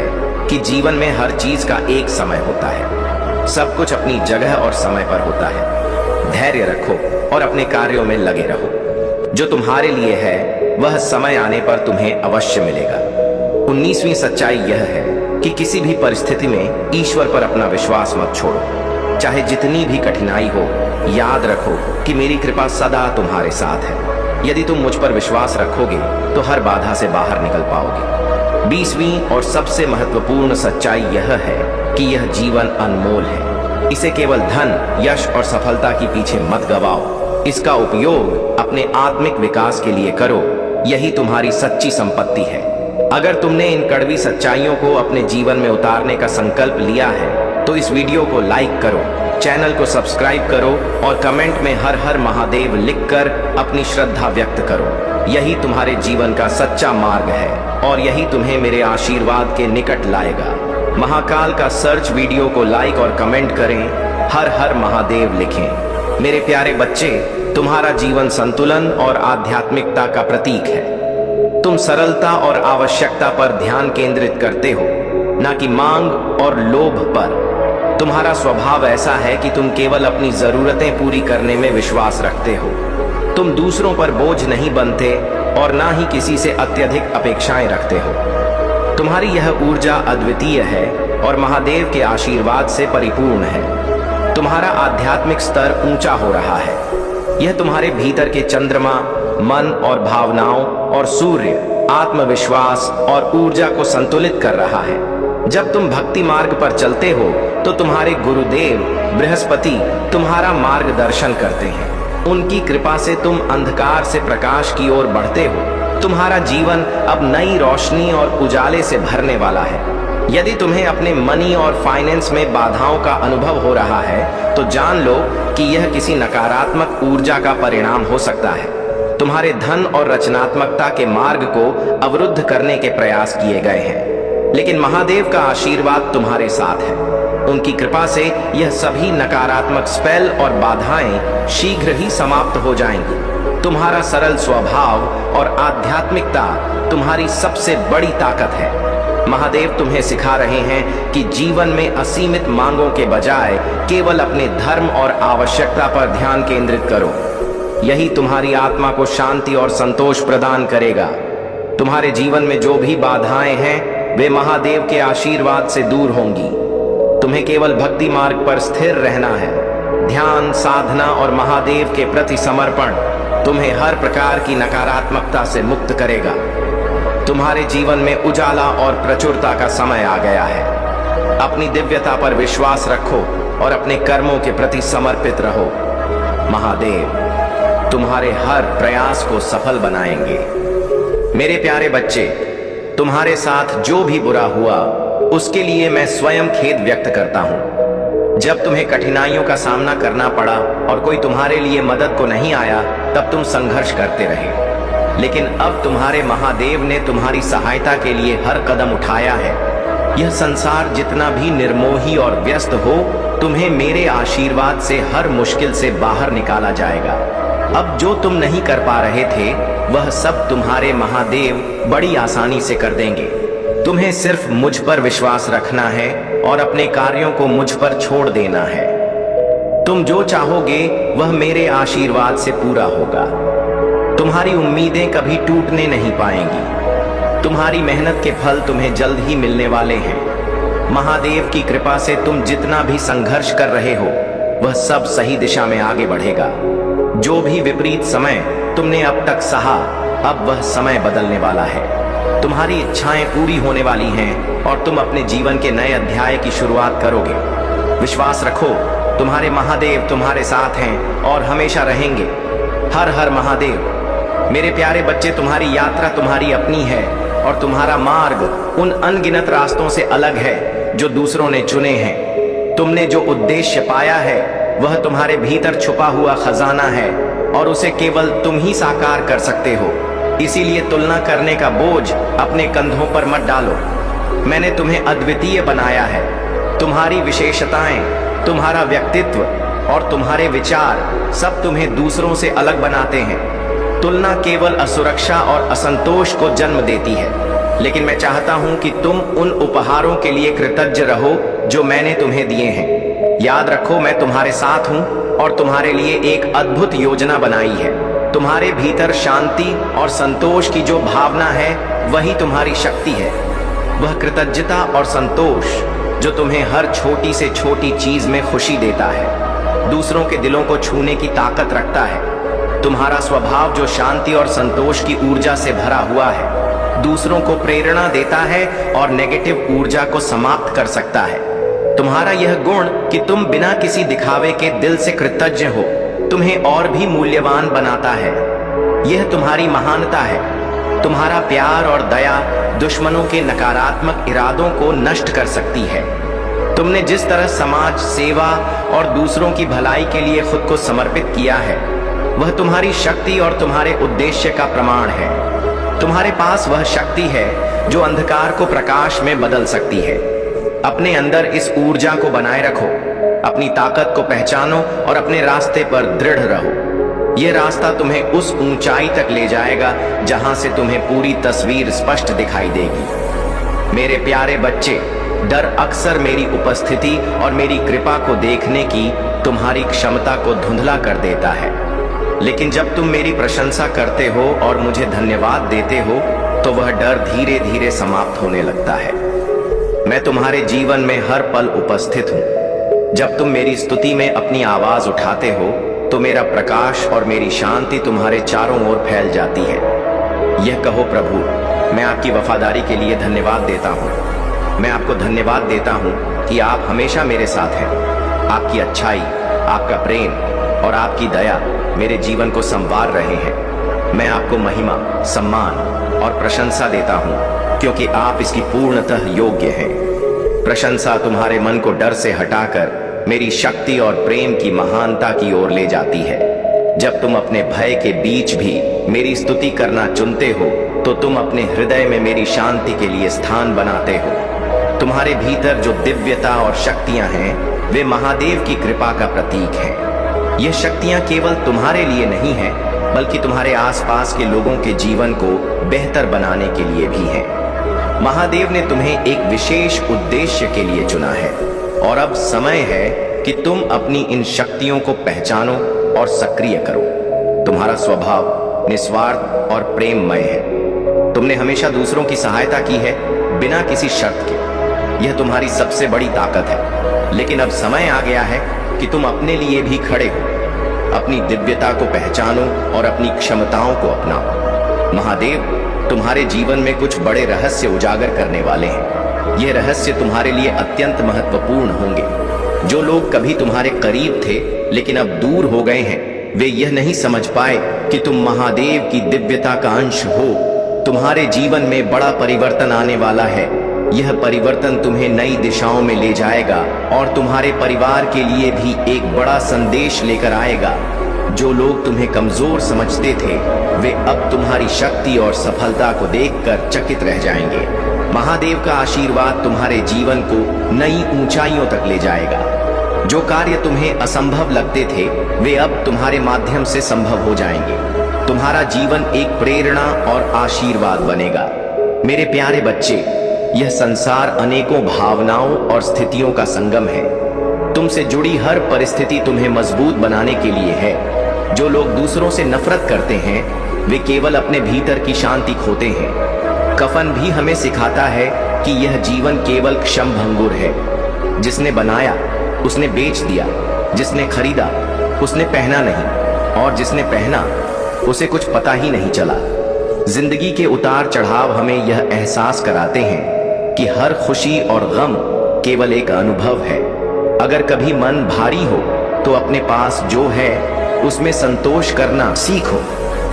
कि जीवन में हर चीज का एक समय होता है। सब कुछ अपनी जगह और समय पर होता है। धैर्य रखो और अपने कार्यों में लगे रहो। जो तुम्हारे लिए है वह समय आने पर तुम्हें अवश्य मिलेगा। 19वीं सच्चाई यह है कि किसी भी परिस्थिति में ईश्वर पर अपना विश्वास मत छोड़ो। चाहे जितनी भी कठिनाई हो, याद रखो कि मेरी कृपा सदा तुम्हारे साथ है। यदि तुम मुझ पर विश्वास रखोगे तो हर बाधा से बाहर निकल पाओगे। 20वीं और सबसे महत्वपूर्ण सच्चाई यह है कि यह जीवन अनमोल है। इसे केवल धन, यश और सफलता के पीछे मत गवाओ। इसका उपयोग अपने आत्मिक विकास के लिए करो। यही तुम्हारी सच्ची संपत्ति है। अगर तुमने इन कड़वी सच्चाइयों को अपने जीवन में उतारने का संकल्प लिया है तो इस वीडियो को लाइक करो, चैनल को सब्सक्राइब करो और कमेंट में हर हर महादेव लिखकर अपनी श्रद्धा व्यक्त करो। यही तुम्हारे जीवन का सच्चा मार्ग है और यही तुम्हें मेरे आशीर्वाद के निकट लाएगा। महाकाल का सर्च वीडियो को लाइक और कमेंट करें, हर हर महादेव लिखें। मेरे प्यारे बच्चे, तुम्हारा जीवन संतुलन और आध्यात्मिकता का प्रतीक है। तुम सरलता और आवश्यकता पर ध्यान केंद्रित करते हो, ना कि मांग और लोभ पर। तुम्हारा स्वभाव ऐसा है कि तुम केवल अपनी जरूरतें पूरी करने में विश्वास रखते हो। तुम दूसरों पर बोझ नहीं बनते और ना ही किसी से अत्यधिक अपेक्षाएं रखते हो। तुम्हारी यह ऊर्जा अद्वितीय है और महादेव के आशीर्वाद से परिपूर्ण है। तुम्हारा आध्यात्मिक स्तर ऊंचा हो रहा है। यह तुम्हारे भीतर के चंद्रमा, मन और भावनाओं और सूर्य, आत्मविश्वास और ऊर्जा को संतुलित कर रहा है। जब तुम भक्ति मार्ग पर चलते हो तो तुम्हारे गुरुदेव बृहस्पति तुम्हारा मार्गदर्शन करते हैं। उनकी कृपा से तुम अंधकार से प्रकाश की ओर बढ़ते हो। तुम्हारा जीवन अब नई रोशनी और उजाले से भरने वाला है। यदि तुम्हें अपने मनी और फाइनेंस में बाधाओं का अनुभव हो रहा है तो जान लो कि यह किसी नकारात्मक ऊर्जा का परिणाम हो सकता है। तुम्हारे धन और रचनात्मकता के मार्ग को अवरुद्ध करने के प्रयास किए गए हैं, लेकिन महादेव का आशीर्वाद तुम्हारे साथ है। उनकी कृपा से यह सभी नकारात्मक स्पेल और बाधाएं शीघ्र ही समाप्त हो जाएंगी। तुम्हारा सरल स्वभाव और आध्यात्मिकता तुम्हारी सबसे बड़ी ताकत है। महादेव तुम्हें सिखा रहे हैं कि जीवन में असीमित मांगों के बजाय केवल अपने धर्म और आवश्यकता पर ध्यान केंद्रित करो। यही तुम्हारी आत्मा को शांति और संतोष प्रदान करेगा। तुम्हारे जीवन में जो भी बाधाएं हैं वे महादेव के आशीर्वाद से दूर होंगी। तुम्हें केवल भक्ति मार्ग पर स्थिर रहना है। ध्यान, साधना और महादेव के प्रति समर्पण तुम्हें हर प्रकार की नकारात्मकता से मुक्त करेगा। तुम्हारे जीवन में उजाला और प्रचुरता का समय आ गया है। अपनी दिव्यता पर विश्वास रखो और अपने कर्मों के प्रति समर्पित रहो। महादेव तुम्हारे हर प्रयास को सफल बनाएंगे। मेरे प्यारे बच्चे, तुम्हारे साथ जो भी बुरा हुआ उसके लिए मैं स्वयं खेद व्यक्त करता हूं। जब तुम्हें कठिनाइयों का सामना करना पड़ा और कोई तुम्हारे लिए मदद को नहीं आया, तब तुम संघर्ष करते रहे, लेकिन अब तुम्हारे महादेव ने तुम्हारी सहायता के लिए हर कदम उठाया है। यह संसार जितना भी निर्मोही और व्यस्त हो, तुम्हें मेरे आशीर्वाद से हर मुश्किल से बाहर निकाला जाएगा। अब जो तुम नहीं कर पा रहे थे वह सब तुम्हारे महादेव बड़ी आसानी से कर देंगे। तुम्हें सिर्फ मुझ पर विश्वास रखना है और अपने कार्यों को मुझ पर छोड़ देना है। तुम जो चाहोगे वह मेरे आशीर्वाद से पूरा होगा। तुम्हारी उम्मीदें कभी टूटने नहीं पाएंगी। तुम्हारी मेहनत के फल तुम्हें जल्द ही मिलने वाले हैं। महादेव की कृपा से तुम जितना भी संघर्ष कर रहे हो वह सब सही दिशा में आगे बढ़ेगा। जो भी विपरीत समय तुमने अब तक सहा, अब वह समय बदलने वाला है। तुम्हारी इच्छाएं पूरी होने वाली हैं और तुम अपने जीवन के नए अध्याय की शुरुआत करोगे। विश्वास रखो, तुम्हारे महादेव तुम्हारे साथ हैं और हमेशा रहेंगे। हर हर महादेव। मेरे प्यारे बच्चे, तुम्हारी यात्रा तुम्हारी अपनी है और तुम्हारा मार्ग उन अनगिनत रास्तों से अलग है जो दूसरों ने चुने हैं। तुमने जो उद्देश्य पाया है वह तुम्हारे भीतर छुपा हुआ खजाना है और उसे केवल तुम ही साकार कर सकते हो। इसीलिए तुलना करने का बोझ अपने कंधों पर मत डालो। मैंने तुम्हें अद्वितीय बनाया है। तुम्हारी विशेषताएं, तुम्हारा व्यक्तित्व और तुम्हारे विचार सब तुम्हें दूसरों से अलग बनाते हैं। तुलना केवल असुरक्षा और असंतोष को जन्म देती है, लेकिन मैं चाहता हूं कि तुम उन उपहारों के लिए कृतज्ञ रहो जो मैंने तुम्हें दिए हैं। याद रखो, मैं तुम्हारे साथ हूं और तुम्हारे लिए एक अद्भुत योजना बनाई है। तुम्हारे भीतर शांति और संतोष की जो भावना है वही तुम्हारी शक्ति है। वह कृतज्ञता और संतोष जो तुम्हें हर छोटी से छोटी चीज में खुशी देता है, दूसरों के दिलों को छूने की ताकत रखता है। तुम्हारा स्वभाव जो शांति और संतोष की ऊर्जा से भरा हुआ है, दूसरों को प्रेरणा देता है और नेगेटिव ऊर्जा को समाप्त कर सकता है। तुम्हारा यह गुण कि तुम बिना किसी दिखावे के दिल से कृतज्ञ हो, तुम्हें और भी मूल्यवान बनाता है। यह तुम्हारी महानता है। तुम्हारा प्यार और दया दुश्मनों के नकारात्मक इरादों को नष्ट कर सकती है। तुमने जिस तरह समाज सेवा और दूसरों की भलाई के लिए खुद को समर्पित किया है, वह तुम्हारी शक्ति और तुम्हारे उद्देश्य का प्रमाण है। तुम्हारे पास वह शक्ति है जो अंधकार को प्रकाश में बदल सकती है। अपने अंदर इस ऊर्जा को बनाए रखो, अपनी ताकत को पहचानो और अपने रास्ते पर दृढ़ रहो। यह रास्ता तुम्हें उस ऊंचाई तक ले जाएगा जहां से तुम्हें पूरी तस्वीर स्पष्ट दिखाई देगी। मेरे प्यारे बच्चे, डर अक्सर मेरी उपस्थिति और मेरी कृपा को देखने की तुम्हारी क्षमता को धुंधला कर देता है, लेकिन जब तुम मेरी प्रशंसा करते हो और मुझे धन्यवाद देते हो तो वह डर धीरे धीरे समाप्त होने लगता है। मैं तुम्हारे जीवन में हर पल उपस्थित हूं। जब तुम मेरी स्तुति में अपनी आवाज उठाते हो तो मेरा प्रकाश और मेरी शांति तुम्हारे चारों ओर फैल जाती है। यह कहो, प्रभु, मैं आपकी वफादारी के लिए धन्यवाद देता हूं। मैं आपको धन्यवाद देता हूं कि आप हमेशा मेरे साथ हैं। आपकी अच्छाई, आपका प्रेम और आपकी दया मेरे जीवन को संवार रहे हैं। मैं आपको महिमा, सम्मान और प्रशंसा देता हूं क्योंकि आप इसकी पूर्णतः योग्य हैं। प्रशंसा तुम्हारे मन को डर से हटाकर मेरी शक्ति और प्रेम की महानता की ओर ले जाती है। जब तुम अपने भय के बीच भी मेरी स्तुति करना चुनते हो तो तुम अपने हृदय में मेरी शांति के लिए स्थान बनाते हो। तुम्हारे भीतर जो दिव्यता और शक्तियां हैं वे महादेव की कृपा का प्रतीक हैं। ये शक्तियां केवल तुम्हारे लिए नहीं हैं बल्कि तुम्हारे आसपास के लोगों के जीवन को बेहतर बनाने के लिए भी हैं। महादेव ने तुम्हें एक विशेष उद्देश्य के लिए चुना है और अब समय है कि तुम अपनी इन शक्तियों को पहचानो और सक्रिय करो। तुम्हारा स्वभाव निस्वार्थ और प्रेममय है। तुमने हमेशा दूसरों की सहायता की है बिना किसी शर्त के। यह तुम्हारी सबसे बड़ी ताकत है। लेकिन अब समय आ गया है कि तुम अपने लिए भी खड़े हो। अपनी दिव्यता को पहचानो और अपनी क्षमताओं को अपनाओ। महादेव तुम्हारे जीवन में कुछ बड़े रहस्य उजागर करने वाले हैं। ये रहस्य तुम्हारे लिए अत्यंत महत्वपूर्ण होंगे। जो लोग कभी तुम्हारे करीब थे लेकिन अब दूर हो गए हैं, वे यह नहीं समझ पाए कि तुम महादेव की दिव्यता का अंश हो। तुम्हारे जीवन में बड़ा परिवर्तन आने वाला है। यह परिवर्तन तुम्हें नई दिशाओं में ले जाएगा और तुम्हारे परिवार के लिए भी एक बड़ा संदेश लेकर आएगा। जो लोग तुम्हें कमजोर समझते थे वे अब तुम्हारी शक्ति और सफलता को देखकर चकित रह जाएंगे। महादेव का आशीर्वाद तुम्हारे जीवन को नई ऊंचाइयों तक ले जाएगा। जो कार्य तुम्हें असंभव लगते थे वे अब तुम्हारे माध्यम से संभव हो जाएंगे। तुम्हारा जीवन एक प्रेरणा और आशीर्वाद बनेगा। मेरे प्यारे बच्चे, यह संसार अनेकों भावनाओं और स्थितियों का संगम है। तुमसे जुड़ी हर परिस्थिति तुम्हें मजबूत बनाने के लिए है। जो लोग दूसरों से नफरत करते हैं वे केवल अपने भीतर की शांति खोते हैं। कफन भी हमें सिखाता है कि यह जीवन केवल क्षणभंगुर है। जिसने बनाया उसने बेच दिया, जिसने खरीदा उसने पहना नहीं और जिसने पहना उसे कुछ पता ही नहीं चला। जिंदगी के उतार चढ़ाव हमें यह एहसास कराते हैं कि हर खुशी और गम केवल एक अनुभव है। अगर कभी मन भारी हो तो अपने पास जो है उसमें संतोष करना सीखो,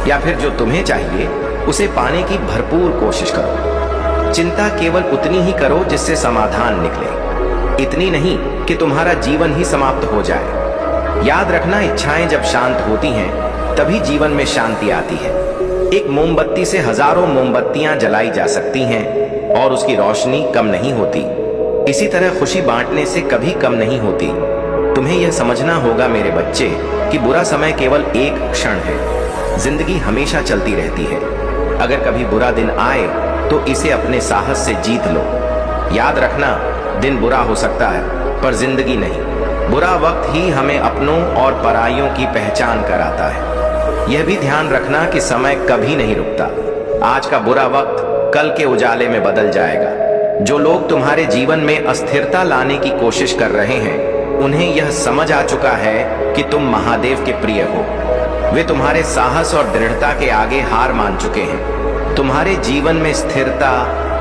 या फिर जो तुम्हें चाहिए उसे पाने की भरपूर कोशिश करो। चिंता केवल उतनी ही करो जिससे समाधान निकले, इतनी नहीं कि तुम्हारा जीवन ही समाप्त हो जाए। याद रखना, इच्छाएं जब शांत होती हैं तभी जीवन में शांति आती है। एक मोमबत्ती से हजारों मोमबत्तियां जलाई जा सकती हैं और उसकी रोशनी कम नहीं होती। इसी तरह खुशी बांटने से कभी कम नहीं होती। तुम्हें यह समझना होगा मेरे बच्चे कि बुरा समय केवल एक क्षण है। जिंदगी हमेशा चलती रहती है। अगर कभी बुरा दिन आए तो इसे अपने साहस से जीत लो। याद रखना, दिन बुरा हो सकता है पर जिंदगी नहीं। बुरा वक्त ही हमें अपनों और पराइयों की पहचान कराता है। यह भी ध्यान रखना कि समय कभी नहीं रुकता। आज का बुरा वक्त कल के उजाले में बदल जाएगा। जो लोग तुम्हारे जीवन में अस्थिरता लाने की कोशिश कर रहे हैं उन्हें यह समझ आ चुका है कि तुम महादेव के प्रिय हो। वे तुम्हारे साहस और दृढ़ता के आगे हार मान चुके हैं। तुम्हारे जीवन में स्थिरता,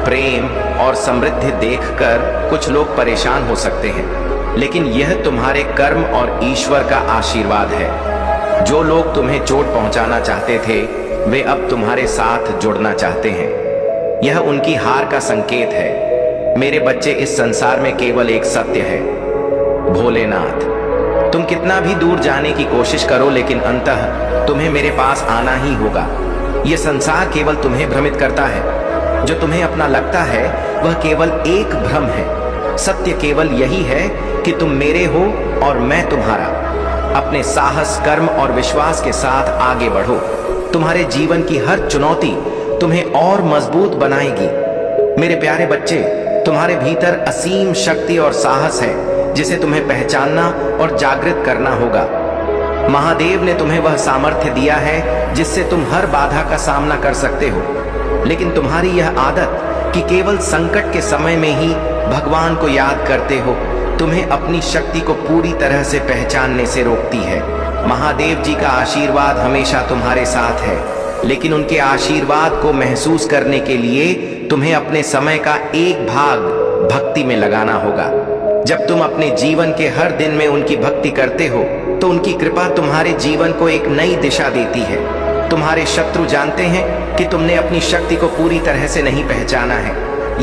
प्रेम और समृद्धि देखकर कुछ लोग परेशान हो सकते हैं, लेकिन यह तुम्हारे कर्म और ईश्वर का आशीर्वाद है। जो लोग तुम्हें चोट पहुंचाना चाहते थे वे अब तुम्हारे साथ जुड़ना चाहते हैं। यह उनकी हार का संकेत है। मेरे बच्चे, इस संसार में केवल एक सत्य है, भोलेनाथ। तुम कितना भी दूर जाने की कोशिश करो लेकिन अंततः तुम्हें मेरे पास आना ही होगा। यह संसार केवल तुम्हें भ्रमित करता है। जो तुम्हें अपना लगता है वह केवल एक भ्रम है। सत्य केवल यही है कि तुम मेरे हो और मैं तुम्हारा। अपने साहस, कर्म और विश्वास के साथ आगे बढ़ो। तुम्हारे जीवन की हर चुनौती तुम्हें और मजबूत बनाएगी। मेरे प्यारे बच्चे, तुम्हारे भीतर असीम शक्ति और साहस है जिसे तुम्हें पहचानना और जागृत करना होगा। महादेव ने तुम्हें वह सामर्थ्य दिया है जिससे तुम हर बाधा का सामना कर सकते हो। लेकिन तुम्हारी यह आदत कि केवल संकट के समय में ही भगवान को याद करते हो तुम्हें अपनी शक्ति को पूरी तरह से पहचानने से रोकती है। महादेव जी का आशीर्वाद हमेशा तुम्हारे साथ है, लेकिन उनके आशीर्वाद को महसूस करने के लिए तुम्हें अपने समय का एक भाग भक्ति में लगाना होगा। जब तुम अपने जीवन के हर दिन में उनकी भक्ति करते हो तो उनकी कृपा तुम्हारे जीवन को एक नई दिशा देती है। तुम्हारे शत्रु जानते हैं कि तुमने अपनी शक्ति को पूरी तरह से नहीं पहचाना है।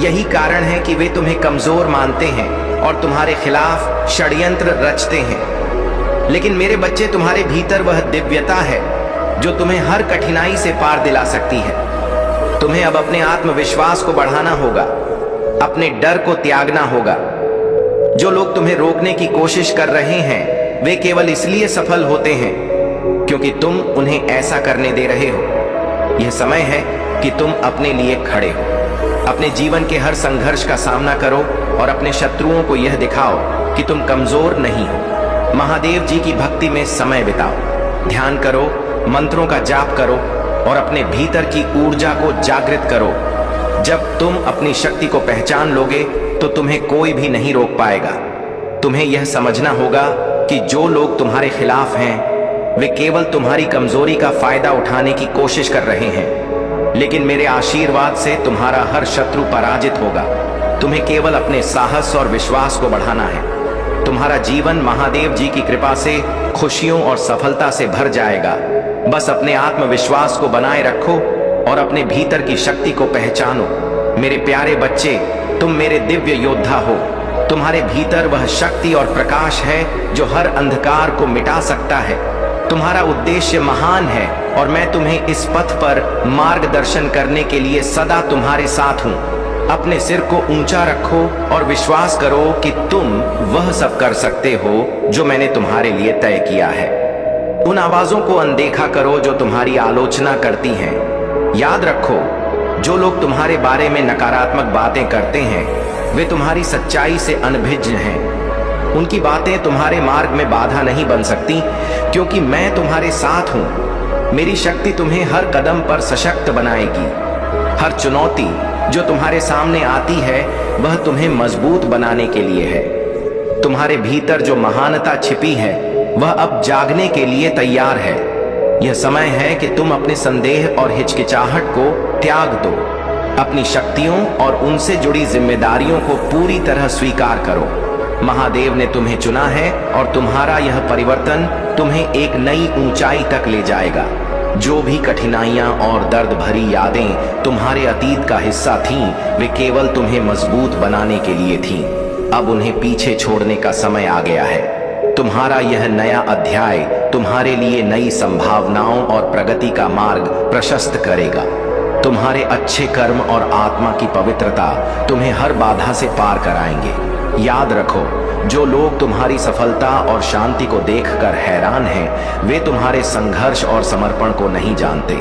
यही कारण है कि वे तुम्हें कमजोर मानते हैं और तुम्हारे खिलाफ षड्यंत्र रचते हैं। लेकिन मेरे बच्चे, तुम्हारे भीतर वह दिव्यता है जो तुम्हें हर कठिनाई से पार दिला सकती है। तुम्हें अब अपने आत्मविश्वास को बढ़ाना होगा, अपने डर को त्यागना होगा। जो लोग तुम्हें रोकने की कोशिश कर रहे हैं वे केवल इसलिए सफल होते हैं क्योंकि तुम उन्हें ऐसा करने दे रहे हो। यह समय है कि तुम अपने लिए खड़े हो। अपने जीवन के हर संघर्ष का सामना करो और अपने शत्रुओं को यह दिखाओ कि तुम कमजोर नहीं हो। महादेव जी की भक्ति में समय बिताओ, ध्यान करो, मंत्रों का जाप करो और अपने भीतर की ऊर्जा को जागृत करो। जब तुम अपनी शक्ति को पहचान लोगे तो तुम्हें कोई भी नहीं रोक पाएगा। तुम्हें यह समझना होगा कि जो लोग तुम्हारे खिलाफ हैं वे केवल तुम्हारी कमजोरी का फायदा उठाने की कोशिश कर रहे हैं, लेकिन मेरे आशीर्वाद से तुम्हारा हर शत्रु पराजित होगा। तुम्हें केवल अपने साहस और विश्वास को बढ़ाना है। तुम्हारा जीवन महादेव जी की कृपा से खुशियों और सफलता से भर जाएगा। बस अपने आत्मविश्वास को बनाए रखो और अपने भीतर की शक्ति को पहचानो। मेरे प्यारे बच्चे, तुम मेरे दिव्य योद्धा हो। तुम्हारे भीतर वह शक्ति और प्रकाश है जो हर अंधकार को मिटा सकता है। तुम्हारा उद्देश्य महान है और मैं तुम्हें इस पथ पर मार्गदर्शन करने के लिए सदा तुम्हारे साथ हूँ। अपने सिर को ऊंचा रखो और विश्वास करो कि तुम वह सब कर सकते हो जो मैंने तुम्हारे लिए तय किया है। उन आवाजों को अनदेखा करो जो तुम्हारी आलोचना करती हैं। याद रखो, जो लोग तुम्हारे बारे में नकारात्मक बातें करते हैं वे तुम्हारी सच्चाई से अनभिज्ञ हैं। उनकी बातें तुम्हारे मार्ग में बाधा नहीं बन सकती क्योंकि मैं तुम्हारे साथ हूं। मेरी शक्ति तुम्हें हर कदम पर सशक्त बनाएगी। हर चुनौती जो तुम्हारे सामने आती है वह तुम्हें मजबूत बनाने के लिए है। तुम्हारे भीतर जो महानता छिपी है वह अब जागने के लिए तैयार है। यह समय है कि तुम अपने संदेह और हिचकिचाहट को त्याग दो। अपनी शक्तियों और उनसे जुड़ी जिम्मेदारियों को पूरी तरह स्वीकार करो। महादेव ने तुम्हें चुना है और तुम्हारा यह परिवर्तन तुम्हें एक नई ऊंचाई तक ले जाएगा। जो भी कठिनाइयां और दर्द भरी यादें तुम्हारे अतीत का हिस्सा थीं, वे केवल तुम्हें मजबूत बनाने के लिए थीं। अब उन्हें पीछे छोड़ने का समय आ गया है। तुम्हारा यह नया अध्याय तुम्हारे लिए नई संभावनाओं और प्रगति का मार्ग प्रशस्त करेगा। तुम्हारे अच्छे कर्म और आत्मा की पवित्रता तुम्हें हर बाधा से पार कराएंगे। याद रखो, जो लोग तुम्हारी सफलता और शांति को देखकर हैरान हैं, वे तुम्हारे संघर्ष और समर्पण को नहीं जानते।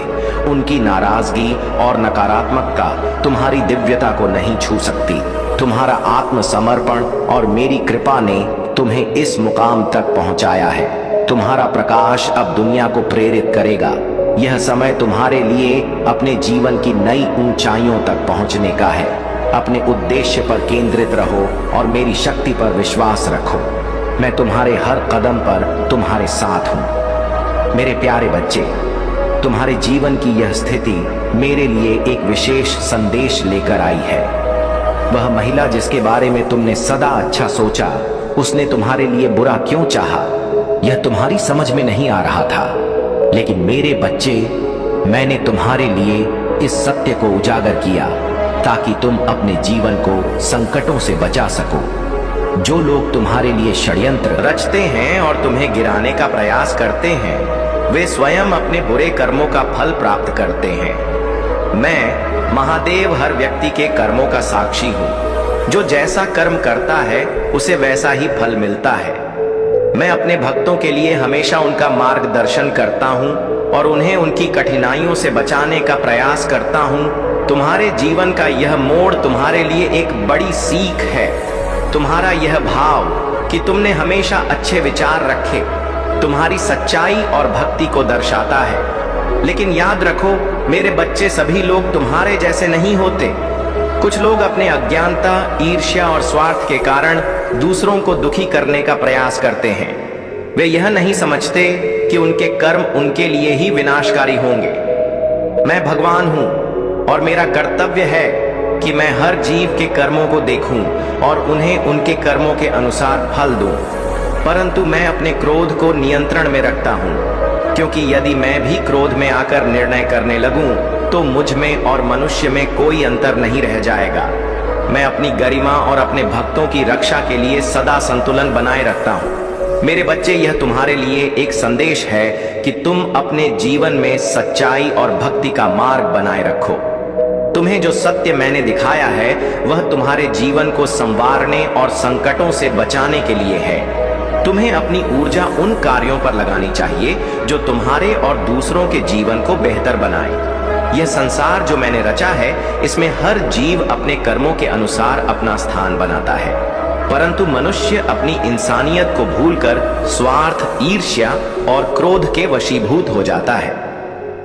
उनकी नाराजगी और नकारात्मकता तुम्हारी दिव्यता को नहीं छू सकती। तुम्हारा आत्मसमर्पण और मेरी कृपा ने तुम्हें इस मुकाम तक पहुंचाया है। तुम्हारा प्रकाश अब दुनिया को प्रेरित करेगा। यह समय तुम्हारे लिए अपने जीवन की नई ऊंचाइयों तक पहुंचने का है। अपने उद्देश्य पर केंद्रित रहो और मेरी शक्ति पर विश्वास रखो। मैं तुम्हारे हर कदम पर तुम्हारे साथ हूं। मेरे प्यारे बच्चे, तुम्हारे जीवन की यह स्थिति मेरे लिए एक विशेष संदेश लेकर आई है। वह महिला जिसके बारे में तुमने सदा अच्छा सोचा, उसने तुम्हारे लिए बुरा क्यों चाहा, यह तुम्हारी समझ में नहीं आ रहा था। लेकिन मेरे बच्चे, मैंने तुम्हारे लिए इस सत्य को उजागर किया ताकि तुम अपने जीवन को संकटों से बचा सको। जो लोग तुम्हारे लिए षड्यंत्र रचते हैं और तुम्हें गिराने का प्रयास करते हैं, वे स्वयं अपने बुरे कर्मों का फल प्राप्त करते हैं। मैं महादेव हर व्यक्ति के कर्मों का साक्षी हूँ। जो जैसा कर्म करता है उसे वैसा ही फल मिलता है। मैं अपने भक्तों के लिए हमेशा उनका मार्गदर्शन करता हूँ और उन्हें उनकी कठिनाइयों से बचाने का प्रयास करता हूँ। तुम्हारे जीवन का यह मोड़ तुम्हारे लिए एक बड़ी सीख है। तुम्हारा यह भाव कि तुमने हमेशा अच्छे विचार रखे तुम्हारी सच्चाई और भक्ति को दर्शाता है। लेकिन याद रखो मेरे बच्चे, सभी लोग तुम्हारे जैसे नहीं होते। कुछ लोग अपने अज्ञानता, ईर्ष्या और स्वार्थ के कारण दूसरों को दुखी करने का प्रयास करते हैं। वे यह नहीं समझते कि उनके कर्म उनके लिए ही विनाशकारी होंगे। मैं भगवान हूँ और मेरा कर्तव्य है कि मैं हर जीव के कर्मों को देखूं और उन्हें उनके कर्मों के अनुसार फल दूं। परंतु मैं अपने क्रोध को नियंत्रण में रखता हूं, क्योंकि यदि मैं भी क्रोध में आकर निर्णय करने लगूं तो मुझ में और मनुष्य में कोई अंतर नहीं रह जाएगा। मैं अपनी गरिमा और अपने भक्तों की रक्षा के लिए सदा संतुलन बनाए रखता हूं। मेरे बच्चे, यह तुम्हारे लिए एक संदेश है कि तुम अपने जीवन में सच्चाई और भक्ति का मार्ग बनाए रखो। तुम्हें जो सत्य मैंने दिखाया है वह तुम्हारे जीवन को संवारने और संकटों से बचाने के लिए है। तुम्हें अपनी ऊर्जा उन कार्यों पर लगानी चाहिए जो तुम्हारे और दूसरों के जीवन को बेहतर बनाए। यह संसार जो मैंने रचा है, इसमें हर जीव अपने कर्मों के अनुसार अपना स्थान बनाता है, परंतु मनुष्य अपनी इंसानियत को भूलकर स्वार्थ, ईर्ष्या और क्रोध के वशीभूत हो जाता है।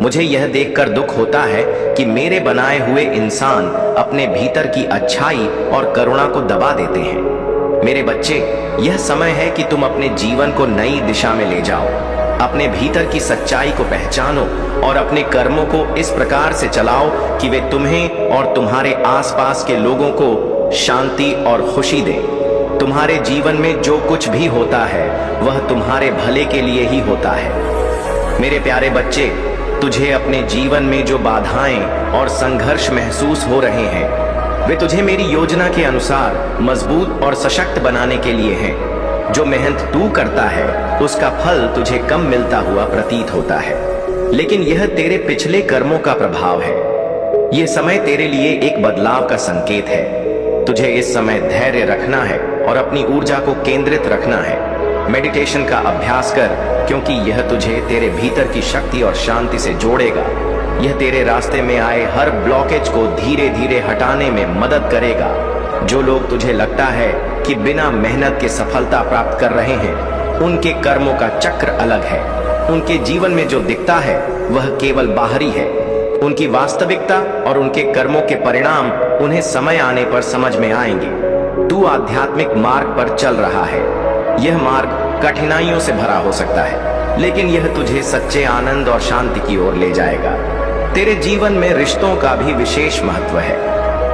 मुझे यह देखकर दुख होता है कि मेरे बनाए हुए इंसान अपने भीतर की अच्छाई और करुणा को दबा देते हैं। मेरे बच्चे, यह समय है कि तुम अपने जीवन को नई दिशा में ले जाओ। अपने भीतर की सच्चाई को पहचानो और अपने कर्मों को इस प्रकार से चलाओ कि वे तुम्हें और तुम्हारे आसपास के लोगों को शांति और खुशी दें। तुम्हारे जीवन में जो कुछ भी होता है वह तुम्हारे भले के लिए ही होता है। मेरे प्यारे बच्चे, तुझे अपने जीवन में जो बाधाएं और संघर्ष महसूस हो रहे हैं, वे तुझे मेरी योजना के अनुसार मजबूत और सशक्त बनाने के लिए हैं। जो मेहनत तू करता है उसका फल तुझे कम मिलता हुआ प्रतीत होता है, लेकिन यह तेरे पिछले कर्मों का प्रभाव है। यह समय तेरे लिए एक बदलाव का संकेत है। तुझे इस समय धैर्य रखना है और अपनी ऊर्जा को केंद्रित रखना है। मेडिटेशन का अभ्यास कर, क्योंकि यह तुझे तेरे भीतर की शक्ति और शांति से जोड़ेगा। यह तेरे रास्ते में आए हर ब्लॉकेज को धीरे धीरे हटाने में मदद करेगा। जो लोग तुझे लगता है कि बिना मेहनत के सफलता प्राप्त कर रहे हैं, उनके कर्मों का चक्र अलग है। उनके जीवन में जो दिखता है वह केवल बाहरी है। उनकी वास्तविकता और उनके कर्मों के परिणाम उन्हें समय आने पर समझ में आएंगे। तू आध्यात्मिक मार्ग पर चल रहा है। यह मार्ग कठिनाइयों से भरा हो सकता है, लेकिन यह तुझे सच्चे आनंद और शांति की ओर ले जाएगा। तेरे जीवन में रिश्तों का भी विशेष महत्व है।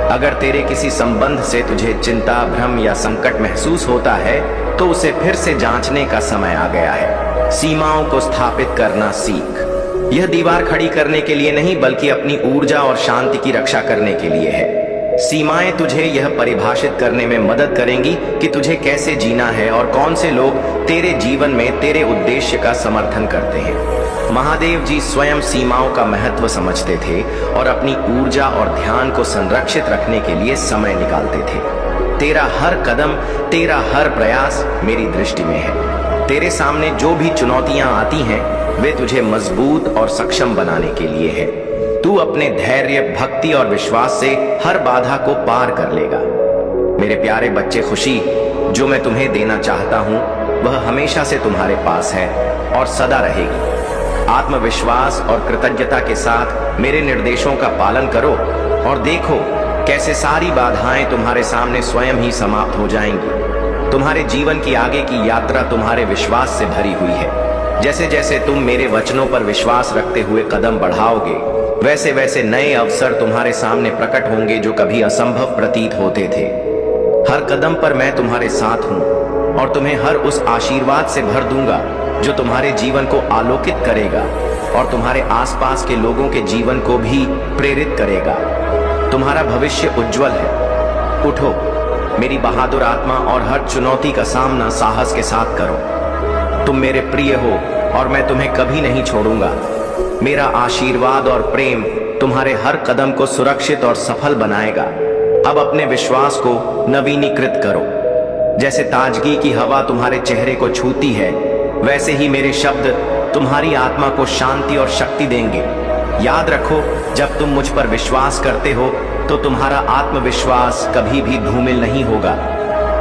अगर तेरे किसी संबंध से तुझे चिंता, भ्रम या संकट महसूस होता है तो उसे फिर से जांचने का समय आ गया है। सीमाओं को स्थापित करना सीख। यह दीवार खड़ी करने के लिए नहीं, बल्कि अपनी ऊर्जा और शांति की रक्षा करने के लिए है। सीमाएं तुझे यह परिभाषित करने में मदद करेंगी कि तुझे कैसे जीना है और कौन से लोग तेरे जीवन में तेरे उद्देश्य का समर्थन करते हैं। महादेव जी स्वयं सीमाओं का महत्व समझते थे और अपनी ऊर्जा और ध्यान को संरक्षित रखने के लिए समय निकालते थे। तेरा हर कदम, तेरा हर प्रयास मेरी दृष्टि में है। तेरे सामने जो भी चुनौतियां आती हैं, वे तुझे मजबूत और सक्षम बनाने के लिए है। तू अपने धैर्य, भक्ति और विश्वास से हर बाधा को पार कर लेगा। मेरे प्यारे बच्चे, खुशी जो मैं तुम्हें देना चाहता हूँ वह हमेशा से तुम्हारे पास है और सदा रहेगी। आत्मविश्वास और कृतज्ञता के साथ मेरे निर्देशों का पालन करो और देखो कैसे सारी बाधाएं तुम्हारे सामने स्वयं ही समाप्त हो जाएंगी। तुम्हारे जीवन की आगे की यात्रा तुम्हारे विश्वास से भरी हुई है। जैसे जैसे तुम मेरे वचनों पर विश्वास रखते हुए कदम बढ़ाओगे, वैसे वैसे नए अवसर तुम्हारे सामने प्रकट होंगे जो कभी असंभव प्रतीत होते थे। हर कदम पर मैं तुम्हारे साथ हूं और तुम्हें हर उस आशीर्वाद से भर दूंगा जो तुम्हारे जीवन को आलोकित करेगा और तुम्हारे आसपास के लोगों के जीवन को भी प्रेरित करेगा। तुम्हारा भविष्य उज्जवल है। उठो मेरी बहादुर आत्मा और हर चुनौती का सामना साहस के साथ करो। तुम मेरे प्रिय हो और मैं तुम्हें कभी नहीं छोड़ूंगा। मेरा आशीर्वाद और प्रेम तुम्हारे हर कदम को सुरक्षित और सफल बनाएगा। अब अपने विश्वास को नवीनीकृत करो। जैसे ताजगी की हवा तुम्हारे चेहरे को छूती है, वैसे ही मेरे शब्द तुम्हारी आत्मा को शांति और शक्ति देंगे। याद रखो, जब तुम मुझ पर विश्वास करते हो तो तुम्हारा आत्मविश्वास कभी भी धूमिल नहीं होगा।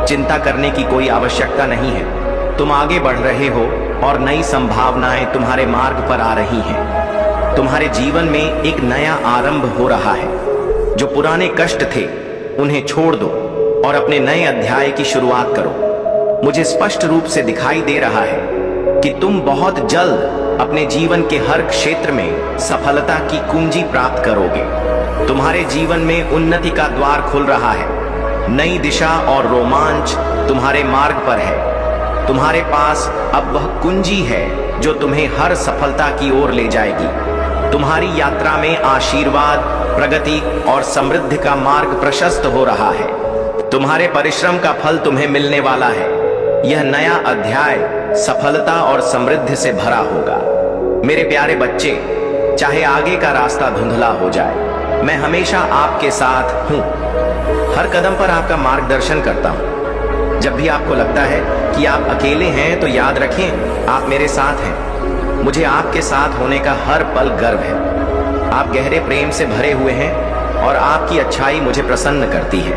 चिंता करने की कोई आवश्यकता नहीं है। तुम आगे बढ़ रहे हो और नई संभावनाएं तुम्हारे मार्ग पर आ रही हैं। तुम्हारे जीवन में एक नया आरंभ हो रहा है। जो पुराने कष्ट थे उन्हें छोड़ दो और अपने नए अध्याय की शुरुआत करो। मुझे स्पष्ट रूप से दिखाई दे रहा है कि तुम बहुत जल्द अपने जीवन के हर क्षेत्र में सफलता की कुंजी प्राप्त करोगे। तुम्हारे जीवन में उन्नति का द्वार खुल रहा है। नई दिशा और रोमांच तुम्हारे मार्ग पर है। तुम्हारे पास अब वह कुंजी है जो तुम्हें हर सफलता की ओर ले जाएगी। तुम्हारी यात्रा में आशीर्वाद, प्रगति और समृद्धि का मार्ग प्रशस्त हो रहा है। तुम्हारे परिश्रम का फल तुम्हें मिलने वाला है। यह नया अध्याय सफलता और समृद्धि से भरा होगा। मेरे प्यारे बच्चे, चाहे आगे का रास्ता धुंधला हो जाए, मैं हमेशा आपके साथ हूं। हर कदम पर आपका मार्गदर्शन करता हूं। जब भी आपको लगता है कि आप अकेले हैं, तो याद रखें, आप मेरे साथ हैं। मुझे आपके साथ होने का हर पल गर्व है। आप गहरे प्रेम से भरे हुए हैं और आपकी अच्छाई मुझे प्रसन्न करती है।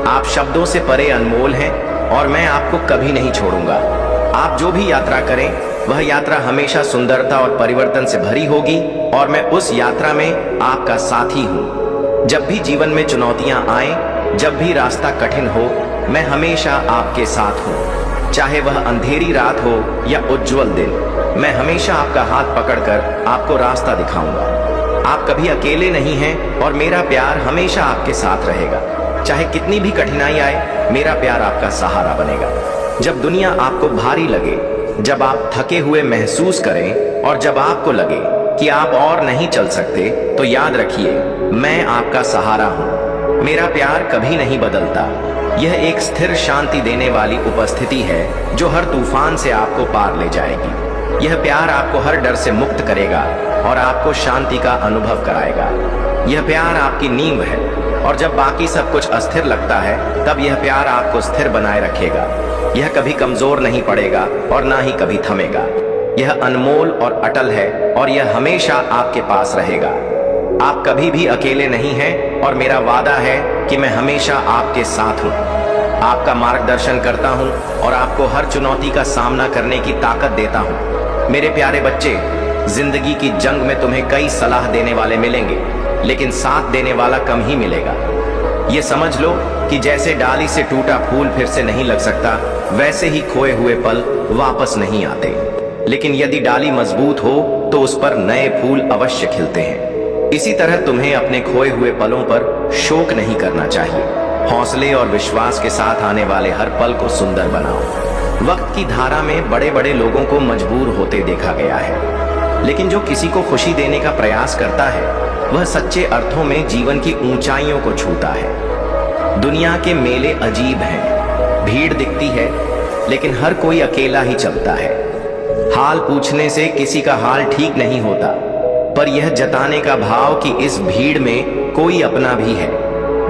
आप शब्दों से परे अनमोल हैं और मैं आपको कभी नहीं छोड़ूंगा। आप जो भी यात्रा करें, वह यात्रा हमेशा सुंदरता और परिवर्तन से भरी होगी और मैं उस यात्रा में आपका साथी हूं। जब भी जीवन में चुनौतियां आएं, जब भी रास्ता कठिन हो, मैं हमेशा आपके साथ हूं। चाहे वह अंधेरी रात हो या उज्जवल दिन, मैं हमेशा आपका हाथ पकड़कर आपको रास्ता दिखाऊंगा। आप कभी अकेले नहीं हैं और मेरा प्यार हमेशा आपके साथ रहेगा। चाहे कितनी भी कठिनाई आए, मेरा प्यार आपका सहारा बनेगा। जब दुनिया आपको भारी लगे, जब आप थके हुए महसूस करें और जब आपको लगे कि आप और नहीं चल सकते, तो याद रखिए, मैं आपका सहारा हूं। मेरा प्यार कभी नहीं बदलता। यह एक स्थिर शांति देने वाली उपस्थिति है जो हर तूफान से आपको पार ले जाएगी। यह प्यार आपको हर डर से मुक्त करेगा और आपको शांति का अनुभव कराएगा। यह प्यार आपकी नींव है और जब बाकी सब कुछ अस्थिर लगता है, तब यह प्यार आपको स्थिर बनाए रखेगा। यह कभी कमजोर नहीं पड़ेगा और ना ही कभी थमेगा। यह अनमोल और अटल है और यह हमेशा आपके पास रहेगा। आप कभी भी अकेले नहीं हैं और मेरा वादा है कि मैं हमेशा आपके साथ हूं। आपका मार्गदर्शन करता हूं और आपको हर चुनौती का सामना करने की ताकत देता हूं। मेरे प्यारे बच्चे, जिंदगी की जंग में तुम्हें कई सलाह देने वाले मिलेंगे, लेकिन साथ देने वाला कम ही मिलेगा। ये समझ लो कि जैसे डाली से टूटा फूल फिर से नहीं लग सकता, वैसे ही खोए हुए पल वापस नहीं आते। लेकिन यदि डाली मजबूत हो तो उस पर नए फूल अवश्य खिलते हैं। इसी तरह तुम्हें अपने खोए हुए पलों पर शोक नहीं करना चाहिए। हौसले और विश्वास के साथ आने वाले हर पल को सुंदर बनाओ। वक्त की धारा में बड़े बड़े लोगों को मजबूर होते देखा गया है, लेकिन जो किसी को खुशी देने का प्रयास करता है, वह सच्चे अर्थों में जीवन की ऊंचाइयों को छूता है। दुनिया के मेले अजीब हैं। भीड़ दिखती है, लेकिन हर कोई अकेला ही चलता है। हाल पूछने से किसी का हाल ठीक नहीं होता, पर यह जताने का भाव कि इस भीड़ में कोई अपना भी है,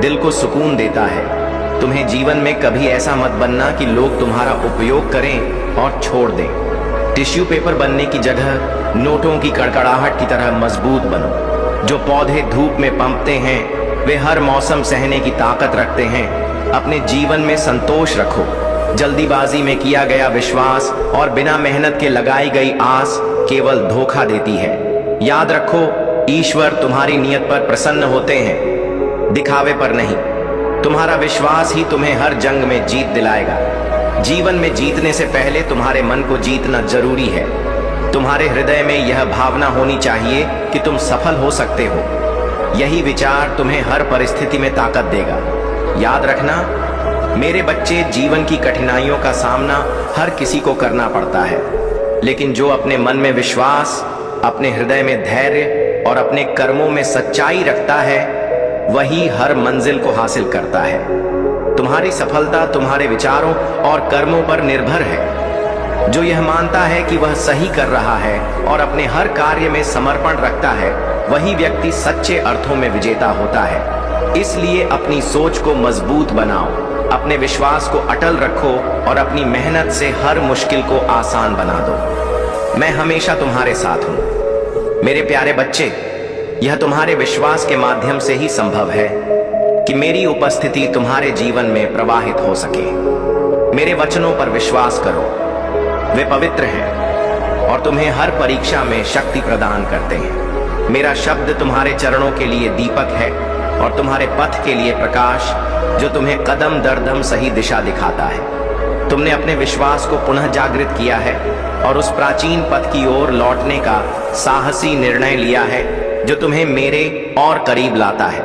दिल को सुकून देता है। तुम्हें जीवन में कभी ऐसा मत बनना कि लोग तुम्हारा उपयोग करें और छोड़ दें। टिश्यू पेपर बनने की जगह नोटों की कड़कड़ाहट की तरह मजबूत बनो। जो पौधे धूप में पनपते हैं, वे हर मौसम सहने की ताकत रखते हैं। अपने जीवन में संतोष रखो। जल्दीबाजी में किया गया विश्वास और बिना मेहनत के लगाई गई आस केवल धोखा देती है। याद रखो, ईश्वर तुम्हारी नियत पर प्रसन्न होते हैं, दिखावे पर नहीं। तुम्हारा विश्वास ही तुम्हें हर जंग में जीत दिलाएगा। जीवन में जीतने से पहले तुम्हारे मन को जीतना जरूरी है। तुम्हारे हृदय में यह भावना होनी चाहिए कि तुम सफल हो सकते हो। यही विचार तुम्हें हर परिस्थिति में ताकत देगा। याद रखना मेरे बच्चे, जीवन की कठिनाइयों का सामना हर किसी को करना पड़ता है, लेकिन जो अपने मन में विश्वास, अपने हृदय में धैर्य और अपने कर्मों में सच्चाई रखता है, वही हर मंजिल को हासिल करता है। तुम्हारी सफलता तुम्हारे विचारों और कर्मों पर निर्भर है। जो यह मानता है कि वह सही कर रहा है और अपने हर कार्य में समर्पण रखता है, वही व्यक्ति सच्चे अर्थों में विजेता होता है। इसलिए अपनी सोच को मजबूत बनाओ, अपने विश्वास को अटल रखो और अपनी मेहनत से हर मुश्किल को आसान बना दो। मैं हमेशा तुम्हारे साथ हूं। मेरे प्यारे बच्चे, यह तुम्हारे विश्वास के माध्यम से ही संभव है कि मेरी उपस्थिति तुम्हारे जीवन में प्रवाहित हो सके। मेरे वचनों पर विश्वास करो, वे पवित्र हैं और तुम्हें हर परीक्षा में शक्ति प्रदान करते हैं। मेरा शब्द तुम्हारे चरणों के लिए दीपक है और तुम्हारे पथ के लिए प्रकाश, जो तुम्हें कदम दर कदम सही दिशा दिखाता है। तुमने अपने विश्वास को पुनः जागृत किया है और उस प्राचीन पथ की ओर लौटने का साहसी निर्णय लिया है, जो तुम्हें मेरे और करीब लाता है।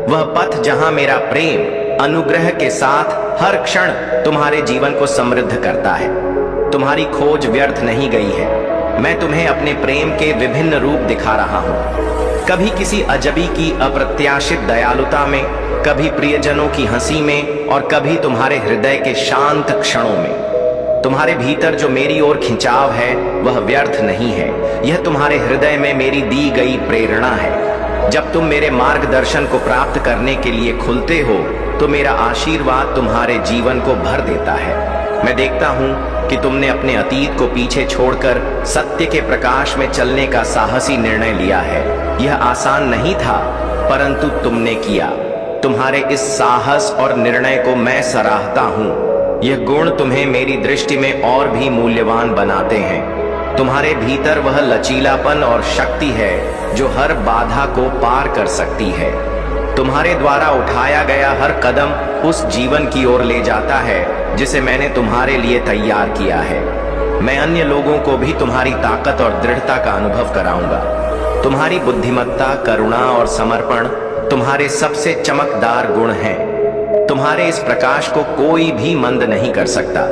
वह पथ जहां मेरा प्रेम अनुग्रह के साथ हर क्षण तुम्हारे जीवन को समृद्ध करता है। तुम्हारी खोज व्यर्थ नहीं गई है। मैं तुम्हें अपने प्रेम के विभिन्न रूप दिखा रहा हूं। कभी किसी अजबी की अप्रत्याशित दयालुता में, कभी प्रियजनों की हंसी में और कभी तुम्हारे हृदय के शांत क्षणों में। तुम्हारे भीतर जो मेरी ओर खिंचाव है वह व्यर्थ नहीं है। यह तुम्हारे हृदय में मेरी दी गई प्रेरणा है। जब तुम मेरे मार्गदर्शन को प्राप्त करने के लिए खुलते हो तो मेरा आशीर्वाद तुम्हारे जीवन को भर देता है। मैं देखता हूँ कि तुमने अपने अतीत को पीछे छोड़कर सत्य के प्रकाश में चलने का साहसी निर्णय लिया है। यह आसान नहीं था, परंतु तुमने किया। तुम्हारे इस साहस और निर्णय को मैं सराहता हूँ। यह गुण तुम्हें मेरी दृष्टि में और भी मूल्यवान बनाते हैं। तुम्हारे भीतर वह लचीलापन और शक्ति है जो हर बाधा को पार कर सकती है। तुम्हारे द्वारा उठाया गया हर कदम उस जीवन की ओर ले जाता है जिसे मैंने तुम्हारे लिए तैयार किया है। मैं अन्य लोगों को भी तुम्हारी ताकत और दृढ़ता का अनुभव कराऊंगा। तुम्हारी बुद्धिमत्ता, करुणा और समर्पण तुम्हारे सबसे चमकदार गुण हैं। तुम्हारे इस प्रकाश को कोई भी मंद नहीं कर सकता।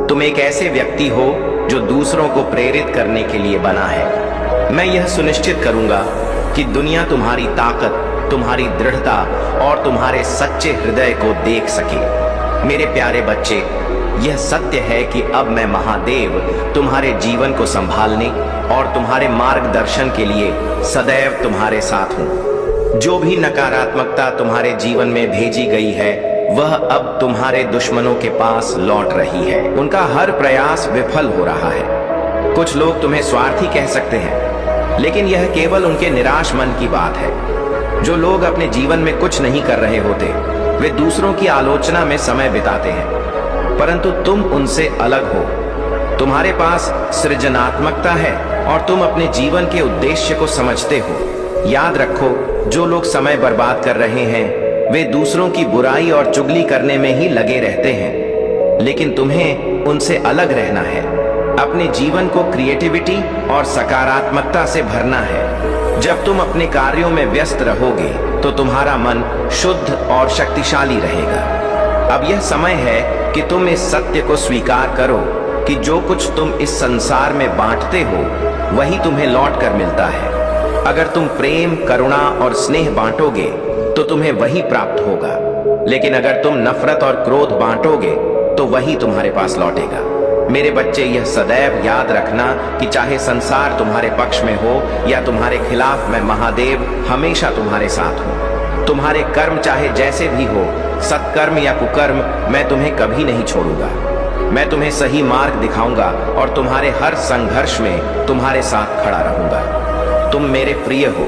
तुम एक ऐसे व्यक्ति हो जो दूसरों को प्रेरित करने के लिए बना है। मैं यह सुनिश्चित करूंगा कि दुनिया तुम्हारी ताकत, तुम्हारी दृढ़ता और तुम्हारे सच्चे हृदय को देख सके। मेरे प्यारे बच्चे, यह सत्य है कि अब मैं महादेव तुम्हारे जीवन को संभालने और तुम्हारे मार्गदर्शन के लिए सदैव तुम्हारे साथ हूं। जो भी नकारात्मकता तुम्हारे जीवन में भेजी गई है वह अब तुम्हारे दुश्मनों के पास लौट रही है। उनका हर प्रयास विफल हो रहा है। कुछ लोग तुम्हें स्वार्थी कह सकते हैं, लेकिन यह केवल उनके निराश मन की बात है। जो लोग अपने जीवन में कुछ नहीं कर रहे होते वे दूसरों की आलोचना में समय बिताते हैं, परंतु तुम उनसे अलग हो। तुम्हारे पास सृजनात्मकता है और तुम अपने जीवन के उद्देश्य को समझते हो। याद रखो, जो लोग समय बर्बाद कर रहे हैं वे दूसरों की बुराई और चुगली करने में ही लगे रहते हैं, लेकिन तुम्हें उनसे अलग रहना है। अपने जीवन को क्रिएटिविटी और सकारात्मकता से भरना है। जब तुम अपने कार्यों में व्यस्त रहोगे तो तुम्हारा मन शुद्ध और शक्तिशाली रहेगा। अब यह समय है कि तुम इस सत्य को स्वीकार करो कि जो कुछ तुम इस संसार में बांटते हो वही तुम्हें लौट कर मिलता है। अगर तुम प्रेम, करुणा और स्नेह बांटोगे तो तुम्हें वही प्राप्त होगा, लेकिन अगर तुम नफरत और क्रोध बांटोगे तो वही तुम्हारे पास लौटेगा। मेरे बच्चे, यह सदैव याद रखना कि चाहे संसार तुम्हारे पक्ष में हो या तुम्हारे खिलाफ, मैं महादेव हमेशा तुम्हारे साथ हूँ। तुम्हारे कर्म चाहे जैसे भी हो, सत्कर्म या कुकर्म, मैं तुम्हें कभी नहीं छोड़ूंगा। मैं तुम्हें सही मार्ग दिखाऊंगा और तुम्हारे हर संघर्ष में तुम्हारे साथ खड़ा रहूंगा। तुम मेरे प्रिय हो।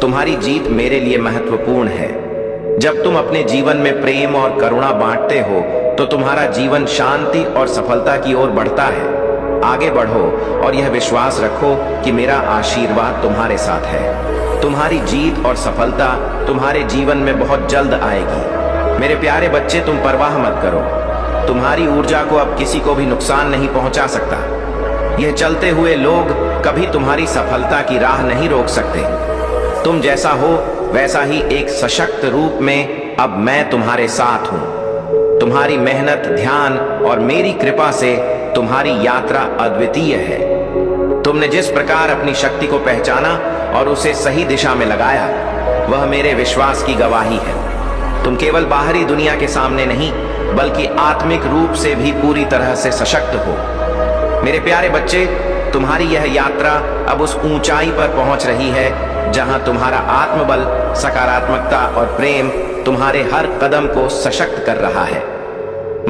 तुम्हारी जीत मेरे लिए महत्वपूर्ण है। जब तुम अपने जीवन में प्रेम और करुणा बांटते हो तो तुम्हारा जीवन शांति और सफलता की ओर बढ़ता है। आगे बढ़ो और यह विश्वास रखो कि मेरा आशीर्वाद तुम्हारे साथ है। तुम्हारी जीत और सफलता तुम्हारे जीवन में बहुत जल्द आएगी। मेरे प्यारे बच्चे, तुम परवाह मत करो। तुम्हारी ऊर्जा को अब किसी को भी नुकसान नहीं पहुंचा सकता। यह चलते हुए लोग कभी तुम्हारी सफलता की राह नहीं रोक सकते। तुम जैसा हो वैसा ही एक सशक्त रूप में अब मैं तुम्हारे साथ हूं। तुम्हारी मेहनत, ध्यान और मेरी कृपा से तुम्हारी यात्रा अद्वितीय है। तुमने जिस प्रकार अपनी शक्ति को पहचाना और उसे सही दिशा में लगाया, वह मेरे विश्वास की गवाही है। तुम केवल बाहरी दुनिया के सामने नहीं, बल्कि आत्मिक रूप से भी पूरी तरह से सशक्त हो। मेरे प्यारे बच्चे, तुम्हारी यह यात्रा अब उस ऊंचाई पर पहुंच रही है जहां तुम्हारा आत्मबल, सकारात्मकता और प्रेम तुम्हारे हर कदम को सशक्त कर रहा है।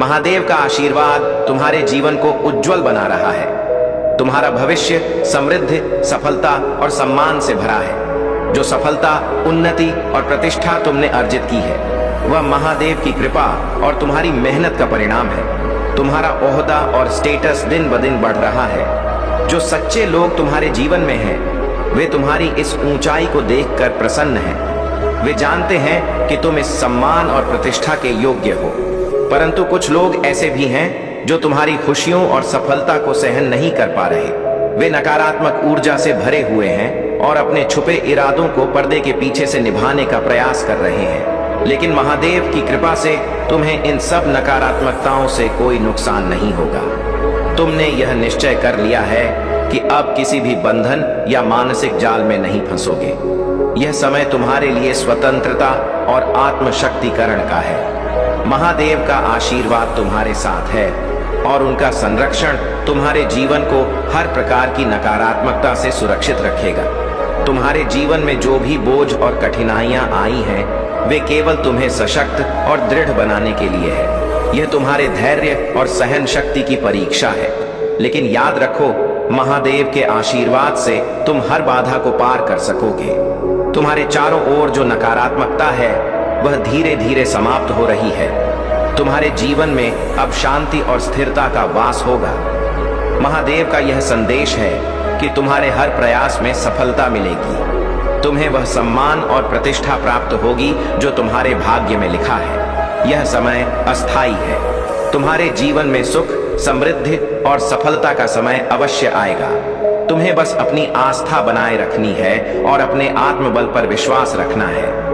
महादेव का आशीर्वाद तुम्हारे जीवन को उज्जवल बना रहा है। तुम्हारा भविष्य समृद्धि, सफलता और सम्मान से भरा है। जो सफलता, उन्नति और प्रतिष्ठा तुमने अर्जित की है वह महादेव की कृपा और तुम्हारी मेहनत का परिणाम है। तुम्हारा ओहदा और स्टेटस दिन ब दिन बढ़ रहा है। जो सच्चे लोग तुम्हारे जीवन में हैं वे तुम्हारी इस ऊंचाई को देखकर प्रसन्न हैं। वे जानते हैं कि तुम इस सम्मान और प्रतिष्ठा के योग्य हो। परंतु कुछ लोग ऐसे भी हैं जो तुम्हारी खुशियों और सफलता को सहन नहीं कर पा रहे। वे नकारात्मक ऊर्जा से भरे हुए हैं और अपने छुपे इरादों को पर्दे के पीछे से निभाने का प्रयास कर रहे हैं। लेकिन महादेव की कृपा से तुम्हें इन सब नकारात्मकताओं से कोई नुकसान नहीं होगा। तुमने यह निश्चय कर लिया है कि अब किसी भी बंधन या मानसिक जाल में नहीं फंसोगे। यह समय तुम्हारे लिए स्वतंत्रता और आत्मशक्तिकरण का है। महादेव का आशीर्वाद तुम्हारे साथ है। और उनका संरक्षण तुम्हारे जीवन को हर प्रकार की नकारात्मकता से सुरक्षित रखेगा। तुम्हारे जीवन में जो भी बोझ और कठिनाइयां आई हैं, वे केवल तुम्हें सशक्त और दृढ़ बनाने के लिए है। यह तुम्हारे धैर्य और सहन शक्ति की परीक्षा है। लेकिन याद रखो, महादेव के आशीर्वाद से तुम हर बाधा को पार कर सकोगे। तुम्हारे चारों ओर जो नकारात्मकता है वह धीरे धीरे समाप्त हो रही है। तुम्हारे जीवन में अब शांति और स्थिरता का वास होगा। महादेव का यह संदेश है कि तुम्हारे हर प्रयास में सफलता मिलेगी। तुम्हें वह सम्मान और प्रतिष्ठा प्राप्त होगी जो तुम्हारे भाग्य में लिखा है। यह समय अस्थाई है। तुम्हारे जीवन में सुख, समृद्धि और सफलता का समय अवश्य आएगा। तुम्हें बस अपनी आस्था बनाए रखनी है और अपने आत्मबल पर विश्वास रखना है।